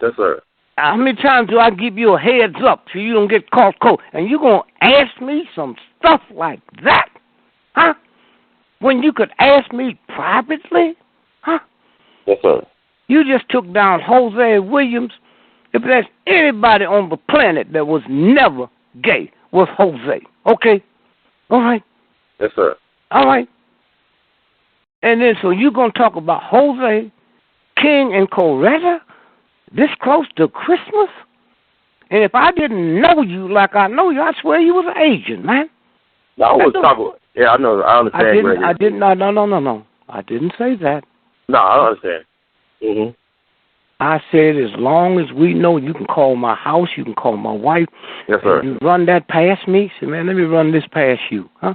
Yes, sir. How many times do I give you a heads up so you don't get caught cold? And you going to ask me some stuff like that? Huh? When you could ask me privately? Huh? Yes, sir. You just took down Jose Williams. If there's anybody on the planet that was never gay, was Jose. Okay? All right? Yes, sir. All right. And then so you're going to talk about Jose, King, and Coretta this close to Christmas? And if I didn't know you like I know you, I swear you was an agent, man. No, I was talking. Yeah, I know. I understand, Gregory. I didn't. No. I didn't say that. No, I understand. Mhm. I said as long as we know, you can call my house, you can call my wife. Yes, sir. You run that past me. Say, man, let me run this past you, huh?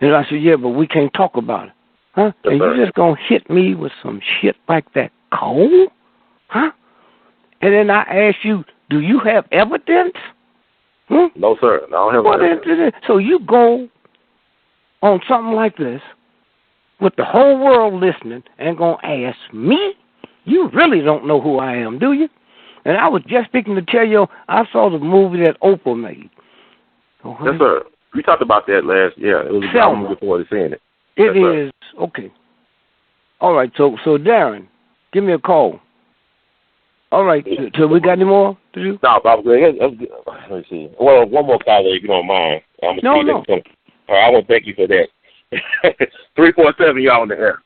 And I said, yeah, but we can't talk about it, huh? Yes, and sir. You just gonna hit me with some shit like that, cold, huh? And then I asked you, do you have evidence? No, sir. I don't have evidence. So you go on something like this with the whole world listening and going to ask me? You really don't know who I am, do you? And I was just speaking to tell you, I saw the movie that Oprah made. Okay? Yes, sir. We talked about that last, it was Selma. Before the seeing it. It yes, is, okay. All right, so Darren, give me a call. All right, so we got any more to do? No, Bob, let me see. Well, one more call, if you don't mind. No. All right, I want to thank you for that. 347, y'all on the air.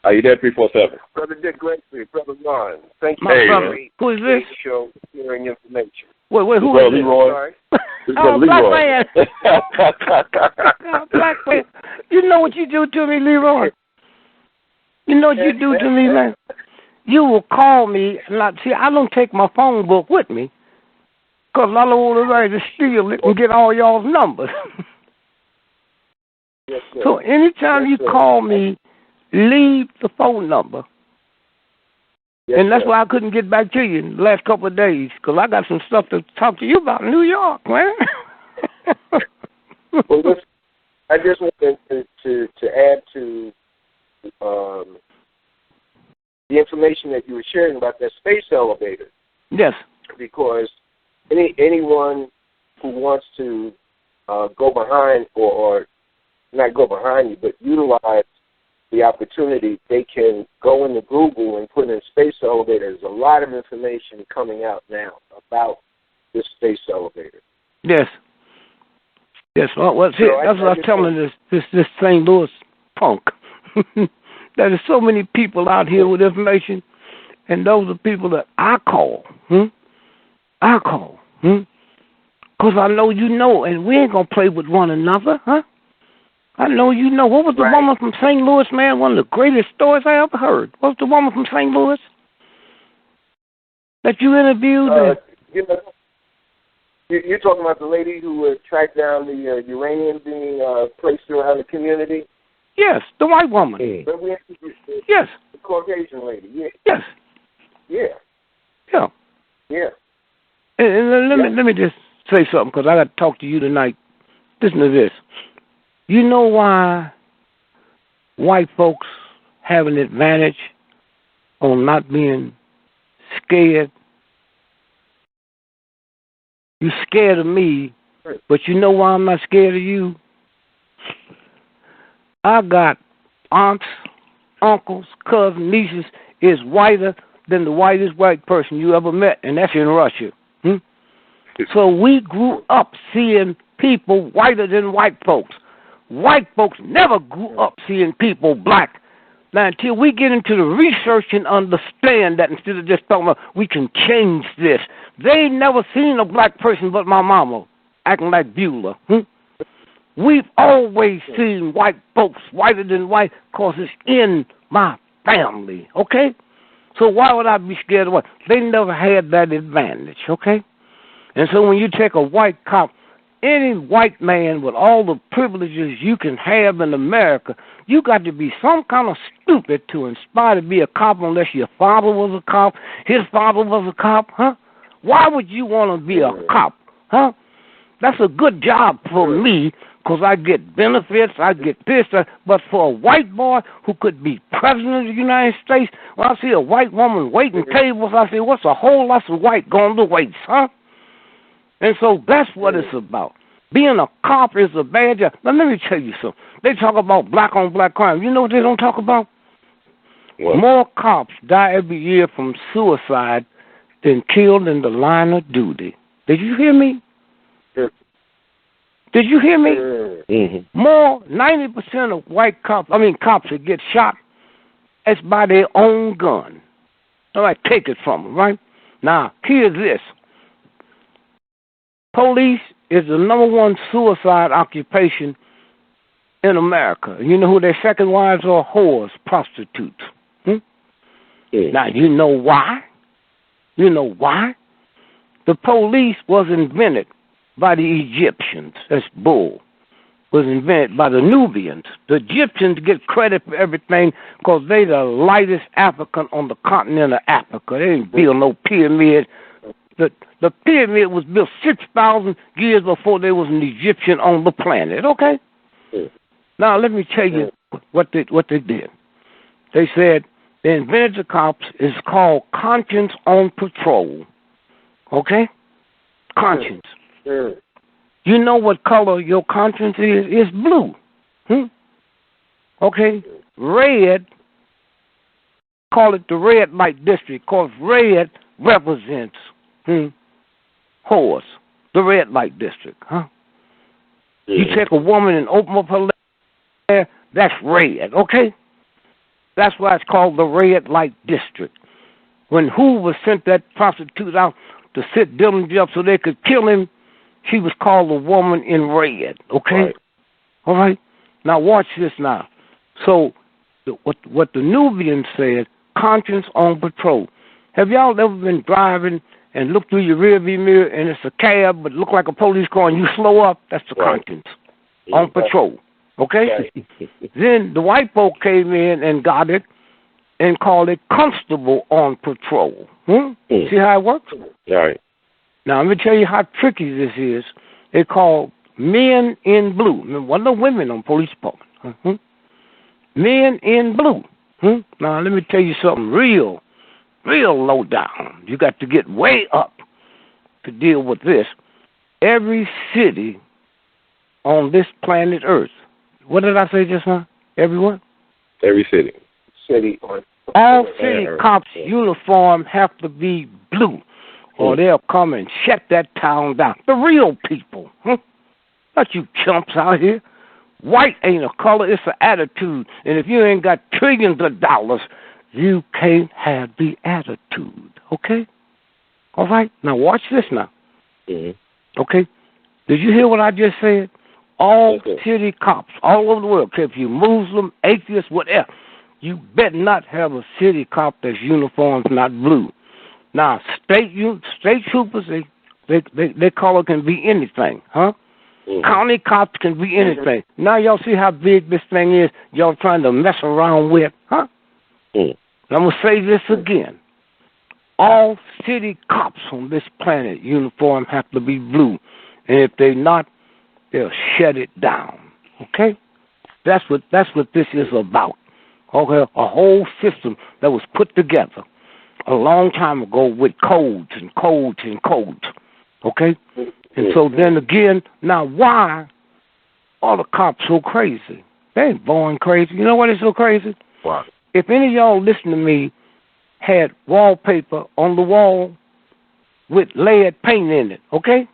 Are you there, 347? Brother Dick Gregory, Brother Ron. Thank you. My brother. Who is this? Show, hearing information. Wait, who is this? Leroy. Oh, Black man. Black man. You know what you do to me, Leroy? You know what you do to me, man? You will call me. See, I don't take my phone book with me because I don't want everybody to steal it and get all y'all's numbers. Yes, sir. So anytime you call me, leave the phone number. Yes, and that's sir. why I couldn't get back to you in the last couple of days, because I got some stuff to talk to you about in New York, man. Well, listen, I just wanted to add to the information that you were sharing about that space elevator. Yes. Because anyone who wants to go behind or not go behind you, but utilize the opportunity, they can go into Google and put in space elevator. There's a lot of information coming out now about this space elevator. Yes. Yes. Well, that's what I was telling this St. Louis punk. There are so many people out here with information, and those are people that I call. I call. Because I know you know, and we ain't going to play with one another, huh? I know you know. What was the woman from St. Louis, man? One of the greatest stories I ever heard. What was the woman from St. Louis that you interviewed? You're talking about the lady who tracked down the uranium being placed around the community? Yes, the white woman. Yes. The Caucasian lady, yeah. Yes. Yeah. Yeah. Yeah. And let me just say something, because I got to talk to you tonight. Listen to this. You know why white folks have an advantage on not being scared? You're scared of me, but you know why I'm not scared of you? I got aunts, uncles, cousins, nieces is whiter than the whitest white person you ever met, and that's in Russia. So we grew up seeing people whiter than white folks. White folks never grew up seeing people black. Now, until we get into the research and understand that instead of just talking about we can change this, they ain't never seen a black person but my mama acting like Beulah. We've always seen white folks whiter than white because it's in my family, okay? So why would I be scared of white? They never had that advantage, okay? And so when you take a white cop, any white man with all the privileges you can have in America, you got to be some kind of stupid to inspire to be a cop unless your father was a cop, his father was a cop, huh? Why would you want to be a cop, huh? That's a good job for me, because I get benefits, I get this, but for a white boy who could be president of the United States, when I see a white woman waiting tables, I say, what's a whole lot of white going to waste, huh? And so that's what it's about. Being a cop is a bad job. Now, let me tell you something. They talk about black-on-black crime. You know what they don't talk about? What? More cops die every year from suicide than killed in the line of duty. Did you hear me? Did you hear me? Mm-hmm. More, 90% of cops that get shot, it's by their own gun. All right, take it from them, right? Now, here's this. Police is the number one suicide occupation in America. You know who their second wives are? Whores, prostitutes. Now, you know why? You know why? The police was invented by the Egyptians. That's bull. Was invented by the Nubians. The Egyptians get credit for everything because they the lightest African on the continent of Africa. They didn't build no pyramid. The pyramid was built 6,000 years before there was an Egyptian on the planet, okay? Now, let me tell you what they did. They said they invented the cops. It's called conscience on patrol, okay? Conscience. You know what color your conscience is? It's blue. Okay? Red, call it the red light district, because red represents whores, the red light district, huh? You take a woman and open up her leg, that's red, okay? That's why it's called the red light district. When Hoover sent that prostitute out to sit Dillinger up so they could kill him, she was called a woman in red, okay? Right. All right? Now watch this now. So what the Nubians said, conscience on patrol. Have y'all ever been driving and look through your rearview mirror and it's a cab but look like a police car and you slow up? That's the conscience on patrol, okay? Then the white folk came in and got it and called it constable on patrol. See how it works? All right. Now, let me tell you how tricky this is. They call men in blue. One of the women on police department. Men in blue. Now, let me tell you something real low down. You got to get way up to deal with this. Every city on this planet Earth. What did I say just now? Everyone? Every city. All city cops' uniform have to be blue, or they'll come and shut that town down. The real people. Not you chumps out here. White ain't a color, it's an attitude. And if you ain't got trillions of dollars, you can't have the attitude. Okay? All right? Now watch this now. Okay? Did you hear what I just said? All city cops all over the world, if you're Muslim, atheist, whatever, you better not have a city cop that's uniformed not blue. Now, state troopers, they color can be anything, huh? County cops can be anything. Now y'all see how big this thing is y'all trying to mess around with, huh? I'm going to say this again. All city cops on this planet uniform have to be blue. And if they're not, they'll shut it down. Okay? That's what this is about. Okay? A whole system that was put together a long time ago with codes and codes and codes. Okay? And so then again, now why are the cops so crazy? They ain't born crazy. You know why they're so crazy? Why? If any of y'all listen to me had wallpaper on the wall with lead paint in it, okay?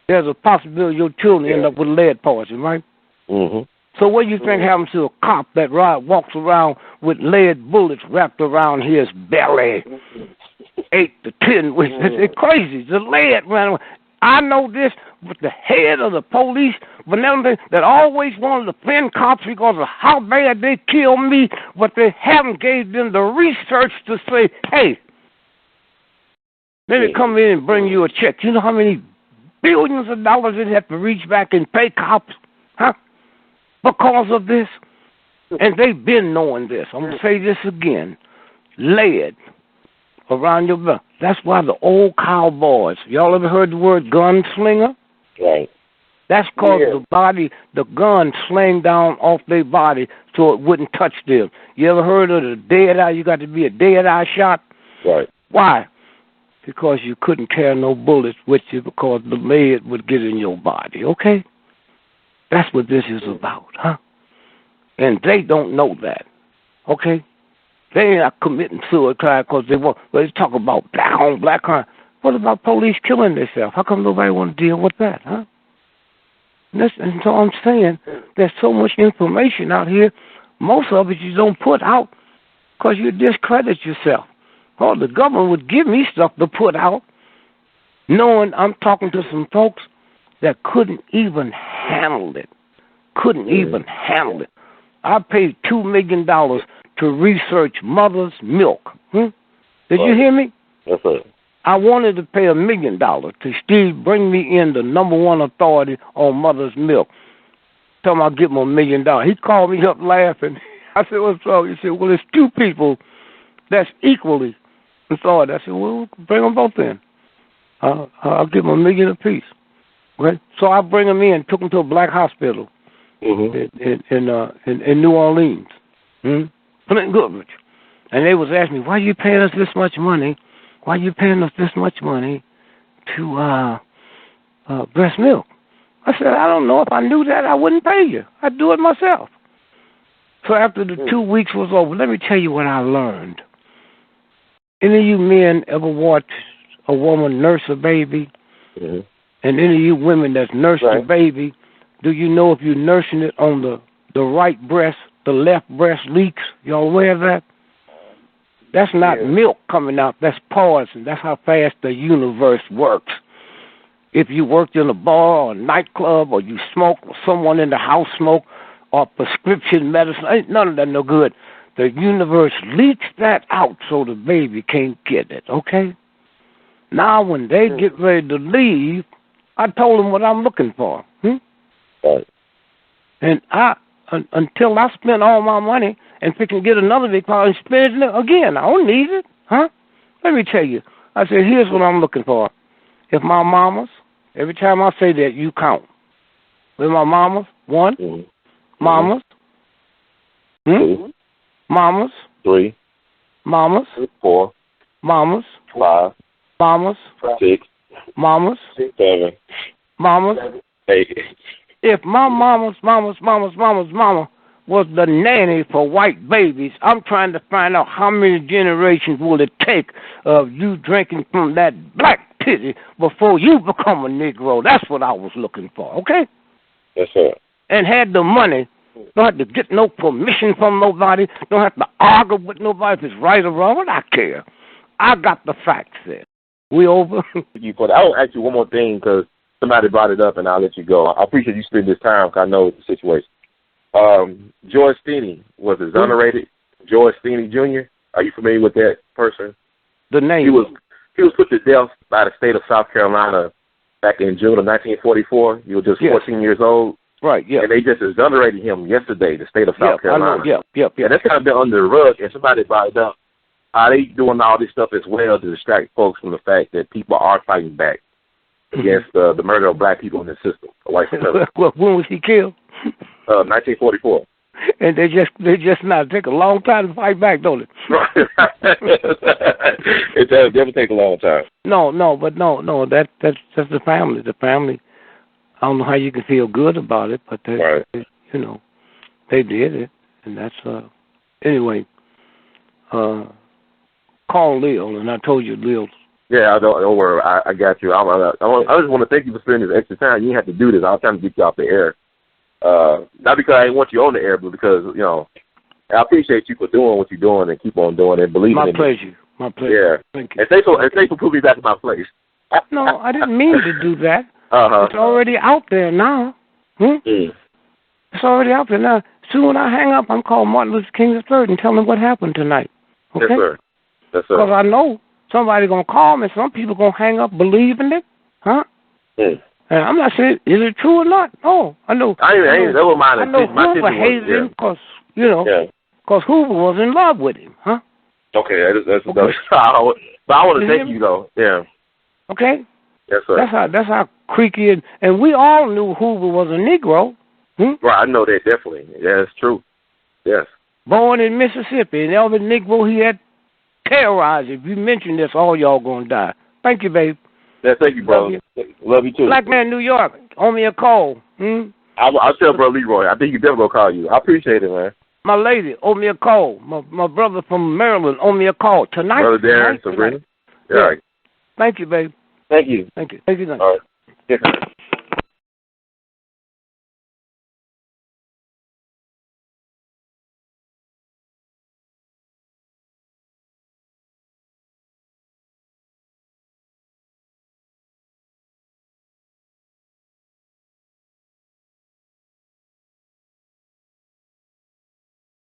There's a possibility your children end up with lead poisoning, right? So what do you think happens to a cop that walks around with lead bullets wrapped around his belly? 8 to 10 weeks. It's crazy. The lead ran away. I know this, but the head of the police benevolent that always wanted to defend cops because of how bad they killed me, but they haven't gave them the research to say, hey, let me come in and bring you a check. You know how many billions of dollars they have to reach back and pay cops, huh? Because of this. And they've been knowing this. I'm going to say this again. Lead around your belt. That's why the old cowboys, y'all ever heard the word gunslinger? Right. That's cause the body, the gun sling down off their body so it wouldn't touch them. You ever heard of the dead eye? You got to be a dead eye shot. Right. Why? Because you couldn't carry no bullets with you because the lead would get in your body, okay? That's what this is about, huh? And they don't know that, okay? They ain't committing suicide because they talk about black on black crime. What about police killing themselves? How come nobody want to deal with that, huh? And so I'm saying there's so much information out here. Most of it you don't put out because you discredit yourself. Oh, the government would give me stuff to put out, knowing I'm talking to some folks that couldn't even handle it. Couldn't even handle it. I paid $2 million to research mother's milk. Did you hear me? Yes, sir. I wanted to pay $1 million to Steve bring me in the #1 authority on mother's milk. Tell him I'll give him $1 million. He called me up laughing. I said, what's wrong? He said, well, there's two people that's equally authority. I said, well, bring them both in. I'll give them $1 million apiece. Okay? So I bring them in, took them to a black hospital in New Orleans. Flint Goodrich. And they was asking me, why are you paying us this much money? Why are you paying us this much money to breast milk? I said, I don't know. If I knew that, I wouldn't pay you. I'd do it myself. So after the 2 weeks was over, let me tell you what I learned. Any of you men ever watch a woman nurse a baby? And any of you women that's nursed a baby, do you know if you're nursing it on the right breast, the left breast leaks? Y'all aware of that? That's not milk coming out. That's poison. That's how fast the universe works. If you worked in a bar or a nightclub or you smoke or someone in the house smoke or prescription medicine, ain't none of that no good. The universe leaks that out so the baby can't get it, okay? Now when they get ready to leave, I told them what I'm looking for. And until I spend all my money and can get another big car and spend it again, I don't need it, huh? Let me tell you. I said, here's what I'm looking for. If my mamas, every time I say that, you count. With my mamas, 1, mamas, 2, mamas, 3, mamas, 4, mamas, 5, mamas, 6, mamas, 7, mamas, 8. If my mama was the nanny for white babies, I'm trying to find out how many generations will it take of you drinking from that black titty before you become a Negro. That's what I was looking for, okay? Yes, sir. And had the money. Don't have to get no permission from nobody. Don't have to argue with nobody if it's right or wrong. What I care. I got the facts there. We over? I will ask you one more thing because somebody brought it up, and I'll let you go. I appreciate you spending this time because I know the situation. George Steeney was exonerated. George Steeney Jr. Are you familiar with that person? The name. He was put to death by the state of South Carolina back in June of 1944. He was just 14 years old. Right, yeah. And they just exonerated him yesterday, the state of South Carolina. I know. Yep. And that's kind of been under the rug, and somebody brought it up. Are they doing all this stuff as well to distract folks from the fact that people are fighting back against the murder of black people in the system? White supremacy. Well, when was he killed? 1944. And they just not take a long time to fight back, don't it? It does never take a long time. No. That's the family. The family. I don't know how you can feel good about it, but they did it, and that's anyway. Call Lil, and I told you Lil. Yeah, don't worry. I got you. I just want to thank you for spending this extra time. You didn't have to do this. I was trying to get you off the air. Not because I didn't want you on the air, but because, I appreciate you for doing what you're doing and keep on doing it, believing in it. My pleasure. Yeah. Thank you. And thanks for putting me back in my place. No, I didn't mean to do that. It's already out there now. It's already out there now. Soon when I hang up, I'm calling Martin Luther King III and tell him what happened tonight. Okay? Yes, sir. Because I know somebody's going to call me. Some people going to hang up believing it. Huh? And I'm not saying, is it true or not? No, I know. I know Hoover hated him because, because Hoover was in love with him. Huh? Okay, that's but I want to thank you, though. Yeah. Okay? Yes, sir. That's how creaky and we all knew Hoover was a Negro. Right, I know that definitely. Yeah, it's true. Yes. Born in Mississippi, and every Negro he had terrorized. If you mention this, all y'all gonna die. Thank you, babe. Yeah, thank you, brother. Love you too. Black man, New York, owe me a call. I'll tell Bro Leroy. I think he definitely gonna call you. I appreciate it, man. My lady, owe me a call. My brother from Maryland, owe me a call tonight. Brother Darren, Sabrina. Yeah. All right. Thank you, babe. Thank you. Thank you. Thank you. All right. Yeah.